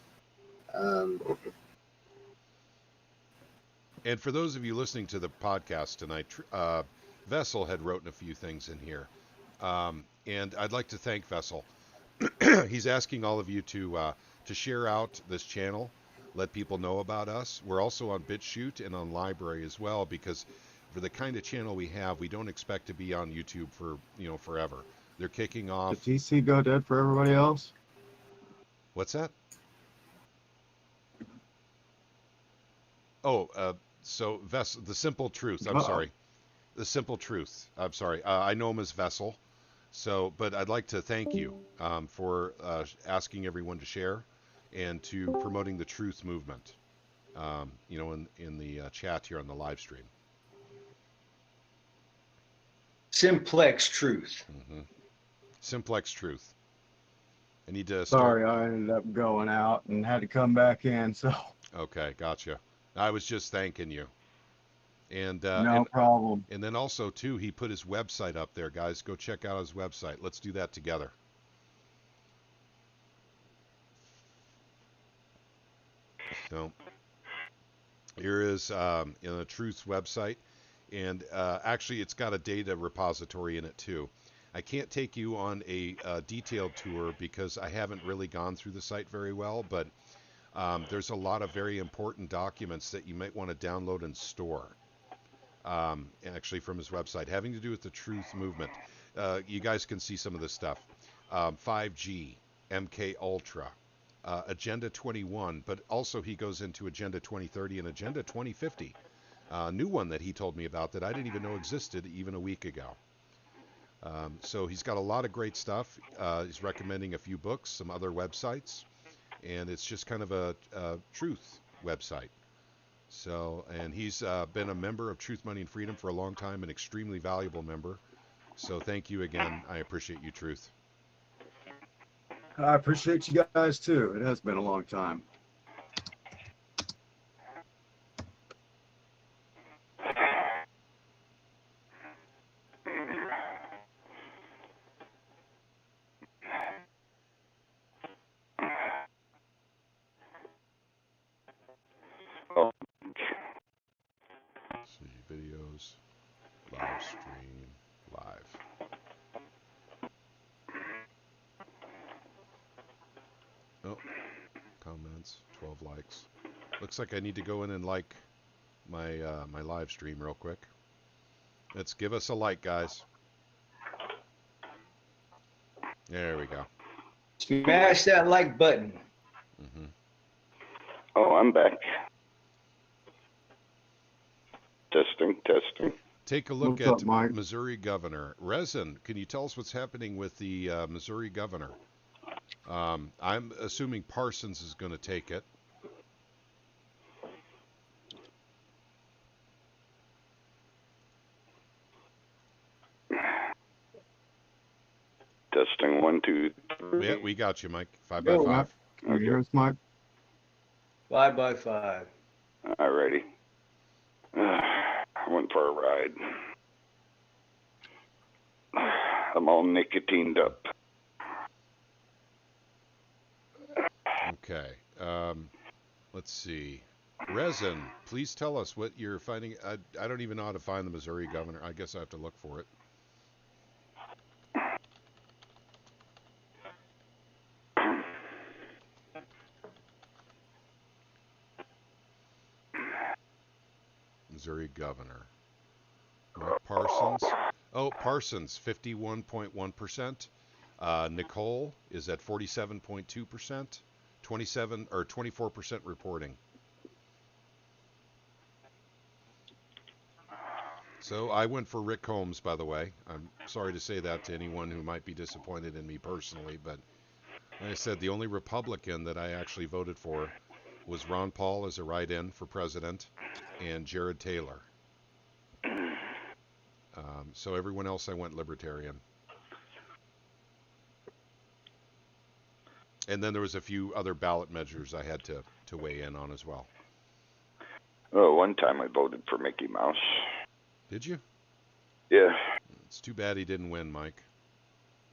And for those of you listening to the podcast tonight, Vessel had written a few things in here. And I'd like to thank Vessel. He's asking all of you to share out this channel, let people know about us. We're also on BitChute and on Library as well, because for the kind of channel we have, we don't expect to be on YouTube for forever. They're kicking off. Did TC go dead for everybody else? What's that? Oh, so the simple truth. I'm sorry. The simple truth. I'm sorry. I know him as Vessel. So, but I'd like to thank you for asking everyone to share and to promoting the truth movement. In the chat here on the live stream. Simplex truth. Mm-hmm. Simplex truth. I need to Sorry, I ended up going out and had to come back in. So. Okay, gotcha. I was just thanking you. And no problem. And then also too, he put his website up there, guys. Go check out his website. Let's do that together. So here is the Truth's website, and actually it's got a data repository in it too. I can't take you on a detailed tour because I haven't really gone through the site very well, but there's a lot of very important documents that you might want to download and store. Actually from his website, having to do with the truth movement. You guys can see some of this stuff. 5G, MK Ultra, Agenda 21, but also he goes into Agenda 2030 and Agenda 2050. New one that he told me about that I didn't even know existed even a week ago. So he's got a lot of great stuff. He's recommending a few books, some other websites, and it's just kind of a truth website. So, and he's been a member of Truth, Money, and Freedom for a long time, an extremely valuable member. So thank you again. I appreciate you, Truth. I appreciate you guys too. It has been a long time. See videos, live stream, live. Oh, comments, 12 likes. Looks like I need to go in and like my my live stream real quick. Let's give us a like, guys. There we go. Smash that like button. Mm-hmm. Oh, I'm back. Testing. Take a look What's at up, Missouri Governor. Resin, can you tell us what's happening with the Missouri Governor? I'm assuming Parsons is going to take it. Testing 1, 2, 3. Yeah, we got you, Mike. 5 Go, by 5. Can you hear us, Mike? 5 by 5. Alrighty. I went for a ride. I'm all nicotined up. Okay. Let's see. Resin, please tell us what you're finding. I don't even know how to find the Missouri governor. I guess I have to look for it. Missouri governor. Mark Parsons. Oh, Parsons, 51.1%. Nicole is at 47.2%. 27 or 24% reporting. So I went for Rick Combs, by the way. I'm sorry to say that to anyone who might be disappointed in me personally, but like I said, the only Republican that I actually voted for was Ron Paul as a write-in for president and Jared Taylor. So everyone else I went Libertarian. And then there was a few other ballot measures I had to weigh in on as well. Oh, one time I voted for Mickey Mouse. Did you? Yeah. It's too bad he didn't win, Mike.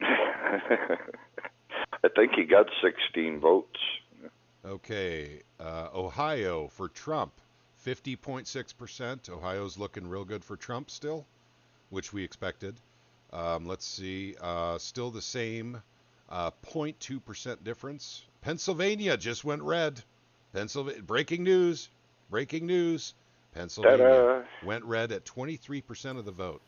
I think he got 16 votes. Okay. Ohio for Trump, 50.6%. Ohio's looking real good for Trump still, which we expected. Let's see. Still the same 0.2% difference. Pennsylvania just went red. Breaking news. Pennsylvania Ta-da. went red at 23% of the vote.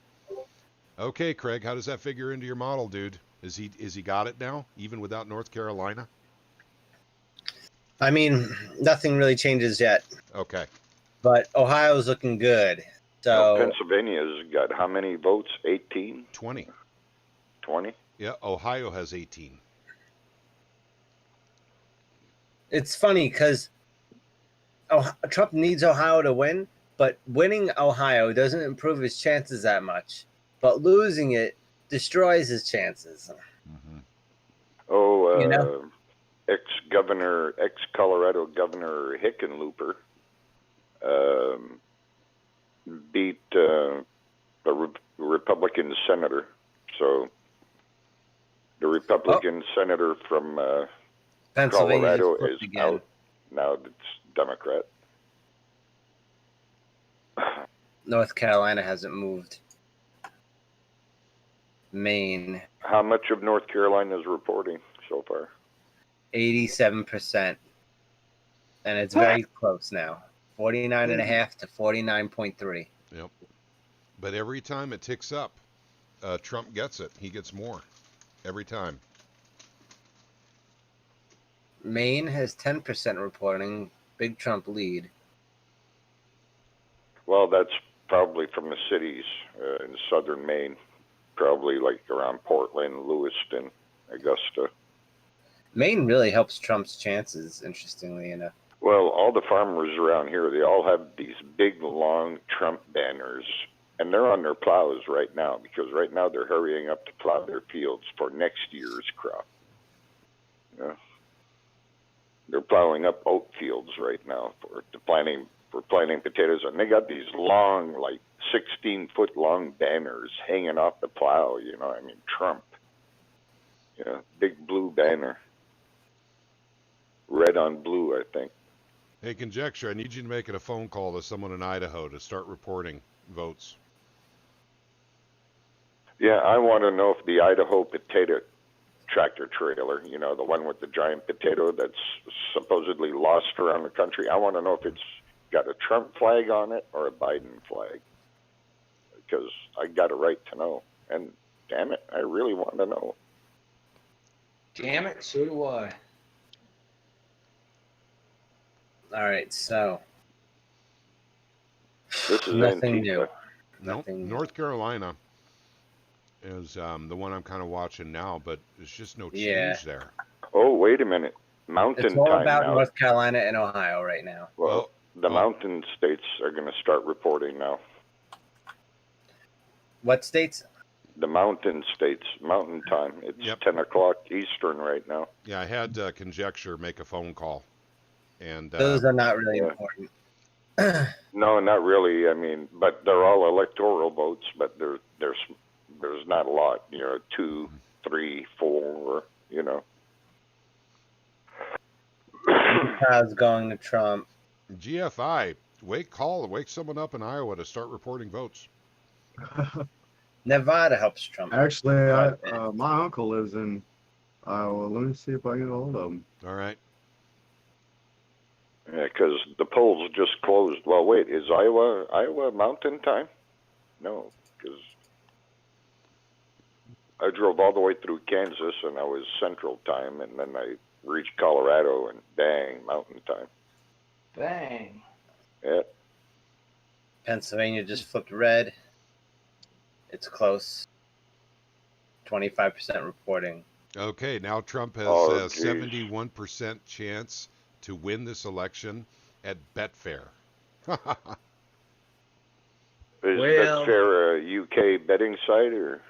Okay, Craig, how does that figure into your model, dude? Is he got it now, even without North Carolina? I mean, nothing really changes yet. Okay. But Ohio's looking good. So Pennsylvania's got how many votes? 18? 20. 20? Yeah, Ohio has 18. it's funny because Trump needs Ohio to win, but winning Ohio doesn't improve his chances that much. But losing it destroys his chances. Mm-hmm. Oh, ex-Colorado Governor Hickenlooper beat a Republican senator. So the Republican senator from Colorado is out. Now it's Democrat. North Carolina hasn't moved. Maine. How much of North Carolina is reporting so far? 87%. And it's very close now. 49.5 to 49.3. Yep. But every time it ticks up, Trump gets it. He gets more every time. Maine has 10% reporting. Big Trump lead. Well, that's probably from the cities in southern Maine. Probably like around Portland, Lewiston, Augusta. Maine really helps Trump's chances, interestingly enough. Well, all the farmers around here, they all have these big, long Trump banners, and they're on their plows right now because right now they're hurrying up to plow their fields for next year's crop. Yeah. They're plowing up oat fields right now for planting potatoes, and they got these long, like 16-foot long banners hanging off the plow. You know, I mean, Trump. Yeah, big blue banner. Red on blue, I think. Hey, Conjecture, I need you to make it a phone call to someone in Idaho to start reporting votes. Yeah, I want to know if the Idaho potato tractor trailer, you know, the one with the giant potato that's supposedly lost around the country, I want to know if it's got a Trump flag on it or a Biden flag. Because I got a right to know. And damn it, I really want to know. Damn it, so do I. All right, so This is nothing Antifa. new. Nope. North Carolina is the one I'm kind of watching now, but there's just no change there. Oh, wait a minute. Mountain It's all time about now. North Carolina and Ohio right now. Well, the mountain states are going to start reporting now. What states? The mountain states, mountain time. It's 10 o'clock Eastern right now. Yeah, I had Conjecture make a phone call. And Those are not really Yeah. important. No, not really. I mean, but they're all electoral votes, but there's not a lot. 2, 3, 4. Utah's going to Trump. GFI, wake someone up in Iowa to start reporting votes. Nevada helps Trump. Actually, my uncle lives in Iowa. Let me see if I can get a hold of him. All right. Yeah, because the polls just closed. Well, wait, is Iowa Mountain Time? No, because I drove all the way through Kansas and I was Central Time, and then I reached Colorado and bang, Mountain Time. Bang. Yeah. Pennsylvania just flipped red. It's close. 25% reporting. Okay, now Trump has Oh, a geez. 71% chance to win this election at Betfair. Is Well- Betfair a UK betting site or?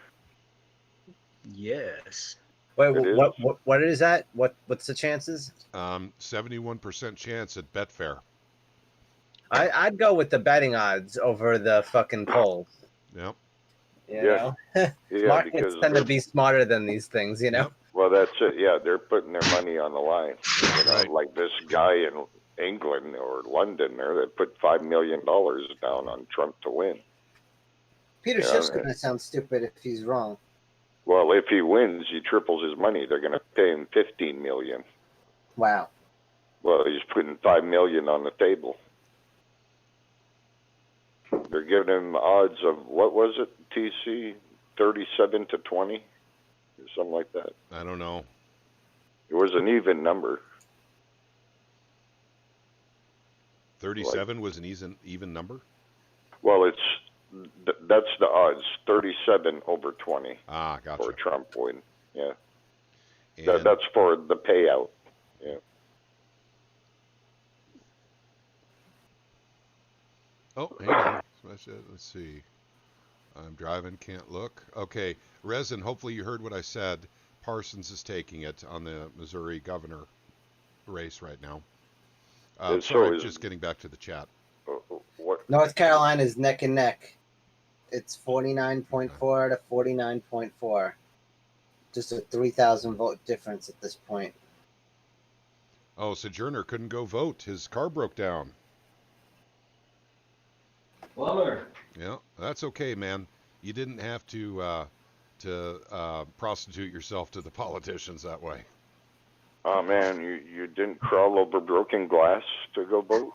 Yes. Wait, It is. what is that? What's the chances? 71% chance at Betfair. I'd go with the betting odds over the fucking polls. Yep. You Yeah. know? Yeah, Markets because tend to be smarter than these things, you know? Yep. well, that's it. Yeah, they're putting their money on the line. Right. Like this guy in England or London there that put $5 million down on Trump to win. Peter Yeah, Schiff's man. going to sound stupid if he's wrong. Well, if he wins, he triples his money. They're going to pay him $15 million. Wow. Well, he's putting $5 million on the table. They're giving him odds of what was it, TC, 37 to 20, or something like that. I don't know. It was an even number. 37 was an even number? Well, that's the odds, 37 over 20 Ah, for gotcha. Trump win. Yeah, And that's for the payout. Yeah. oh, hang on. Let's see. I'm driving, can't look. Okay, Resin, hopefully you heard what I said. Parsons is taking it on the Missouri governor race right now. So Sorry, is- just getting back to the chat. What? North Carolina's neck and neck. It's 49.4 to 49.4. Just a 3,000 vote difference at this point. Oh, Sojourner couldn't go vote. His car broke down. Bummer. Yeah, that's okay, man. You didn't have to prostitute yourself to the politicians that way. Oh man, you didn't crawl over broken glass to go vote?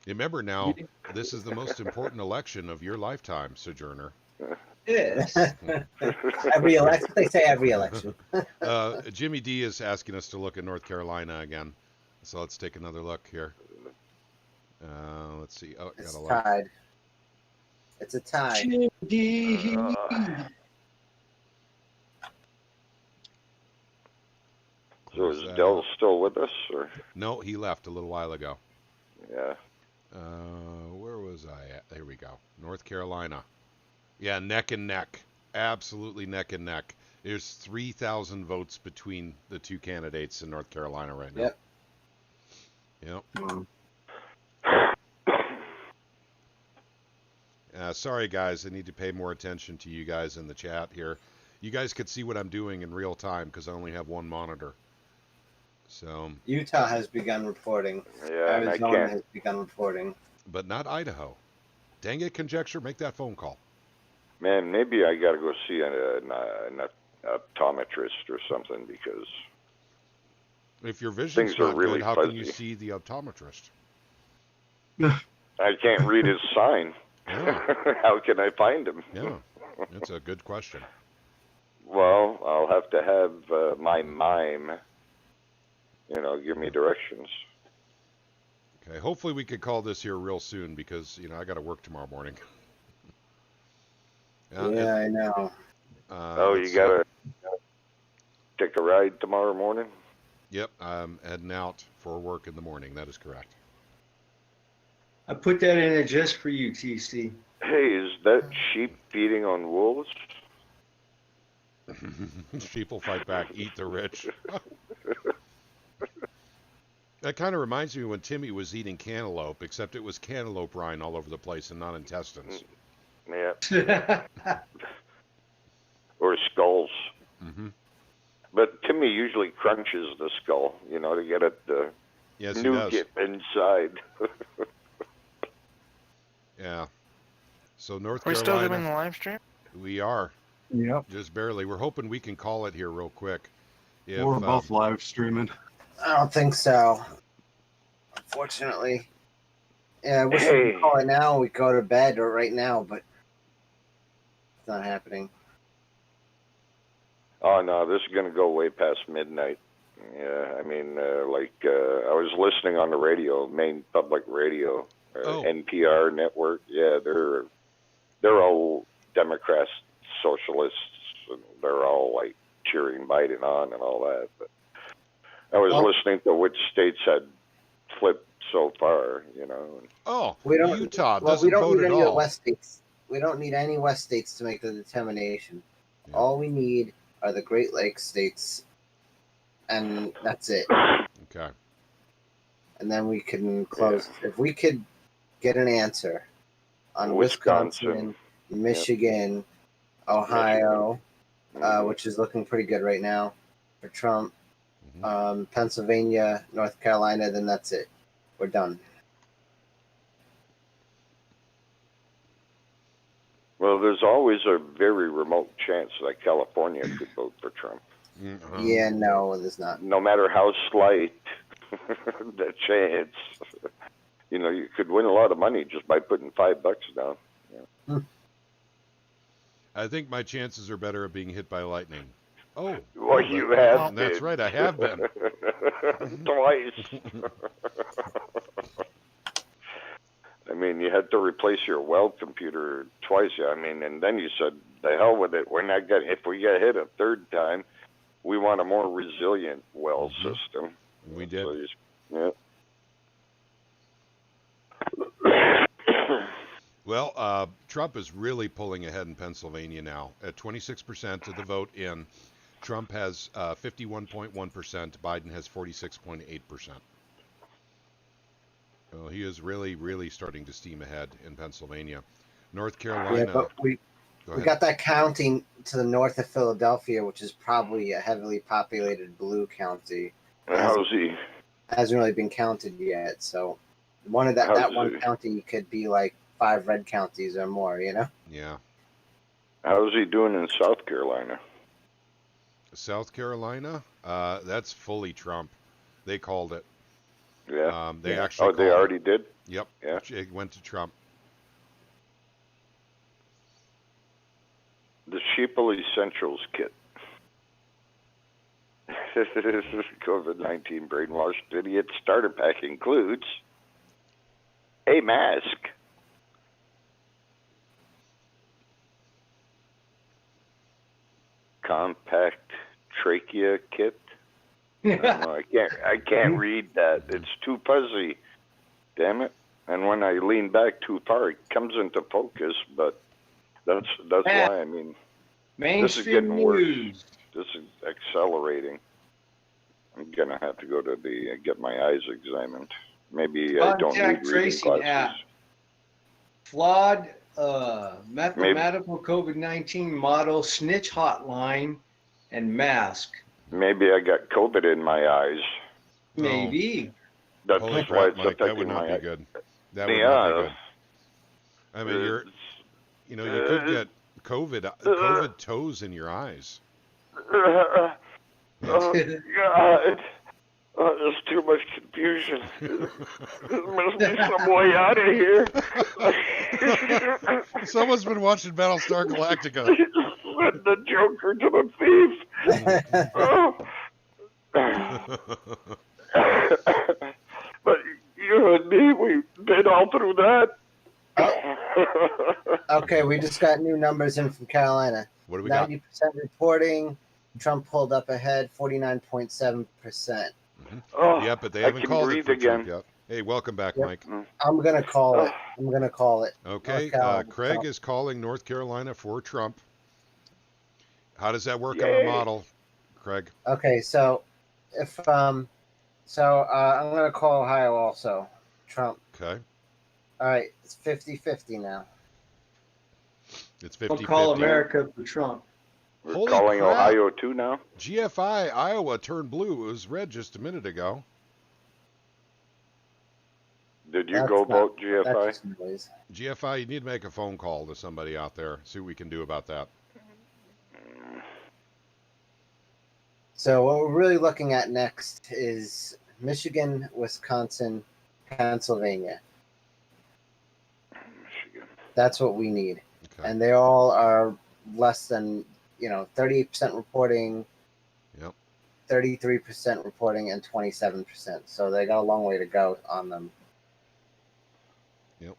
Remember now, this is the most important election of your lifetime, Sojourner. Yes. Every election, they say every election. Jimmy D is asking us to look at North Carolina again. So let's take another look here. Let's see. Oh, It's got a lot. tied. It's a tie. So is Where's Dell still with us, or? No, he left a little while ago. Yeah. Where was I at? There we go. North Carolina. Yeah, neck and neck. Absolutely neck and neck. There's 3,000 votes between the two candidates in North Carolina right now. Yep. Sorry, guys. I need to pay more attention to you guys in the chat here. You guys could see what I'm doing in real time because I only have one monitor. So, Utah has begun reporting. Yeah, and I Arizona can't. has begun reporting. but not Idaho. Dang it, Conjecture. Make that phone call. Man, maybe I got to go see an optometrist or something because If your vision's Things are not really good, how can you fuzzy. see the optometrist? I can't read his sign. Yeah. How can I find him? Yeah, that's a good question. Well, I'll have to have my mime, give me directions. Okay, hopefully we could call this here real soon because, I got to work tomorrow morning. Yeah, I know. Let's You see. got to take a ride tomorrow morning? Yep, I'm heading out for work in the morning. That is correct. I put that in there just for you, TC. Hey, is that sheep feeding on wolves? Sheep will fight back. Eat the rich. That kind of reminds me when Timmy was eating cantaloupe, except it was cantaloupe rind all over the place and not intestines. Yeah. Or skulls. Mm-hmm. But Timmy usually crunches the skull, to get it Yes, he does. nougat inside. Yeah. So North Are we still Carolina. doing the live stream? We are. Yep. Just barely. We're hoping we can call it here real quick. We're both live streaming. I don't think so. Unfortunately. Yeah, I wish we could call it now. We go to bed or right now, but it's not happening. Oh, no, this is going to go way past midnight. Yeah, I mean, I was listening on the radio, Maine Public Radio, NPR network. Yeah, they're all Democrats, socialists, and they're all like cheering Biden on and all that. But I was listening to which states had flipped so far, Oh, we Utah doesn't don't vote need at any all. West states. We don't need any West states to make the determination. Yeah. All we need are the Great Lakes states, and that's it. Okay. And then we can close. Yeah. If we could get an answer on Wisconsin, Michigan, Ohio, which is looking pretty good right now for Trump, Pennsylvania, North Carolina, then that's it. We're done. Well, there's always a very remote chance that California could vote for Trump. Mm-hmm. Yeah, no, there's not. No matter how slight the chance, you could win a lot of money just by putting $5 down. Yeah. I think my chances are better of being hit by lightning. Oh, well, you have been. That's right, I have been. Twice. I mean, you had to replace your well computer twice. I mean, and then you said, "The hell with it. We're not getting. If we get hit a third time, we want a more resilient well system." We did. So Well, Trump is really pulling ahead in Pennsylvania now. At 26% of the vote in, Trump has 51.1%. Biden has 46.8%. Well, he is really, really starting to steam ahead in Pennsylvania. North Carolina. Yeah, but we got that county to the north of Philadelphia, which is probably a heavily populated blue county. How's he? Hasn't really been counted yet. So one of that one county could be like 5 red counties or more, Yeah. How's he doing in South Carolina? South Carolina? That's fully Trump. They called it. Yeah. They actually. Oh, they already did? Yep. Yeah. It went to Trump. The Sheeple Essentials Kit. This is COVID-19 brainwashed idiot starter pack includes a mask, compact trachea kit. I can't read that. It's too fuzzy. Damn it. And when I lean back too far, it comes into focus, but that's why, I mean, this is getting worse. This is accelerating. I'm going to have to go to get my eyes examined. Maybe I don't need reading glasses. App. Flawed mathematical COVID-19 model, snitch hotline, and mask. Maybe I got COVID in my eyes. Maybe. That's Holy why crap, it's Mike, affecting that would not my be good. That would not be good. I mean, you could get COVID toes in your eyes. Oh, God. There's too much confusion. There must be some way out of here. Someone's been watching Battlestar Galactica. Send the Joker to the thief. But you and me, we've been all through that. Okay, we just got new numbers in from Carolina. What do we got? 90% reporting. Trump pulled up ahead, 49.7%. Mm-hmm. Oh, yeah, but they haven't called it for again. Trump yet. Hey, welcome back, Mike. I'm going to call it. Okay, Craig is calling North Carolina for Trump. How does that work on our model, Craig? Okay, so if So I'm going to call Ohio also. Trump. Okay. All right, it's 50-50 now. It's Don't 50-50. call America for Trump. We're Holy calling crap. Ohio too now. GFI, Iowa turned blue. It was red just a minute ago. Did you That's go not- vote, That's GFI? just noise. GFI, you need to make a phone call to somebody out there. See what we can do about that. So what we're really looking at next is Michigan, Wisconsin, Pennsylvania. Michigan. That's what we need. Okay. And they all are less than, 38% reporting, Yep. 33% reporting, and 27%. So they got a long way to go on them. Yep.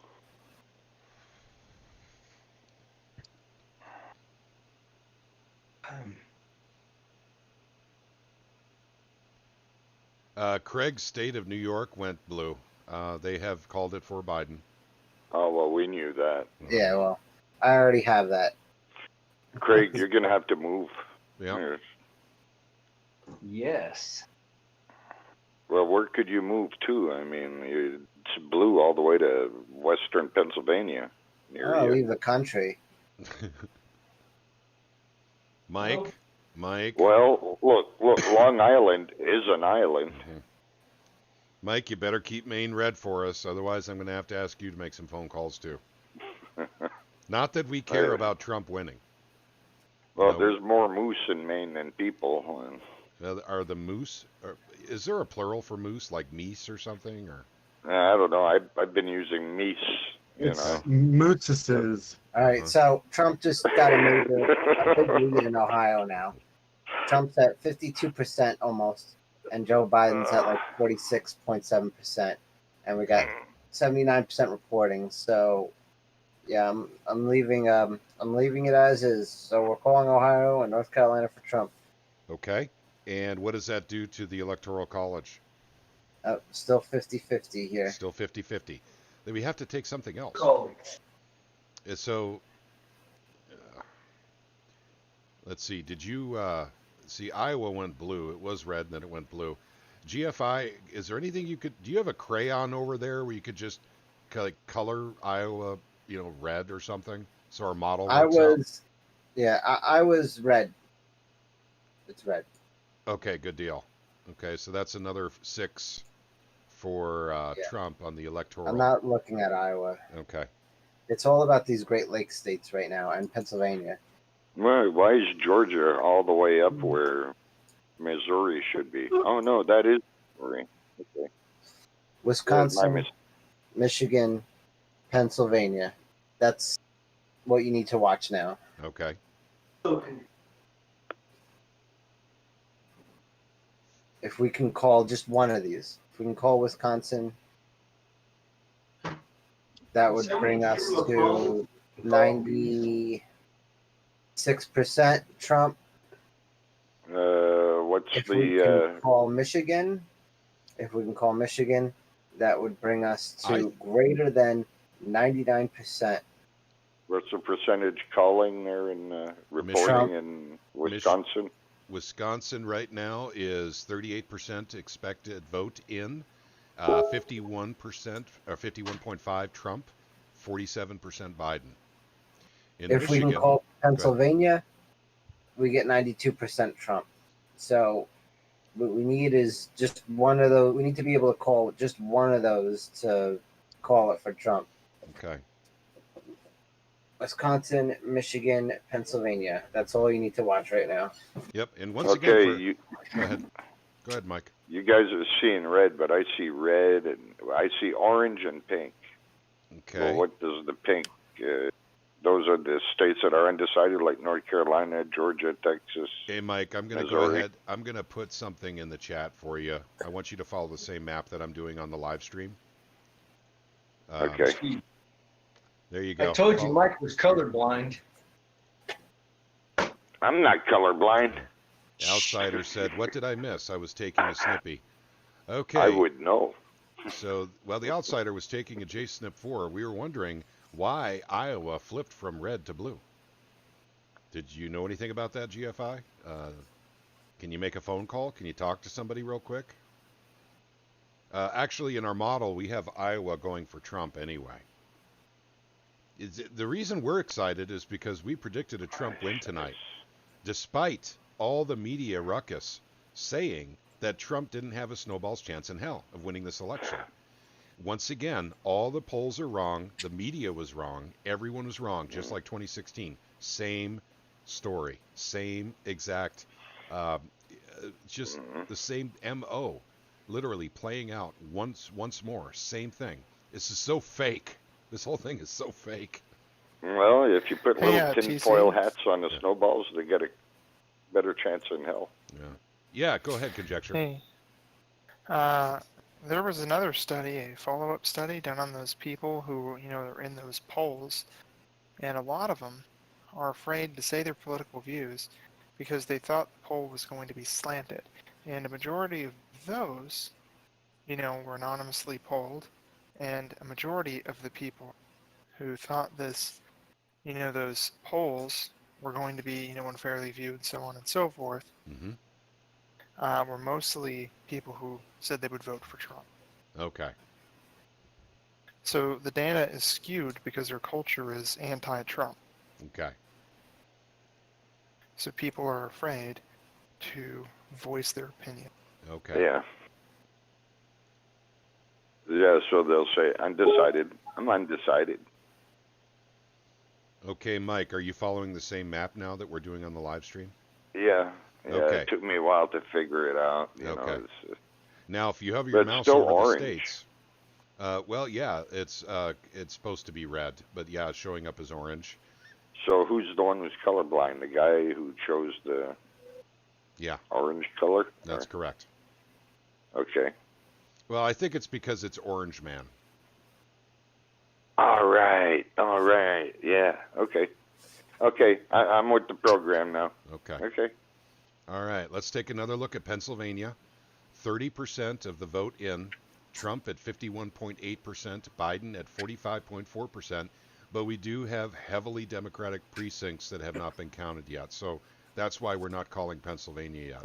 Craig's state of New York went blue. They have called it for Biden. Oh, well, we knew that. Yeah, well, I already have that. Craig, you're going to have to move. Yeah. Yes. Well, where could you move to? I mean, it's blue all the way to western Pennsylvania. Near I'll you. leave the country. Mike. Well, look, Long Island is an island. Mhm. Mike, you better keep Maine red for us. Otherwise, I'm going to have to ask you to make some phone calls, too. Not that we care about Trump winning. Well, No. there's more moose in Maine than people. Are the moose... is there a plural for moose, like meese or something? Or I don't know. I've been using meese, you It's know. mootses. All right, so Trump just got a big lead in Ohio now. Trump's at 52% almost, and Joe Biden's at like 46.7%, and we got 79% reporting. So, yeah, I'm leaving it as is. So we're calling Ohio and North Carolina for Trump. Okay. And what does that do to the Electoral College? Still 50-50 here. Still 50-50. Then we have to take something else. Oh. So, let's see. Did you see? Iowa went blue. It was red, and then it went blue. GFI. Is there anything you could? Do you have a crayon over there where you could just color Iowa, red or something, so our model works out? I was red. It's red. Okay, good deal. Okay, so that's another 6 for Trump on the electoral. I'm not looking at Iowa. Okay. It's all about these Great Lakes states right now and Pennsylvania. Why is Georgia all the way up where Missouri should be? Oh, no, that is Missouri. Okay. Wisconsin, Michigan, Pennsylvania. That's what you need to watch now. Okay. If we can call just one of these, if we can call Wisconsin, that would bring us to 96% Trump. What's If we can call Michigan, that would bring us to greater than 99%. what's the percentage calling there in reporting in Wisconsin? Wisconsin right now is 38% expected vote in, 51% or 51.5 Trump, 47% Biden. In If we Michigan, can call Pennsylvania, we get 92% Trump. So what we need is just one of those. We need to be able to call just one of those to call it for Trump. Okay. Wisconsin, Michigan, Pennsylvania. That's all you need to watch right now. Yep. And once again, go ahead. Go ahead, Mike. You guys are seeing red, but I see red and I see orange and pink. Okay. Well, what does the pink? Those are the states that are undecided, like North Carolina, Georgia, Texas. Hey, Mike, I'm going to go ahead. I'm going to put something in the chat for you. I want you to follow the same map that I'm doing on the live stream. Okay. There you go. I told you Mike was colorblind. I'm not colorblind. Outsider said, "What did I miss? I was taking a snippy." Okay. I would know. So, while the outsider was taking a JSNP4, we were wondering why Iowa flipped from red to blue. Did you know anything about that, GFI? Can you make a phone call? Can you talk to somebody real quick? Actually, in our model, we have Iowa going for Trump anyway. The reason we're excited is because we predicted a Trump win tonight, despite all the media ruckus saying that Trump didn't have a snowball's chance in hell of winning this election. Once again, all the polls are wrong. The media was wrong. Everyone was wrong, just like 2016. Same story, same exact, just the same MO, literally playing out once more. Same thing. This is so fake. This whole thing is so fake. Well, if you put little tinfoil TC. hats on the snowballs, they get a better chance in hell. Yeah, go ahead, conjecture. Hey, there was another study, a follow-up study done on those people who, are in those polls, and a lot of them are afraid to say their political views because they thought the poll was going to be slanted. And a majority of those, were anonymously polled, and a majority of the people who thought this, those polls were going to be, unfairly viewed, so on and so forth, were mostly people who said they would vote for Trump. Okay. So the data is skewed because their culture is anti-Trump. Okay. So people are afraid to voice their opinion. Okay. Yeah. Yeah, so they'll say, undecided. I'm undecided. Okay, Mike, are you following the same map now that we're doing on the live stream? Yeah. Okay. It took me a while to figure it out. Okay. Now, if you have your But mouse still over orange. the states, well, yeah, it's supposed to be red, but yeah, it's showing up as orange. So who's the one who's colorblind? The guy who chose the orange color? That's correct. Okay. Well, I think it's because it's Orange Man. All right. Yeah. Okay. I'm with the program now. Okay. All right, let's take another look at Pennsylvania. 30% of the vote in, Trump at 51.8%, Biden at 45.4%, but we do have heavily Democratic precincts that have not been counted yet, so that's why we're not calling Pennsylvania yet.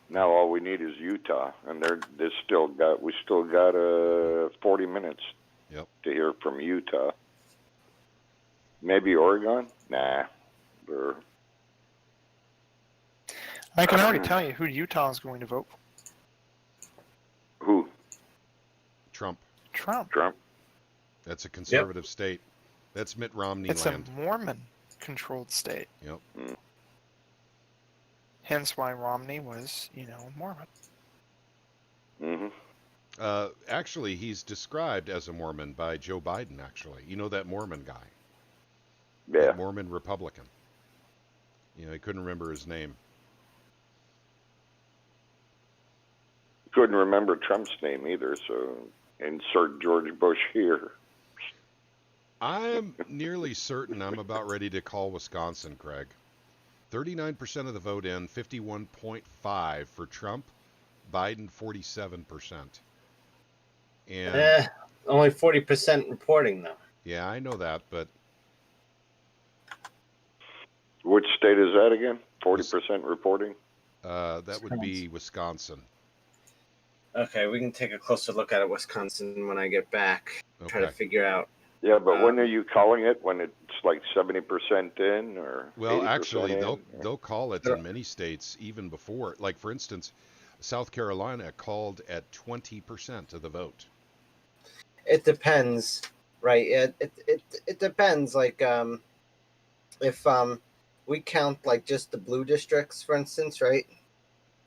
Now all we need is Utah, and we still got 40 minutes to hear from Utah. Maybe Oregon? Nah. I can already tell you who Utah is going to vote for. Who? Trump. Trump. That's a conservative state. That's Mitt Romney land. It's a Mormon-controlled state. Yep. Hence why Romney was, Mormon. Actually, he's described as a Mormon by Joe Biden, actually. You know that Mormon guy? Yeah. That Mormon Republican. He couldn't remember his name. Couldn't remember Trump's name either, so insert George Bush here. I'm nearly certain I'm about ready to call Wisconsin, Craig. 39% of the vote in, 51.5% for Trump, Biden 47%. And only 40% reporting, though. Yeah, I know that, but... Which state is that again? 40% reporting? That would be Wisconsin. Okay, we can take a closer look at it, Wisconsin, when I get back. Okay. Try to figure out. Yeah, but when are you calling it? When it's like 70% in, or well, 80% actually, in, they'll call it in many states even before. Like for instance, South Carolina called at 20% of the vote. It depends, right? It depends. Like if we count like just the blue districts, for instance, right?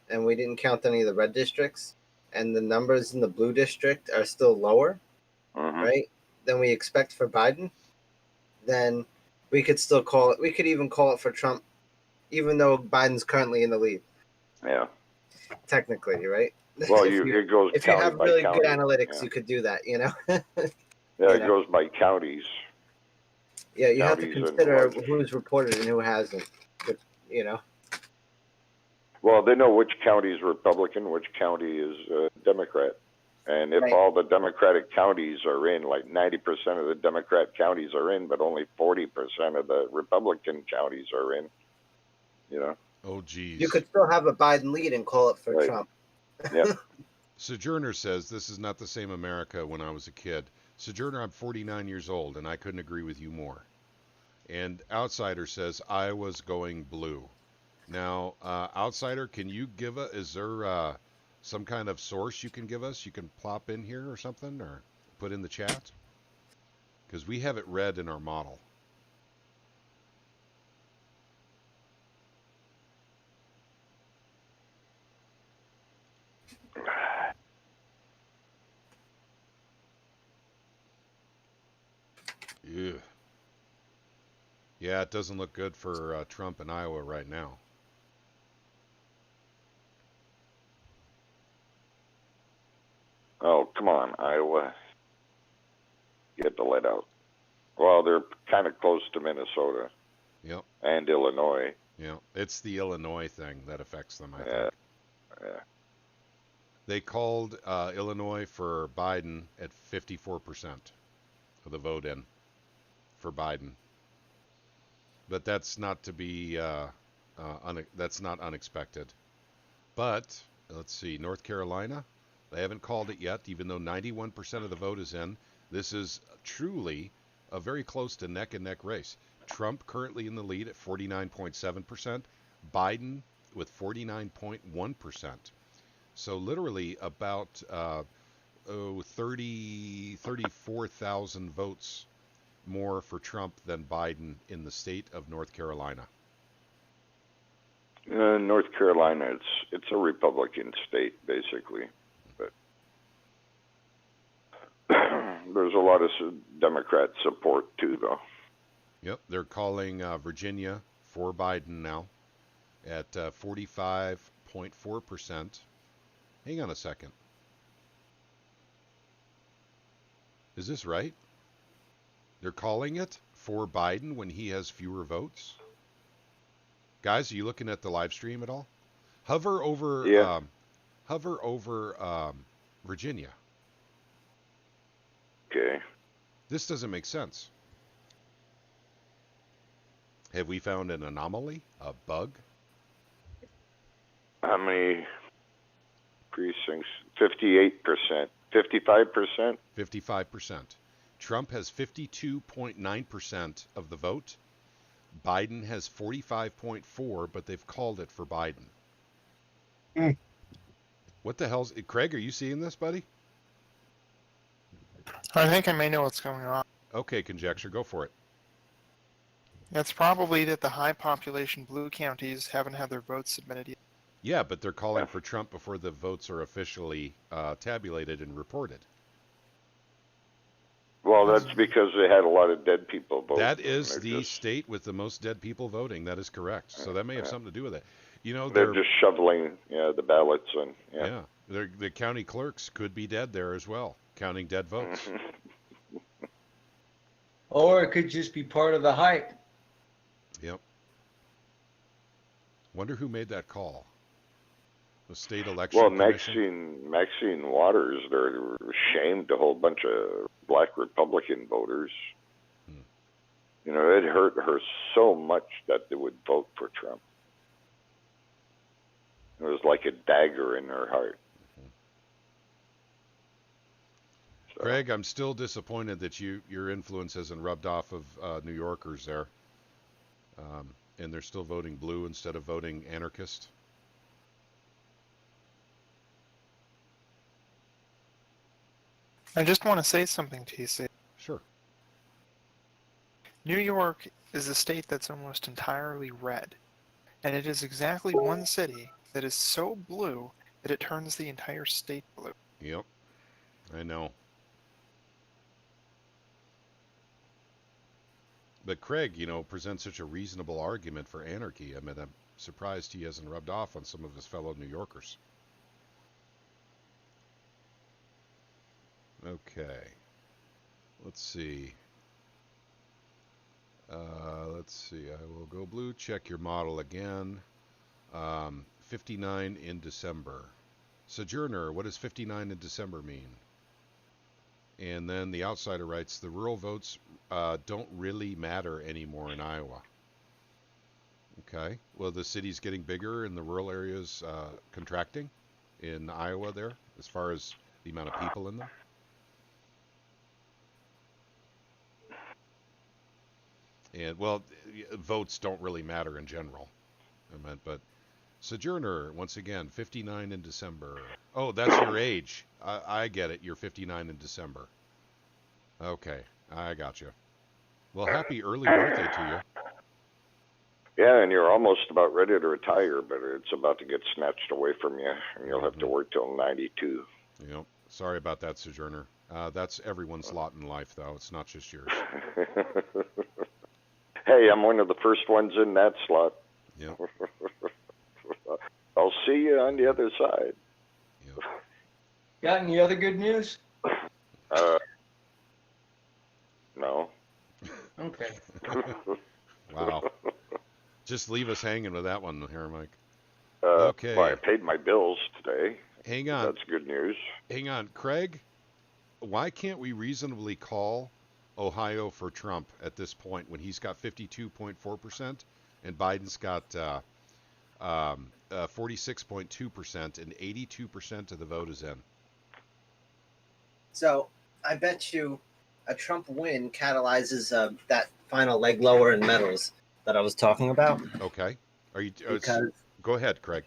And we didn't count any of the red districts, and the numbers in the blue district are still lower, right, than we expect for Biden, then we could still call it. We could even call it for Trump, even though Biden's currently in the lead. Yeah. Technically, right? Well, it goes. If you have really county. good analytics, you could do that. Yeah, it goes by counties. Yeah, you have to Counties consider who's reported and who hasn't. But, Well, they know which county is Republican, which county is Democrat. And if all the Democratic counties are in, like 90% of the Democrat counties are in, but only 40% of the Republican counties are in, Oh, geez. You could still have a Biden lead and call it for Trump. Yep. Sojourner says, this is not the same America when I was a kid. Sojourner, I'm 49 years old, and I couldn't agree with you more. And Outsider says, Iowa's going blue. Now, Outsider, can you give is there some kind of source you can give us? You can plop in here or something, or put in the chat? Because we have it read in our model. Yeah. Yeah, it doesn't look good for Trump in Iowa right now. Oh, come on, Iowa. Get the let out. Well, they're kind of close to Minnesota. Yep. And Illinois. Yeah, it's the Illinois thing that affects them, I think. Yeah. They called Illinois for Biden at 54% of the vote in for Biden. But that's not to be, that's not unexpected. But, let's see, North Carolina, they haven't called it yet, even though 91% of the vote is in. This is truly a very close to neck-and-neck race. Trump currently in the lead at 49.7%, Biden with 49.1%. So literally about 34,000 votes more for Trump than Biden in the state of North Carolina. North Carolina, it's a Republican state, basically. But there's a lot of Democrat support, too, though. Yep, they're calling Virginia for Biden now at 45.4%. Hang on a second. Is this right? They're calling it for Biden when he has fewer votes? Guys, are you looking at the live stream at all? Hover over Virginia. Okay. This doesn't make sense. Have we found an anomaly? A bug? How many precincts? 58%. 55%? 55%. Trump has 52.9% of the vote. Biden has 45.4%, but they've called it for Biden. What the hell's... Craig, are you seeing this, buddy? I think I may know what's going on. Okay, conjecture, go for it. It's probably that the high population blue counties haven't had their votes submitted yet. Yeah, but they're calling for Trump before the votes are officially tabulated and reported. Well, that's because they had a lot of dead people voting. That is the state with the most dead people voting. That is correct. So that may have something to do with it. You know, they're just shoveling the ballots and the county clerks could be dead there as well, counting dead votes. Or it could just be part of the hype. Yep. Wonder who made that call. The state election commission. Maxine Waters, they're shamed a whole bunch of black Republican voters. You know, it hurt her so much that they would vote for Trump. It was like a dagger in her heart. So. Greg, I'm still disappointed that your influence hasn't rubbed off of New Yorkers there. And they're still voting blue instead of voting anarchist. I just want to say something, TC. Sure. New York is a state that's almost entirely red. And it is exactly one city that is so blue that it turns the entire state blue. Yep. I know. But Craig, presents such a reasonable argument for anarchy. I mean, I'm surprised he hasn't rubbed off on some of his fellow New Yorkers. Okay. Let's see. I will go blue. Check your model again. 59 in December. Sojourner, what does 59 in December mean? And then the Outsider writes, the rural votes don't really matter anymore in Iowa. Okay. Well, the city's getting bigger and the rural areas contracting? in Iowa there, as far as the amount of people in them? And, well, votes don't really matter in general. I meant, but Sojourner, once again, 59 in December. Oh, that's your age. I get it. You're 59 in December. Okay, I got you. Well, happy early birthday to you. Yeah, and you're almost about ready to retire, but it's about to get snatched away from you, and you'll have to work till 92. Yep. Sorry about that, Sojourner. That's everyone's lot in life, though. It's not just yours. Hey, I'm one of the first ones in that slot. Yep. I'll see you on the other side. Yep. Got any other good news? No. Okay. Wow. Just leave us hanging with that one here, Mike. Well, Okay. I paid my bills today. Hang on. That's good news. Hang on. Craig, why can't we reasonably call Ohio for Trump at this point when he's got 52.4% and Biden's got 46.2% and 82% of the vote is in? So I bet you a Trump win catalyzes that final leg lower in metals that I was talking about. Okay. Are you? Because Go ahead, Craig.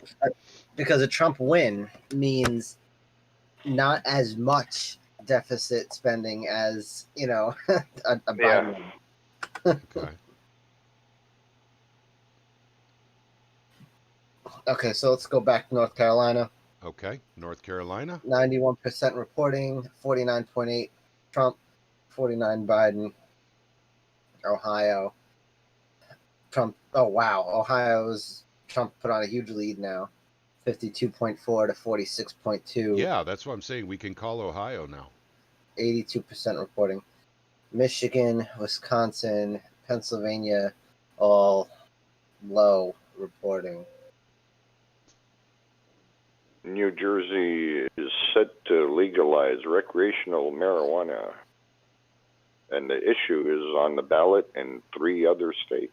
Because a Trump win means not as much deficit spending as, you know, a Biden win. Okay. Okay, so let's go back to North Carolina. Okay. North Carolina. 91% reporting, 49.8 Trump, 49 Biden. Ohio. Trump. Oh wow, Ohio's Trump put on a huge lead now, 52.4 to 46.2. Yeah, that's what I'm saying. We can call Ohio now. 82% reporting. Michigan, Wisconsin, Pennsylvania, all low reporting. New Jersey is set to legalize recreational marijuana, and the issue is on the ballot in 3 other states.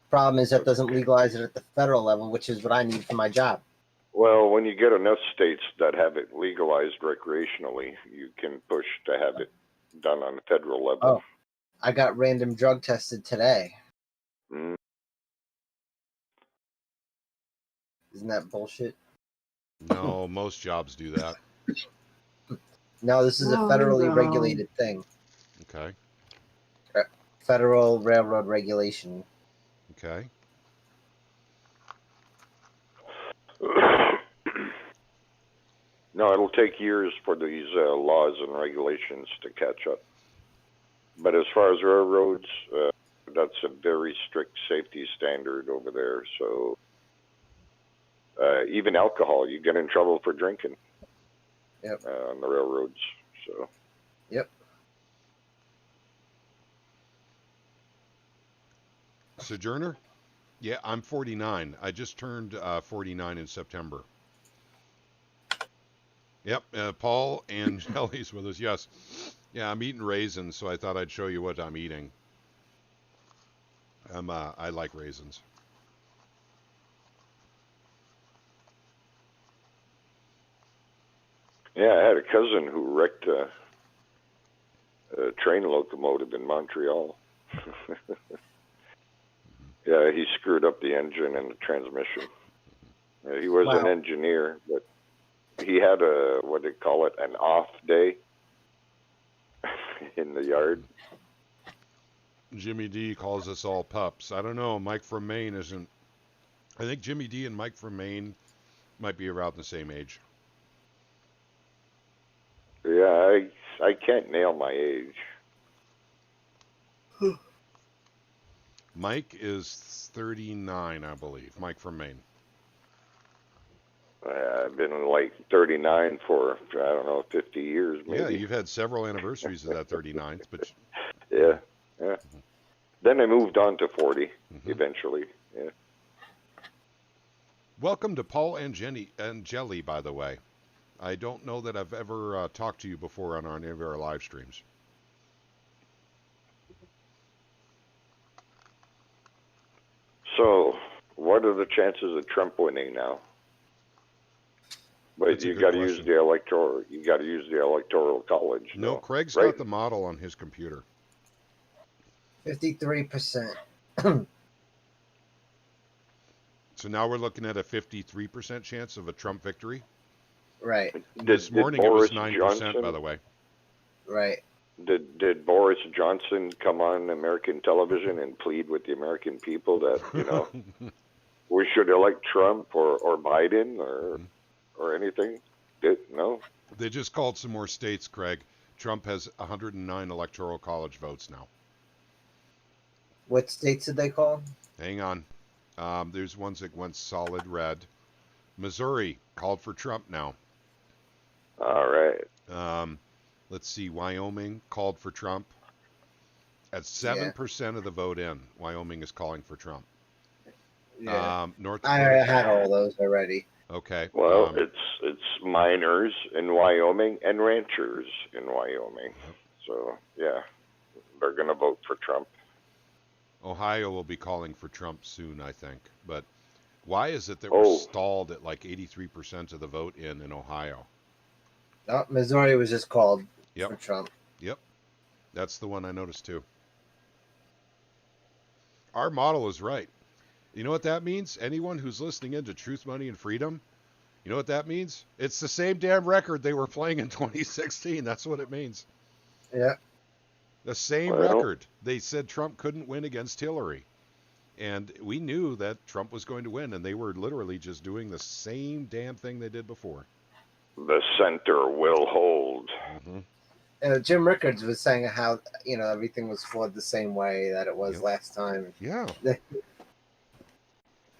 Problem is that doesn't legalize it at the federal level, which is what I need for my job. Well, when you get enough states that have it legalized recreationally, you can push to have it done on the federal level. Oh, I got random drug tested today. Mm. Isn't that bullshit? No, most jobs do that. No, this is a federally regulated thing. Okay. Federal railroad regulation. Okay. No, it'll take years for these laws and regulations to catch up. But as far as railroads, that's a very strict safety standard over there. So even alcohol, you get in trouble for drinking. Yep. On the railroads. So. Yep. Sojourner? Yeah, I'm 49. I just turned 49 in September. Yep, Paul and Shelley's with us. Yes. Yeah, I'm eating raisins, so I thought I'd show you what I'm eating. I like raisins. Yeah, I had a cousin who wrecked a train locomotive in Montreal. Yeah, he screwed up the engine and the transmission. He was an engineer, but he had what they call it, an off day in the yard. Jimmy D calls us all pups. I don't know. Mike from Maine isn't. I think Jimmy D and Mike from Maine might be around the same age. Yeah, I can't nail my age. Mike is 39, I believe. Mike from Maine. I've been like 39 for, I don't know, 50 years maybe. Yeah, you've had several anniversaries of that 39th, but... Yeah. Then I moved on to 40 eventually, yeah. Welcome to Paul and Jelly, by the way. I don't know that I've ever talked to you before on any of our live streams. So, what are the chances of Trump winning now? But That's a you good got to use question. the electoral. You got to use the electoral college. No, though. Craig's Right? got the model on his computer. 53%. So now we're looking at a 53% chance of a Trump victory. Right, This morning it was 9%, by the way. right. Did Boris Johnson come on American television and plead with the American people that we should elect Trump or Biden or anything? No. They just called some more states, Craig. Trump has 109 electoral college votes now. What states did they call? Hang on. There's ones that went solid red. Missouri called for Trump now. All right. Let's see. Wyoming called for Trump. At 7% of the vote in, Wyoming is calling for Trump. Yeah. North I Dakota. had all those already. Okay. Well, it's miners in Wyoming and ranchers in Wyoming. So yeah, they're going to vote for Trump. Ohio will be calling for Trump soon, I think. But why is it that we're stalled at like 83% of the vote in Ohio? No, Missouri was just called for Trump. Yep. That's the one I noticed too. Our model is right. You know what that means? Anyone who's listening into Truth, Money, and Freedom, you know what that means? It's the same damn record they were playing in 2016. That's what it means. Yeah. The same record. They said Trump couldn't win against Hillary. And we knew that Trump was going to win, and they were literally just doing the same damn thing they did before. The center will hold. Mm-hmm. Jim Rickards was saying how, everything was flawed the same way that it was last time. Yeah.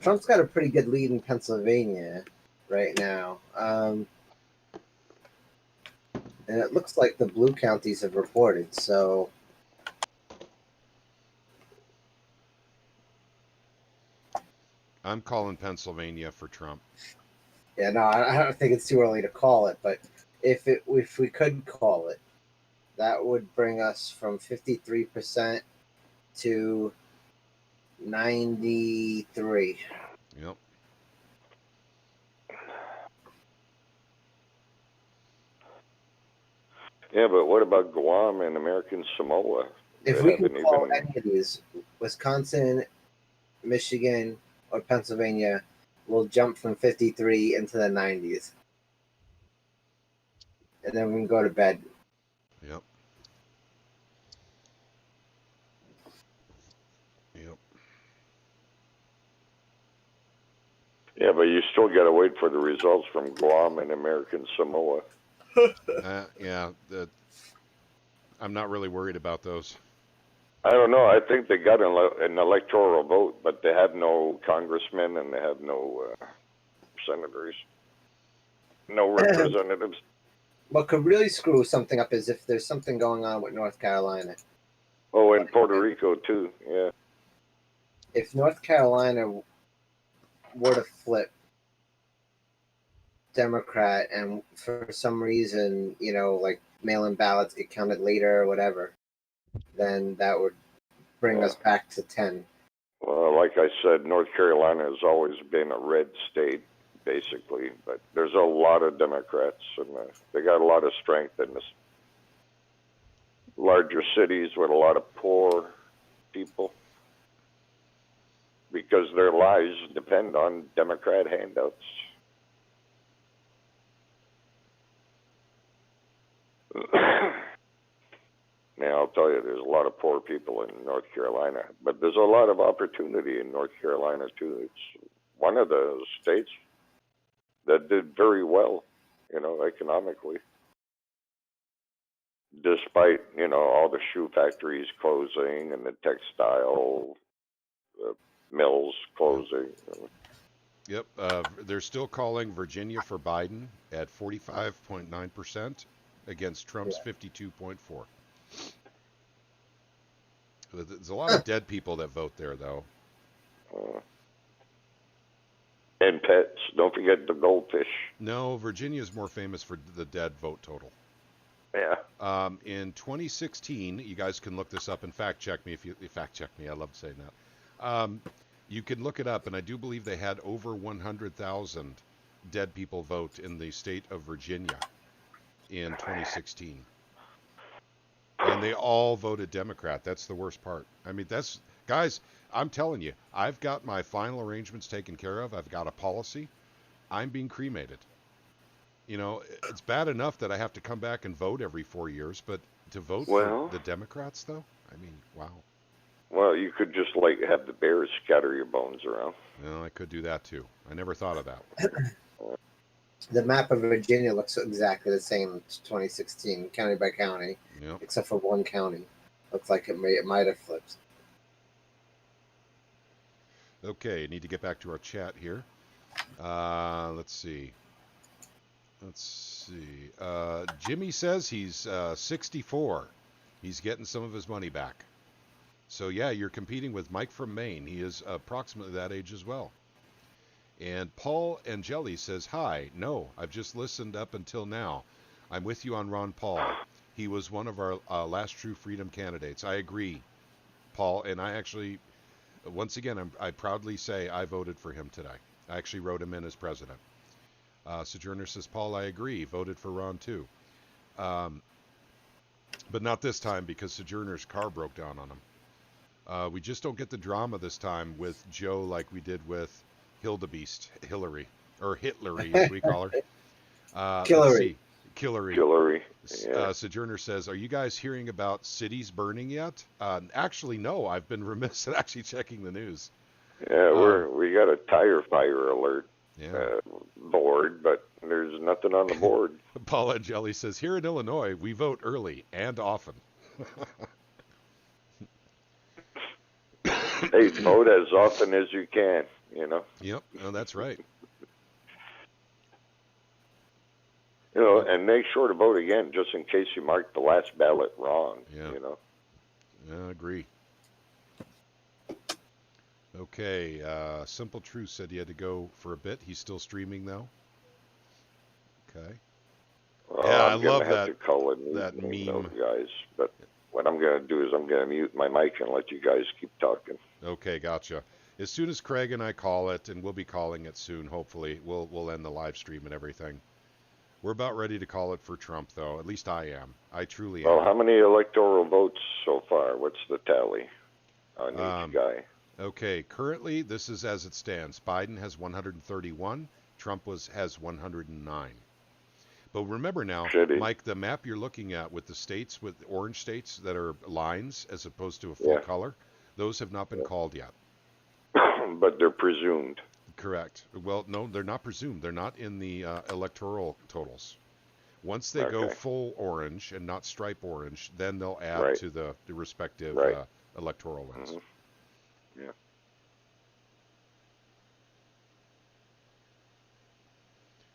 Trump's got a pretty good lead in Pennsylvania right now. And it looks like the blue counties have reported, so... I'm calling Pennsylvania for Trump. Yeah, no, I don't think it's too early to call it, but if we could call it, that would bring us from 53% to 93. Yep. Yeah, but what about Guam and American Samoa? If we can call any of these, Wisconsin, Michigan, or Pennsylvania, will jump from 53 into the 90s. And then we can go to bed. Yep. Yep. Yeah, but you still got to wait for the results from Guam and American Samoa. Yeah, I'm not really worried about those. I don't know. I think they got an electoral vote, but they have no congressmen and they have no senators, no representatives. What could really screw something up is if there's something going on with North Carolina. Oh, and Puerto Rico too. Yeah. If North Carolina were to flip Democrat and for some reason, like mail-in ballots get counted later or whatever, then that would bring us back to 10. Well, like I said, North Carolina has always been a red state, basically, but there's a lot of Democrats, and they got a lot of strength in this larger cities with a lot of poor people because their lives depend on Democrat handouts. Now, I'll tell you, there's a lot of poor people in North Carolina, but there's a lot of opportunity in North Carolina, too. It's one of the states that did very well, economically, despite, all the shoe factories closing and the textile mills closing. Yep. They're still calling Virginia for Biden at 45.9% against Trump's 52.4%. There's a lot of dead people that vote there, though. And pets. Don't forget the goldfish. No, Virginia is more famous for the dead vote total. Yeah. In 2016, you guys can look this up and fact check me if you fact check me. I love saying that. You can look it up, and I do believe they had over 100,000 dead people vote in the state of Virginia in 2016. And they all voted Democrat. That's the worst part. I mean, guys, I'm telling you, I've got my final arrangements taken care of. I've got a policy. I'm being cremated. You know, it's bad enough that I have to come back and vote every 4 years, but to vote for the Democrats, though? I mean, wow. Well, you could just, like, have the bears scatter your bones around. Well, I could do that, too. I never thought of that. The map of Virginia looks exactly the same as 2016, county by county, except for one county. Looks like it might have flipped. Okay, need to get back to our chat here. Let's see. Jimmy says he's 64. He's getting some of his money back. So yeah, you're competing with Mike from Maine. He is approximately that age as well. And Paul Angeli says, hi. No, I've just listened up until now. I'm with you on Ron Paul. He was one of our last true freedom candidates. I agree, Paul. And I actually, once again, I proudly say I voted for him today. I actually wrote him in as president. Sojourner says, Paul, I agree. Voted for Ron too. But not this time because Sojourner's car broke down on him. We just don't get the drama this time with Joe like we did with Hillary, or Hitlery as we call her. Hillary. Hillary. Yeah. Sojourner says, are you guys hearing about cities burning yet? Actually, no. I've been remiss at actually checking the news. Yeah, we got a tire fire alert board, but there's nothing on the board. Paul Angeli says, here in Illinois, we vote early and often. Hey, vote as often as you can, you know? Yep, no, that's right. You know, and make sure to vote again just in case you marked the last ballot wrong, you know? Yeah, I agree. Okay, Simple Truth said he had to go for a bit. He's still streaming, though. Okay. Well, yeah, I love that, to call it that meme. Those guys, but what I'm going to do is I'm going to mute my mic and let you guys keep talking. Okay, gotcha. As soon as Craig and I call it, and we'll be calling it soon, hopefully, we'll end the live stream and everything. We're about ready to call it for Trump, though. At least I am. I truly am. Well, how many electoral votes so far? What's the tally on each guy? Okay, currently, this is as it stands. Biden has 131. Trump has 109. But remember now, Mike, the map you're looking at with the states, with orange states that are lines as opposed to a full color, those have not been called yet. But they're presumed. Correct. Well, no, they're not presumed. They're not in the electoral totals. Once they go full orange and not stripe orange, then they'll add to the respective electoral ones. Mm-hmm. Yeah.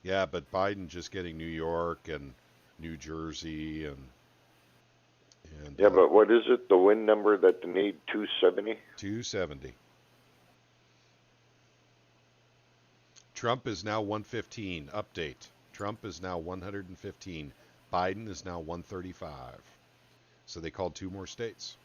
Yeah, but Biden just getting New York and New Jersey and yeah, but what is it? The win number that they need? 270. 270. Trump is now 115. Update. Trump is now 115. Biden is now 135. So they called 2 more states.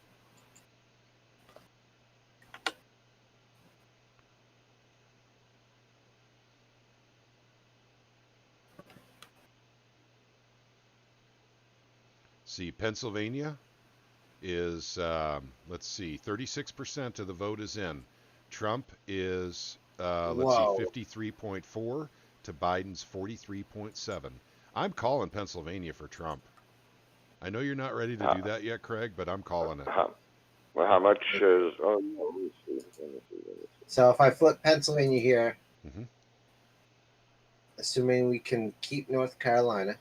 See, Pennsylvania is, let's see, 36% of the vote is in. Trump is, let's see, 53.4 to Biden's 43.7. I'm calling Pennsylvania for Trump. I know you're not ready to do that yet, Craig, but I'm calling it. Well, how much is... Oh, let me see. So if I flip Pennsylvania here, assuming we can keep North Carolina,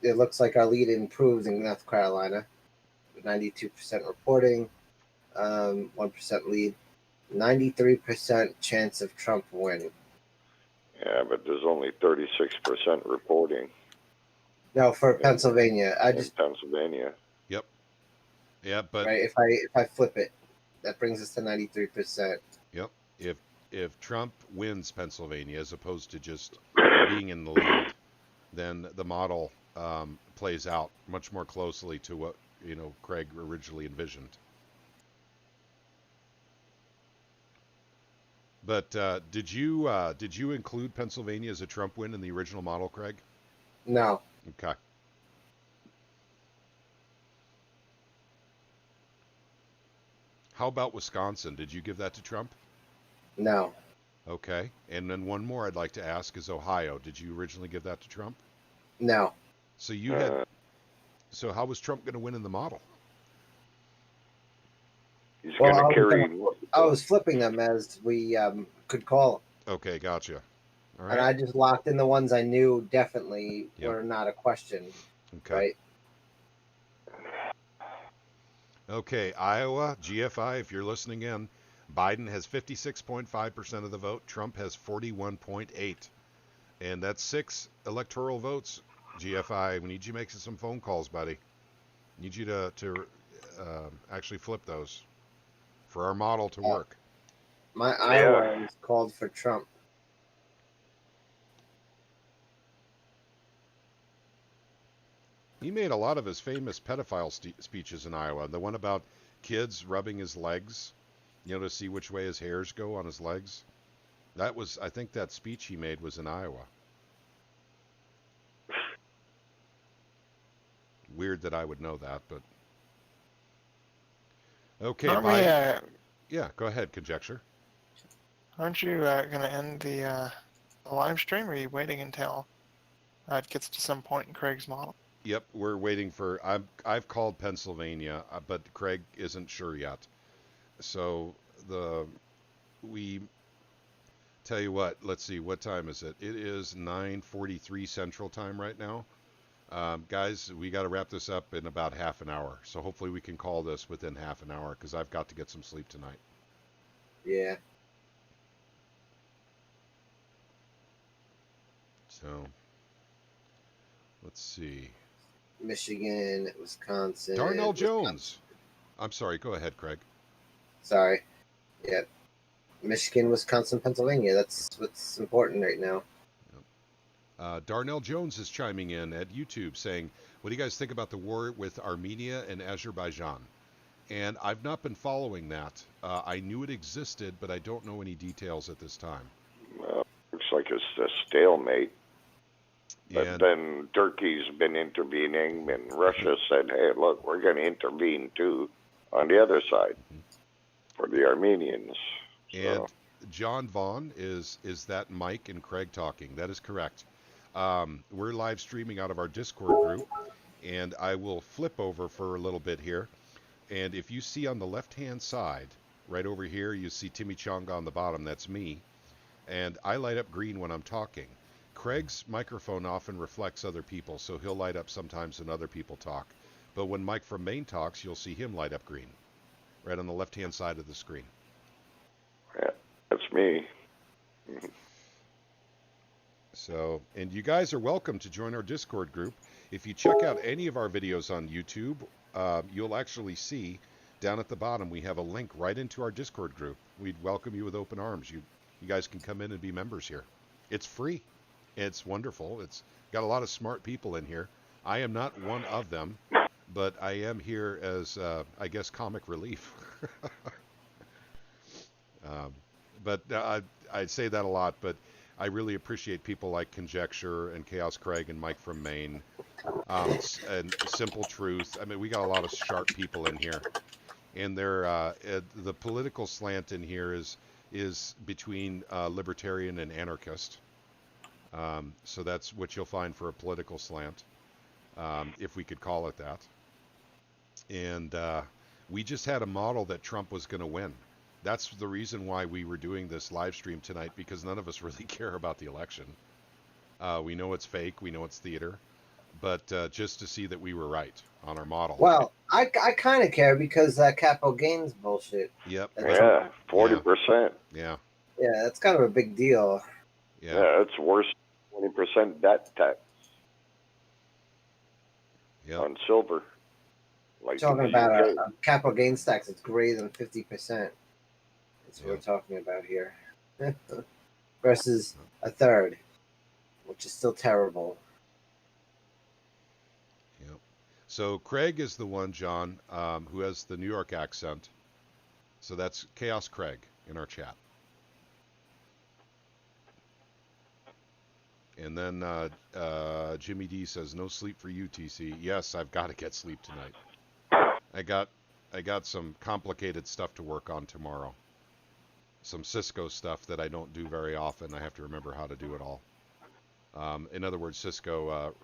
it looks like our lead improves in North Carolina. 92% reporting, 1% lead, 93% chance of Trump winning. Yeah, but there's only 36% reporting. No, for Pennsylvania, Pennsylvania. Yep. Yeah, but right. If I flip it, that brings us to 93%. Yep. If Trump wins Pennsylvania as opposed to just being in the lead, then the model plays out much more closely to what Craig originally envisioned. But did you include Pennsylvania as a Trump win in the original model, Craig? No. Okay. How about Wisconsin? Did you give that to Trump? No. Okay. And then one more I'd like to ask is Ohio. Did you originally give that to Trump? No. So you had. So how was Trump going to win in the model? He's going to carry. I was flipping them as we could call them. Okay, gotcha. All right. And I just locked in the ones I knew definitely were not a question. Okay. Right? Okay, Iowa, GFI, if you're listening in, Biden has 56.5% of the vote. Trump has 41.8%. And that's 6 electoral votes, GFI. We need you making some phone calls, buddy. Need you to actually flip those for our model to work. My Iowa is called for Trump. He made a lot of his famous pedophile speeches in Iowa. The one about kids rubbing his legs, to see which way his hairs go on his legs. That was, I think that speech he made was in Iowa. Weird that I would know that, but... Okay, yeah, go ahead, conjecture. Aren't you going to end the live stream, or are you waiting until it gets to some point in Craig's model? Yep, we're waiting for... I've called Pennsylvania, but Craig isn't sure yet. So we tell you what, let's see, what time is it? It is 9:43 Central Time right now. Guys, we got to wrap this up in about half an hour. So hopefully we can call this within half an hour, because I've got to get some sleep tonight. Yeah. So, let's see. Michigan, Wisconsin. Darnell Jones. I'm sorry, go ahead, Craig. Sorry. Yeah. Michigan, Wisconsin, Pennsylvania. That's what's important right now. Darnell Jones is chiming in at YouTube saying, what do you guys think about the war with Armenia and Azerbaijan? And I've not been following that. I knew it existed, but I don't know any details at this time. Well, looks like it's a stalemate. But then Turkey's been intervening, and Russia said, hey, look, we're going to intervene too on the other side for the Armenians. And John Vaughn, is that Mike and Craig talking? That is correct. We're live streaming out of our Discord group, and I will flip over for a little bit here. And if you see on the left-hand side, right over here, you see Timmy Chong on the bottom. That's me. And I light up green when I'm talking. Craig's microphone often reflects other people, so he'll light up sometimes when other people talk. But when Mike from Maine talks, you'll see him light up green, right on the left-hand side of the screen. Yeah, that's me. So, and you guys are welcome to join our Discord group. If you check out any of our videos on YouTube, you'll actually see down at the bottom we have a link right into our Discord group. We'd welcome you with open arms. You guys can come in and be members here. It's free. It's wonderful. It's got a lot of smart people in here. I am not one of them, but I am here as, I guess, comic relief. But I say that a lot, but I really appreciate people like Conjecture and Chaos Craig and Mike from Maine, and Simple Truth. I mean, we got a lot of sharp people in here, and they're the political slant in here is between libertarian and anarchist. So that's what you'll find for a political slant, if we could call it that. And we just had a model that Trump was going to win. That's the reason why we were doing this live stream tonight, because none of us really care about the election. We know it's fake, we know it's theater, but just to see that we were right on our model. Well, I kind of care because capital gains bullshit. Yep. Yeah, 40%. Yeah. Yeah, that's kind of a big deal. Yeah, it's worse than 20% debt tax on silver. Like talking about a capital gains tax that's greater than 50%. That's what we're talking about here. Versus a third, which is still terrible. Yep. So Craig is the one, John, who has the New York accent. So that's Chaos Craig in our chat. And then Jimmy D says, no sleep for you, TC. Yes, I've got to get sleep tonight. I got some complicated stuff to work on tomorrow. Some Cisco stuff that I don't do very often. I have to remember how to do it all. In other words, Cisco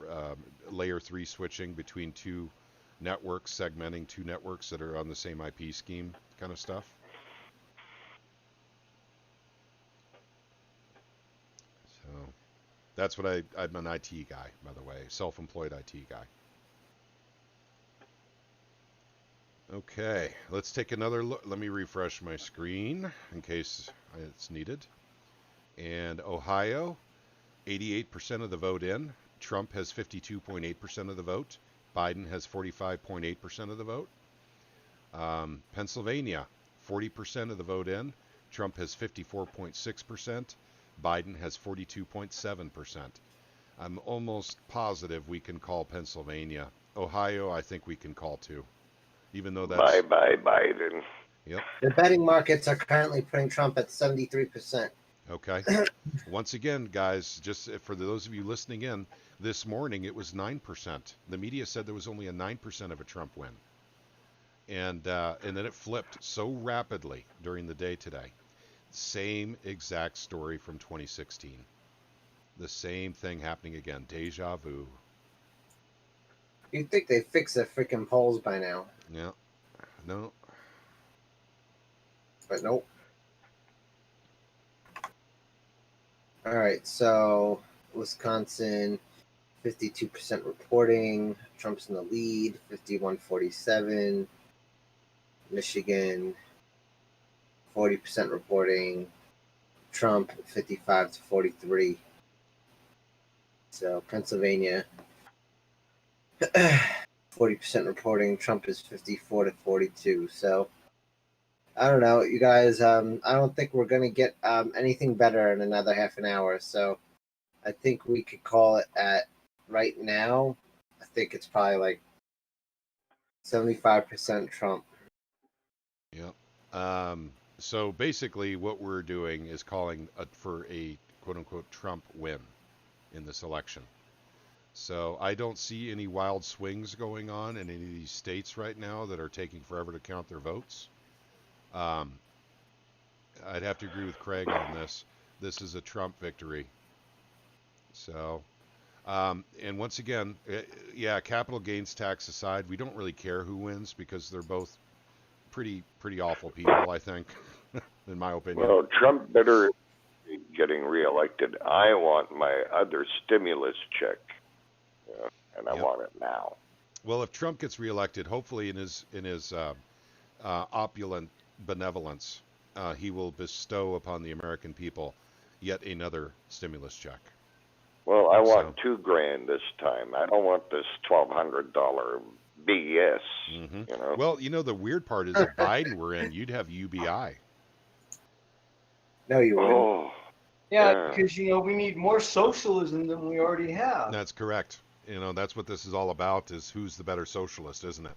layer 3 switching between two networks, segmenting two networks that are on the same IP scheme kind of stuff. So that's what I'm an IT guy, by the way, self-employed IT guy. Okay, let's take another look. Let me refresh my screen in case it's needed. And Ohio, 88% of the vote in. Trump has 52.8% of the vote. Biden has 45.8% of the vote. Pennsylvania, 40% of the vote in. Trump has 54.6%. Biden has 42.7%. I'm almost positive we can call Pennsylvania. Ohio, I think we can call too. Even though that's... Bye, Biden. Yep. The betting markets are currently putting Trump at 73%. Okay. Once again, guys, just for those of you listening in, this morning it was 9%. The media said there was only a 9% of a Trump win. And then it flipped so rapidly during the day today. Same exact story from 2016. The same thing happening again. Deja vu. You'd think they'd fix their freaking polls by now. Yeah. No. But nope. All right, so Wisconsin, 52% reporting. Trump's in the lead, 51-47. Michigan, 40% reporting. Trump, 55-43. So Pennsylvania, 40% reporting. Trump is 54-42. So I don't know, you guys. I don't think we're gonna get anything better in another half an hour. So I think we could call it at right now. I think it's probably like 75% Trump. Yep. So basically, what we're doing is calling for a quote-unquote Trump win in this election. So I don't see any wild swings going on in any of these states right now that are taking forever to count their votes. I'd have to agree with Craig on this. This is a Trump victory. So, and once again, yeah, capital gains tax aside, we don't really care who wins because they're both pretty awful people, I think, in my opinion. Well, Trump better be getting reelected. I want my other stimulus check, and I want it now. Well, if Trump gets reelected, hopefully in his opulent benevolence, he will bestow upon the American people yet another stimulus check. Well, I want $2,000 this time. I don't want this $1,200 BS. Mm-hmm. You know. Well, the weird part is if Biden were in, you'd have UBI. No, you wouldn't. Oh, Yeah, because we need more socialism than we already have. That's correct. That's what this is all about: is who's the better socialist, isn't it?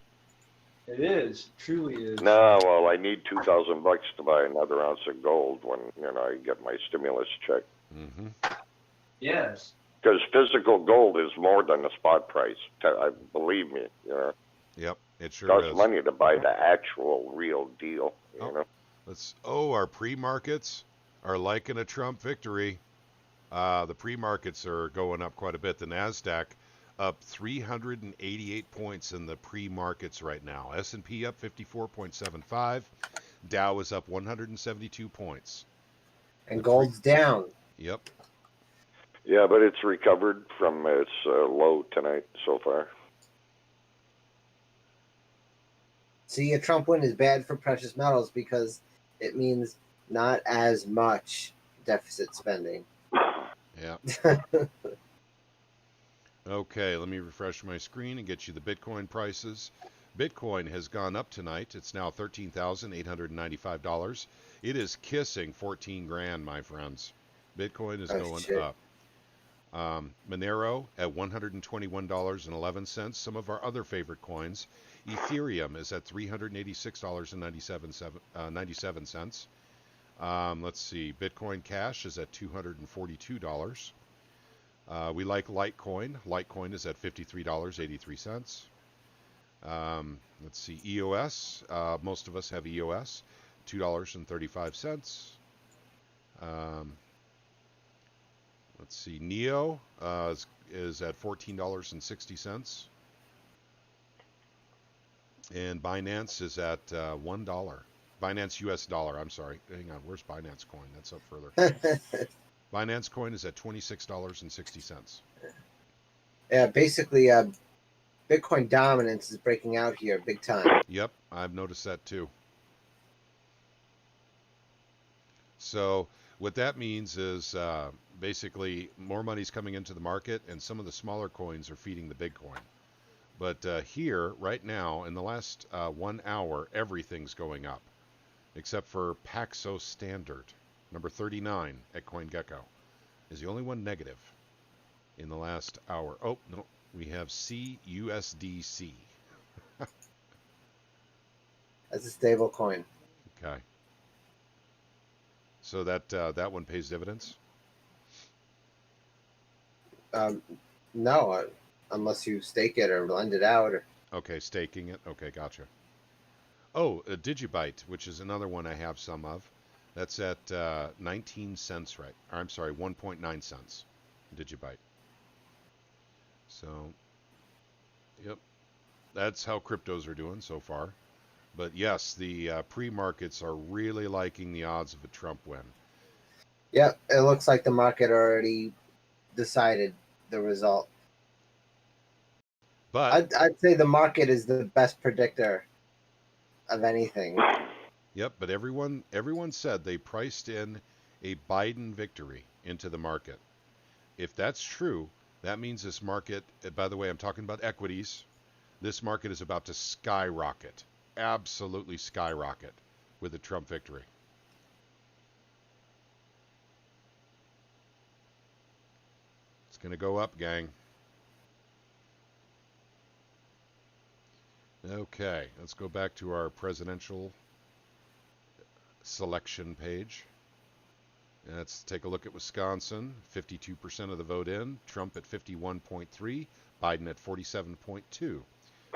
It is, truly is. No, well, I need $2,000 to buy another ounce of gold when I get my stimulus check. Mm-hmm. Yes. Because physical gold is more than the spot price. Believe me. Yep, it sure costs is. money to buy the actual real deal. You know. Our pre-markets are liking a Trump victory. The pre-markets are going up quite a bit. The NASDAQ up 388 points in the pre-markets right now. S&P up 54.75. Dow is up 172 points. And gold's down. Yep. Yeah, but it's recovered from its low tonight so far. See, a Trump win is bad for precious metals because it means not as much deficit spending. Yeah. Okay, let me refresh my screen and get you the Bitcoin prices. Bitcoin has gone up tonight. It's now $13,895. It is kissing 14 grand, my friends. Bitcoin is going up. Monero at $121.11. Some of our other favorite coins. Ethereum is at $386.97. Let's see. Bitcoin Cash is at $242. We like Litecoin. Litecoin is at $53.83. Let's see, EOS. Most of us have EOS, $2.35. Let's see, NEO is at $14.60. And Binance is at $1. Binance US dollar, I'm sorry. Hang on, where's Binance coin? That's up further. Binance coin is at $26.60. Yeah, basically, Bitcoin dominance is breaking out here big time. Yep, I've noticed that too. So what that means is basically more money's coming into the market, and some of the smaller coins are feeding the big coin. But here, right now, in the last 1 hour, everything's going up, except for Paxos Standard, number 39 at CoinGecko, is the only one negative in the last hour. Oh, no, we have CUSDC. That's a stable coin. Okay. So that one pays dividends? No, unless you stake it or lend it out. Or... Okay, staking it. Okay, gotcha. Oh, Digibyte, which is another one I have some of. That's at 19 cents, right? Or, I'm sorry, 1.9 cents. Digibyte. So, yep. That's how cryptos are doing so far. But yes, the pre-markets are really liking the odds of a Trump win. Yep, it looks like the market already decided the result. But I'd say the market is the best predictor of anything. Yep, but everyone said they priced in a Biden victory into the market. If that's true, that means this market, by the way, I'm talking about equities, this market is about to skyrocket, absolutely skyrocket with the Trump victory. It's going to go up, gang. Okay, let's go back to our presidential selection page. Let's take a look at Wisconsin. 52% of the vote in. Trump at 51.3. Biden at 47.2.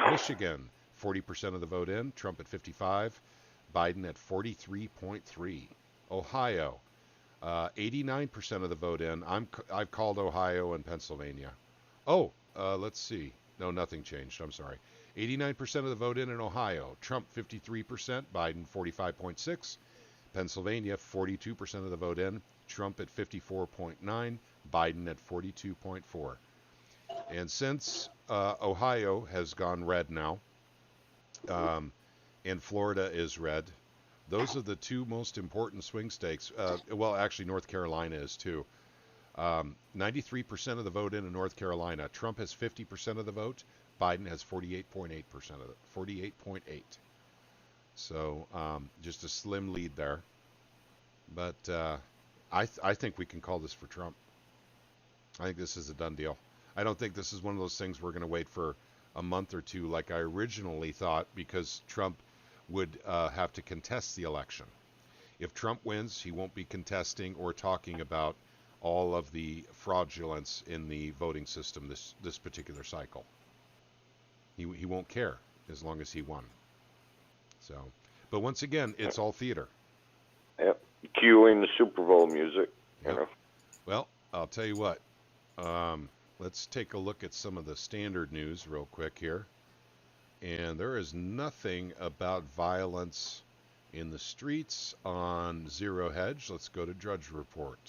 Michigan, 40% of the vote in. Trump at 55. Biden at 43.3. Ohio, 89% of the vote in. I've called Ohio and Pennsylvania. Oh, let's see. No, nothing changed. I'm sorry. 89% of the vote in Ohio. Trump 53%. Biden 45.6. Pennsylvania, 42% of the vote in. Trump at 54.9. Biden at 42.4. And since Ohio has gone red now, and Florida is red, those are the two most important swing states. Well, actually, North Carolina is too. 93% of the vote in North Carolina. Trump has 50% of the vote. Biden has 48.8% of it. 48.8. So just a slim lead there. But I think we can call this for Trump. I think this is a done deal. I don't think this is one of those things we're going to wait for a month or two like I originally thought, because Trump would have to contest the election. If Trump wins, he won't be contesting or talking about all of the fraudulence in the voting system this particular cycle. He won't care as long as he won. So, but once again, it's all theater. Yep. Cueing the Super Bowl music. Yep. You know. Well, I'll tell you what. Let's take a look at some of the standard news real quick here. And there is nothing about violence in the streets on Zero Hedge. Let's go to Drudge Report.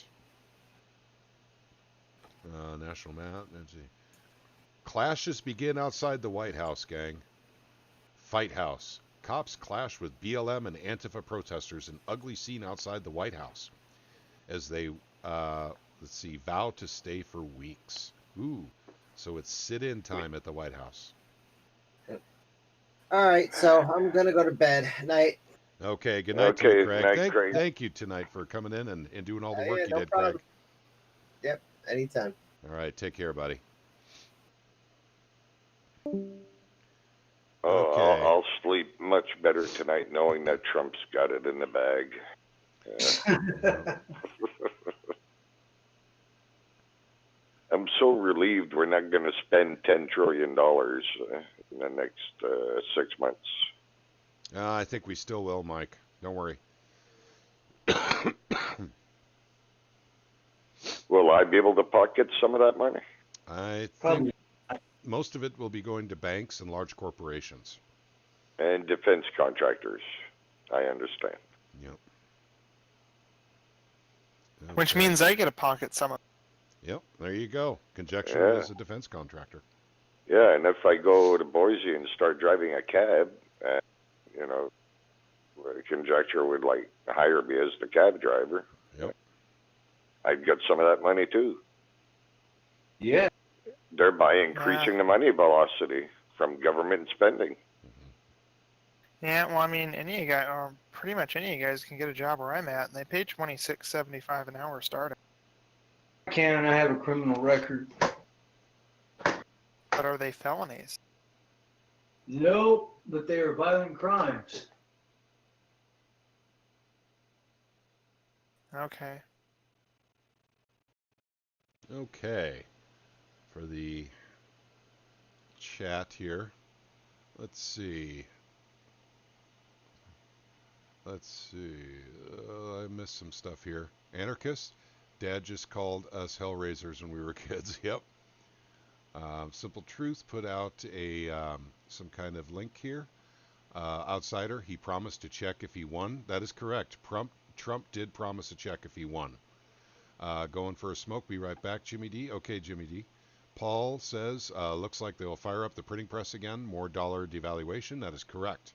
National Map. Clashes begin outside the White House, gang. Fight House. Cops clash with BLM and Antifa protesters in ugly scene outside the White House as they, vow to stay for weeks. Ooh, so it's sit-in time at the White House. All right, so I'm going to go to bed. Night. Okay, good night to you, Craig. Night, Craig. Thank you tonight for coming in and doing all the work Yeah, you no did, problem. Craig. Yep, anytime. All right, take care, buddy. Oh, Okay. I'll sleep much better tonight knowing that Trump's got it in the bag. I'm so relieved we're not going to spend $10 trillion in the next 6 months. I think we still will, Mike. Don't worry. Will I be able to pocket some of that money? I Probably. think most of it will be going to banks and large corporations. And defense contractors. I understand. Yep. Which Okay. means I get a pocket some of. Yep, there you go. Conjecture Yeah. is a defense contractor. Yeah, and if I go to Boise and start driving a cab, you know, Conjecture would like hire me as the cab driver. Yep. I'd get some of that money too, Yeah. thereby increasing the money velocity from government spending. Yeah, well, I mean, any of you guys, or pretty much any of you guys, can get a job where I'm at, and they pay $26.75 an hour starting. I can, and I have a criminal record. But are they felonies? Nope, but they are violent crimes. Okay. Okay. For the chat here, let's see. I missed some stuff here. Anarchist? Dad just called us Hellraisers when we were kids. Yep. Simple Truth put out a some kind of link here. Outsider, he promised to check if he won. That is correct. Trump did promise a check if he won. Going for a smoke. Be right back, Jimmy D. Okay, Jimmy D. Paul says, looks like they'll fire up the printing press again. More dollar devaluation. That is correct.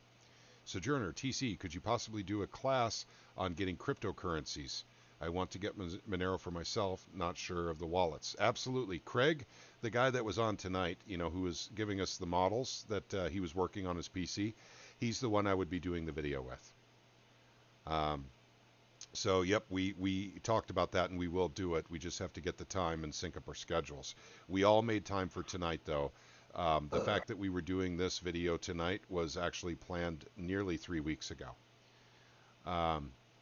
Sojourner, TC, could you possibly do a class on getting cryptocurrencies? I want to get Monero for myself, not sure of the wallets. Absolutely. Craig, the guy that was on tonight, you know, who was giving us the models that he was working on his PC, he's the one I would be doing the video with. So, yep, we talked about that, and we will do it. We just have to get the time and sync up our schedules. We all made time for tonight, though. The fact that we were doing this video tonight was actually planned nearly 3 weeks ago.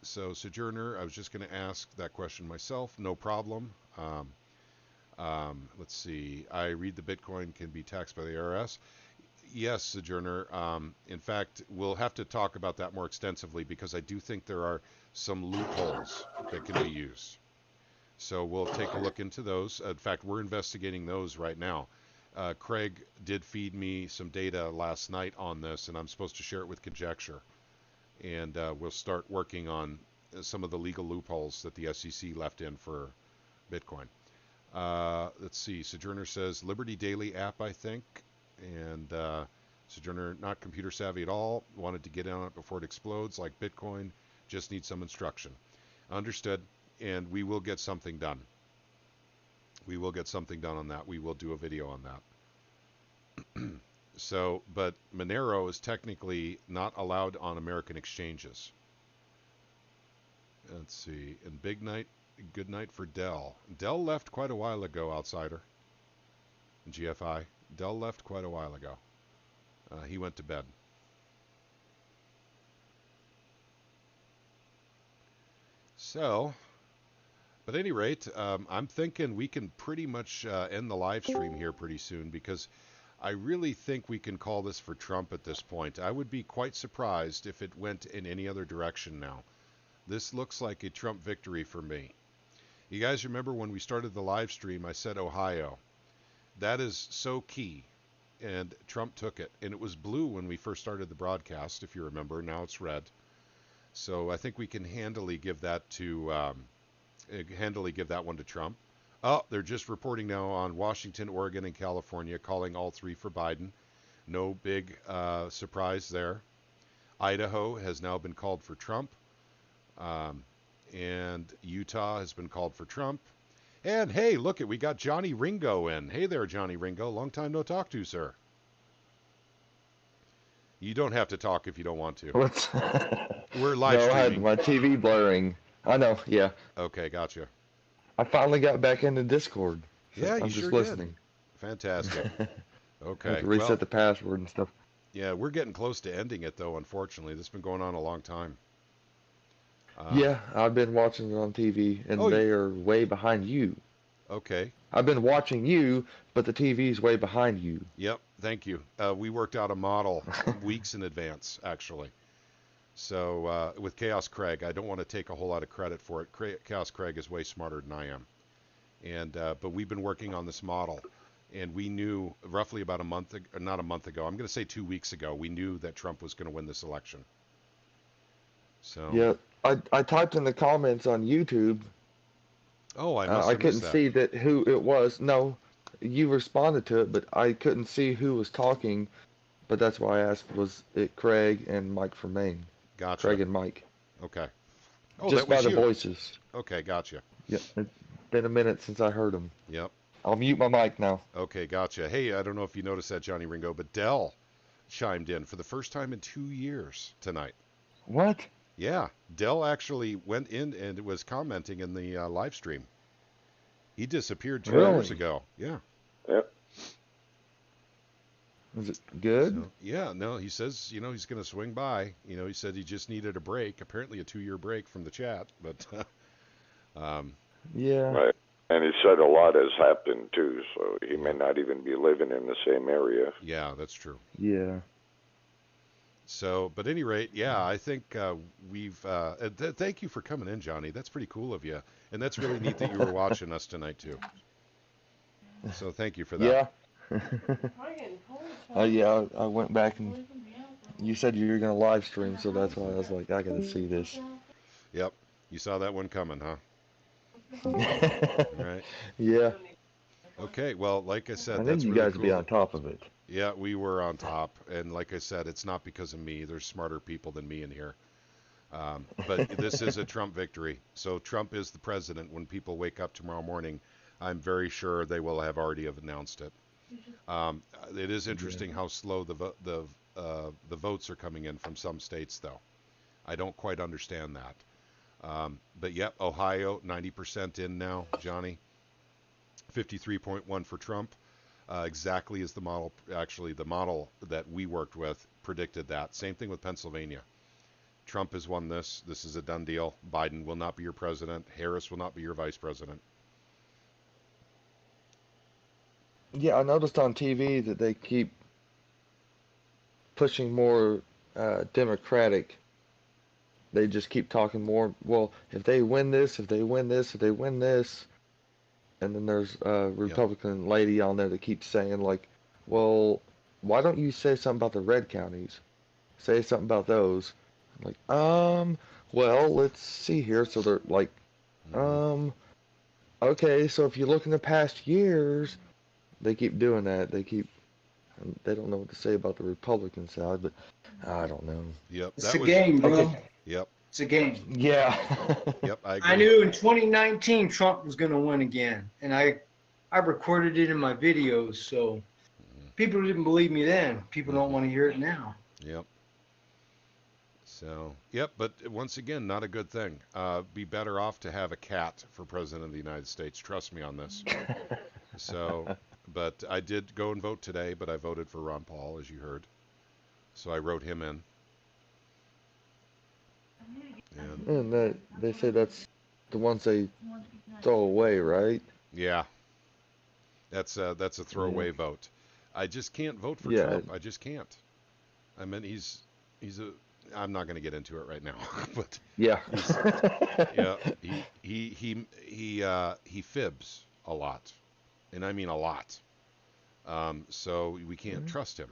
So, Sojourner, I was just going to ask that question myself. No problem. Let's see. I read the Bitcoin can be taxed by the IRS. Yes, Sojourner. In fact, we'll have to talk about that more extensively because I do think there are some loopholes that can be used. So we'll take a look into those. In fact, we're investigating those right now. Craig did feed me some data last night on this, and I'm supposed to share it with Conjecture. And we'll start working on some of the legal loopholes that the SEC left in for Bitcoin. Let's see. Sojourner says Liberty Daily app, I think. And Sojourner, not computer savvy at all. Wanted to get on it before it explodes like Bitcoin. Just need some instruction. Understood. And we will get something done. We will get something done on that. We will do a video on that. So, but Monero is technically not allowed on American exchanges. Let's see. And good night for Dell. Dell left quite a while ago, Outsider. GFI. Dell left quite a while ago. He went to bed. So, but at any rate, I'm thinking we can pretty much end the live stream here pretty soon because I really think we can call this for Trump at this point. I would be quite surprised if it went in any other direction now. This looks like a Trump victory for me. You guys remember when we started the live stream, I said Ohio. That is so key. And Trump took it. And it was blue when we first started the broadcast, if you remember. Now it's red. So I think we can handily give that one to Trump. Oh, they're just reporting now on Washington, Oregon, and California, calling all three for Biden. No big surprise there. Idaho has now been called for Trump. And Utah has been called for Trump. And hey, look we got Johnny Ringo in. Hey there, Johnny Ringo. Long time no talk to, sir. You don't have to talk if you don't want to. What's We're live No, I had streaming. my TV blurring. I know, yeah. Okay, gotcha. I finally got back into Discord. So Yeah, you I'm just sure listening. did. Fantastic. I Okay. have to reset the password and stuff. Yeah, we're getting close to ending it, though, unfortunately. This has been going on a long time. Yeah, I've been watching it on TV, and Oh, they are way behind you. Okay. I've been watching you, but the TV's way behind you. Yep. Thank you. We worked out a model weeks in advance, actually. So with Chaos Craig, I don't want to take a whole lot of credit for it. Chaos Craig is way smarter than I am, and but we've been working on this model, and we knew roughly about a month, not a month ago. I'm going to say 2 weeks ago. We knew that Trump was going to win this election. So. Yeah, I typed in the comments on YouTube. Oh, I must I have missed couldn't that. see that who it was. No, you responded to it, but I couldn't see who was talking. But that's why I asked, was it Craig and Mike from Maine? Gotcha. Craig and Mike. Okay. Oh, Just that by was the you. voices. Okay, gotcha. Yeah, it's been a minute since I heard them. Yep. I'll mute my mic now. Okay, gotcha. Hey, I don't know if you noticed that, Johnny Ringo, but Dell chimed in for the first time in 2 years tonight. What? Yeah, Dell actually went in and was commenting in the live stream. He disappeared 2 years ago. Yeah. Yep. Is it good? So, yeah, no, he says, he's going to swing by. He said he just needed a break, apparently a 2-year break from the chat, but Yeah. Right. And he said a lot has happened too, so he may Yeah. not even be living in the same area. yeah, that's true. Yeah. So, but at any rate, yeah, I think we've. Thank you for coming in, Johnny. That's pretty cool of you, and that's really neat that you were watching us tonight too. So, thank you for that. Yeah. Yeah, I went back and you said you were going to live stream, so that's why I was like, I got to see this. Yep, you saw that one coming, huh? All right. Yeah. Okay. Well, like I said, I that's think you really guys cool. would be on top of it. Yeah, we were on top, and like I said, it's not because of me. There's smarter people than me in here. But this is a Trump victory. So Trump is the president. When people wake up tomorrow morning, I'm very sure they will have already announced it. It is interesting how slow the votes are coming in from some states, though. I don't quite understand that. But yep, Ohio 90% in now, Johnny. 53.1 for Trump. Exactly as the model, actually the model that we worked with predicted that. Same thing with Pennsylvania. Trump has won this. This is a done deal. Biden will not be your president. Harris will not be your vice president. Yeah, I noticed on TV that they keep pushing more Democratic. They just keep talking more. Well, if they win this, if they win this, if they win this, and then there's a Republican lady on there that keeps saying like, well, why don't you say something about the red counties? Say something about those. I'm like, well, let's see here. So they're like, okay, so if you look in the past years, they keep doing that. They don't know what to say about the Republican side, but I don't know. Yep. It's a game, bro. Okay. Yep. It's a game. Yeah. Yep. I agree. I knew in 2019 Trump was going to win again, and I recorded it in my videos. So people didn't believe me then. People don't want to hear it now. Yep. So, yep, but once again, not a good thing. Be better off to have a cat for president of the United States. Trust me on this. So, but I did go and vote today, but I voted for Ron Paul, as you heard. So I wrote him in. And they say that's the ones they throw away, right? Yeah. That's a throwaway vote. I just can't vote for Yeah. Trump. I just can't. I mean, he's a. I'm not going to get into it right now, but Yeah. yeah, he fibs a lot, and I mean a lot. So we can't trust him.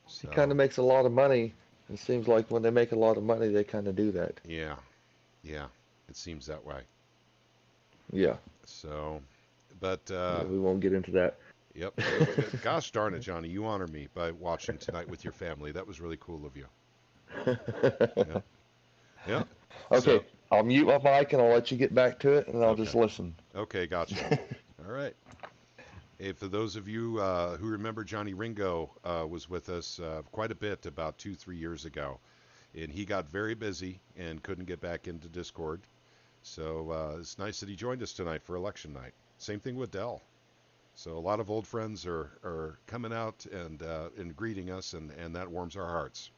He So, kind of makes a lot of money. It seems like when they make a lot of money, they kind of do that. yeah, it seems that way. Yeah. So, but Yeah, we won't get into that. yep. Gosh darn it, Johnny, you honor me by watching tonight with your family. That was really cool of you. Yeah. Yeah. Okay, So, I'll mute my mic and I'll let you get back to it, and I'll just Okay. listen. okay, gotcha. All right. Hey, for those of you who remember, Johnny Ringo was with us quite a bit about 2-3 years ago, and he got very busy and couldn't get back into Discord. So it's nice that he joined us tonight for election night. Same thing with Dell. So a lot of old friends are coming out and greeting us, and that warms our hearts.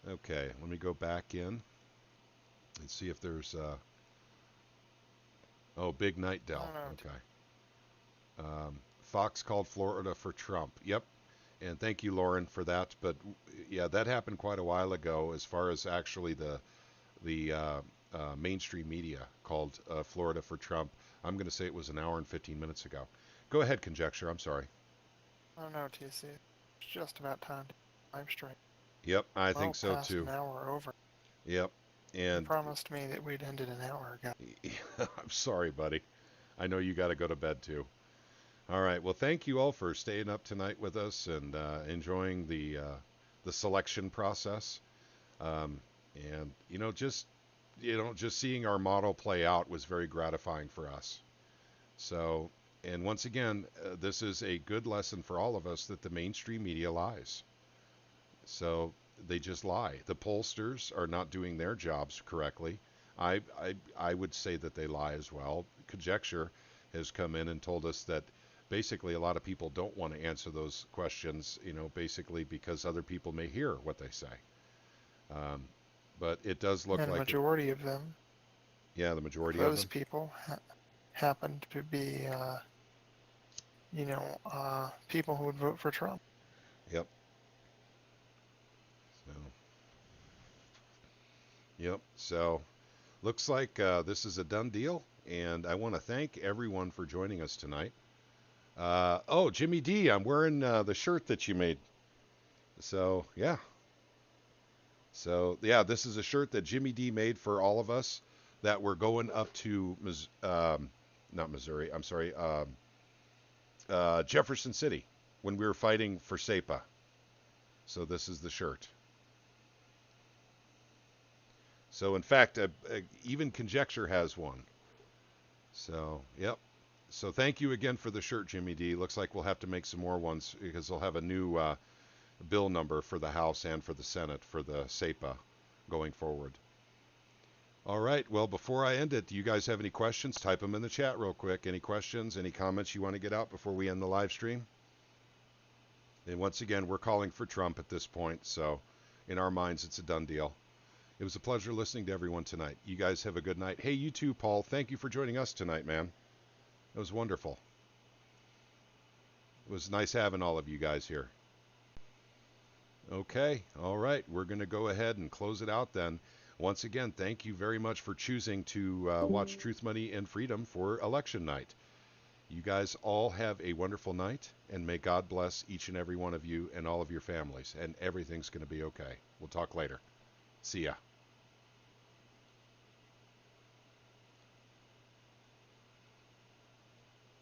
Okay, let me go back in and see if there's Oh, big night, I Dell. don't know. Okay. Fox called Florida for Trump. Yep. And thank you, Lauren, for that. But yeah, that happened quite a while ago. As far as actually the mainstream media called Florida for Trump, I'm going to say it was an hour and 15 minutes ago. Go ahead, conjecture. I'm sorry. I don't know, TC. It's just about time to live stream. Yep, I Well think so past too. an hour over. Yep. You And promised me that we'd ended an hour ago. I'm sorry, buddy. I know you got to go to bed too. All right. Well, thank you all for staying up tonight with us and enjoying the selection process. And just seeing our model play out was very gratifying for us. So, and once again, this is a good lesson for all of us that the mainstream media lies. So they just lie. The pollsters are not doing their jobs correctly. I would say that they lie as well. Conjecture has come in and told us that basically a lot of people don't want to answer those questions, basically because other people may hear what they say. But it does look And a like majority of them, yeah, the majority of those them. people happen to be, people who would vote for Trump. Yep. So, yep. So, looks like this is a done deal, and I want to thank everyone for joining us tonight. Oh, Jimmy D, I'm wearing the shirt that you made. So, yeah. So, yeah, this is a shirt that Jimmy D made for all of us that we're going up to, not Missouri, I'm sorry, Jefferson City when we were fighting for SEPA. So, this is the shirt. So, in fact, even Conjecture has one. So, yep. So, thank you again for the shirt, Jimmy D. Looks like we'll have to make some more ones because they'll have a new bill number for the House and for the Senate for the SEPA going forward. All right. Well, before I end it, do you guys have any questions? Type them in the chat real quick. Any questions, any comments you want to get out before we end the live stream? And once again, we're calling for Trump at this point. So, in our minds, it's a done deal. It was a pleasure listening to everyone tonight. You guys have a good night. Hey, you too, Paul. Thank you for joining us tonight, man. It was wonderful. It was nice having all of you guys here. Okay. All right. We're going to go ahead and close it out then. Once again, thank you very much for choosing to watch Truth, Money, and Freedom for election night. You guys all have a wonderful night, and may God bless each and every one of you and all of your families, and everything's going to be okay. We'll talk later. See ya.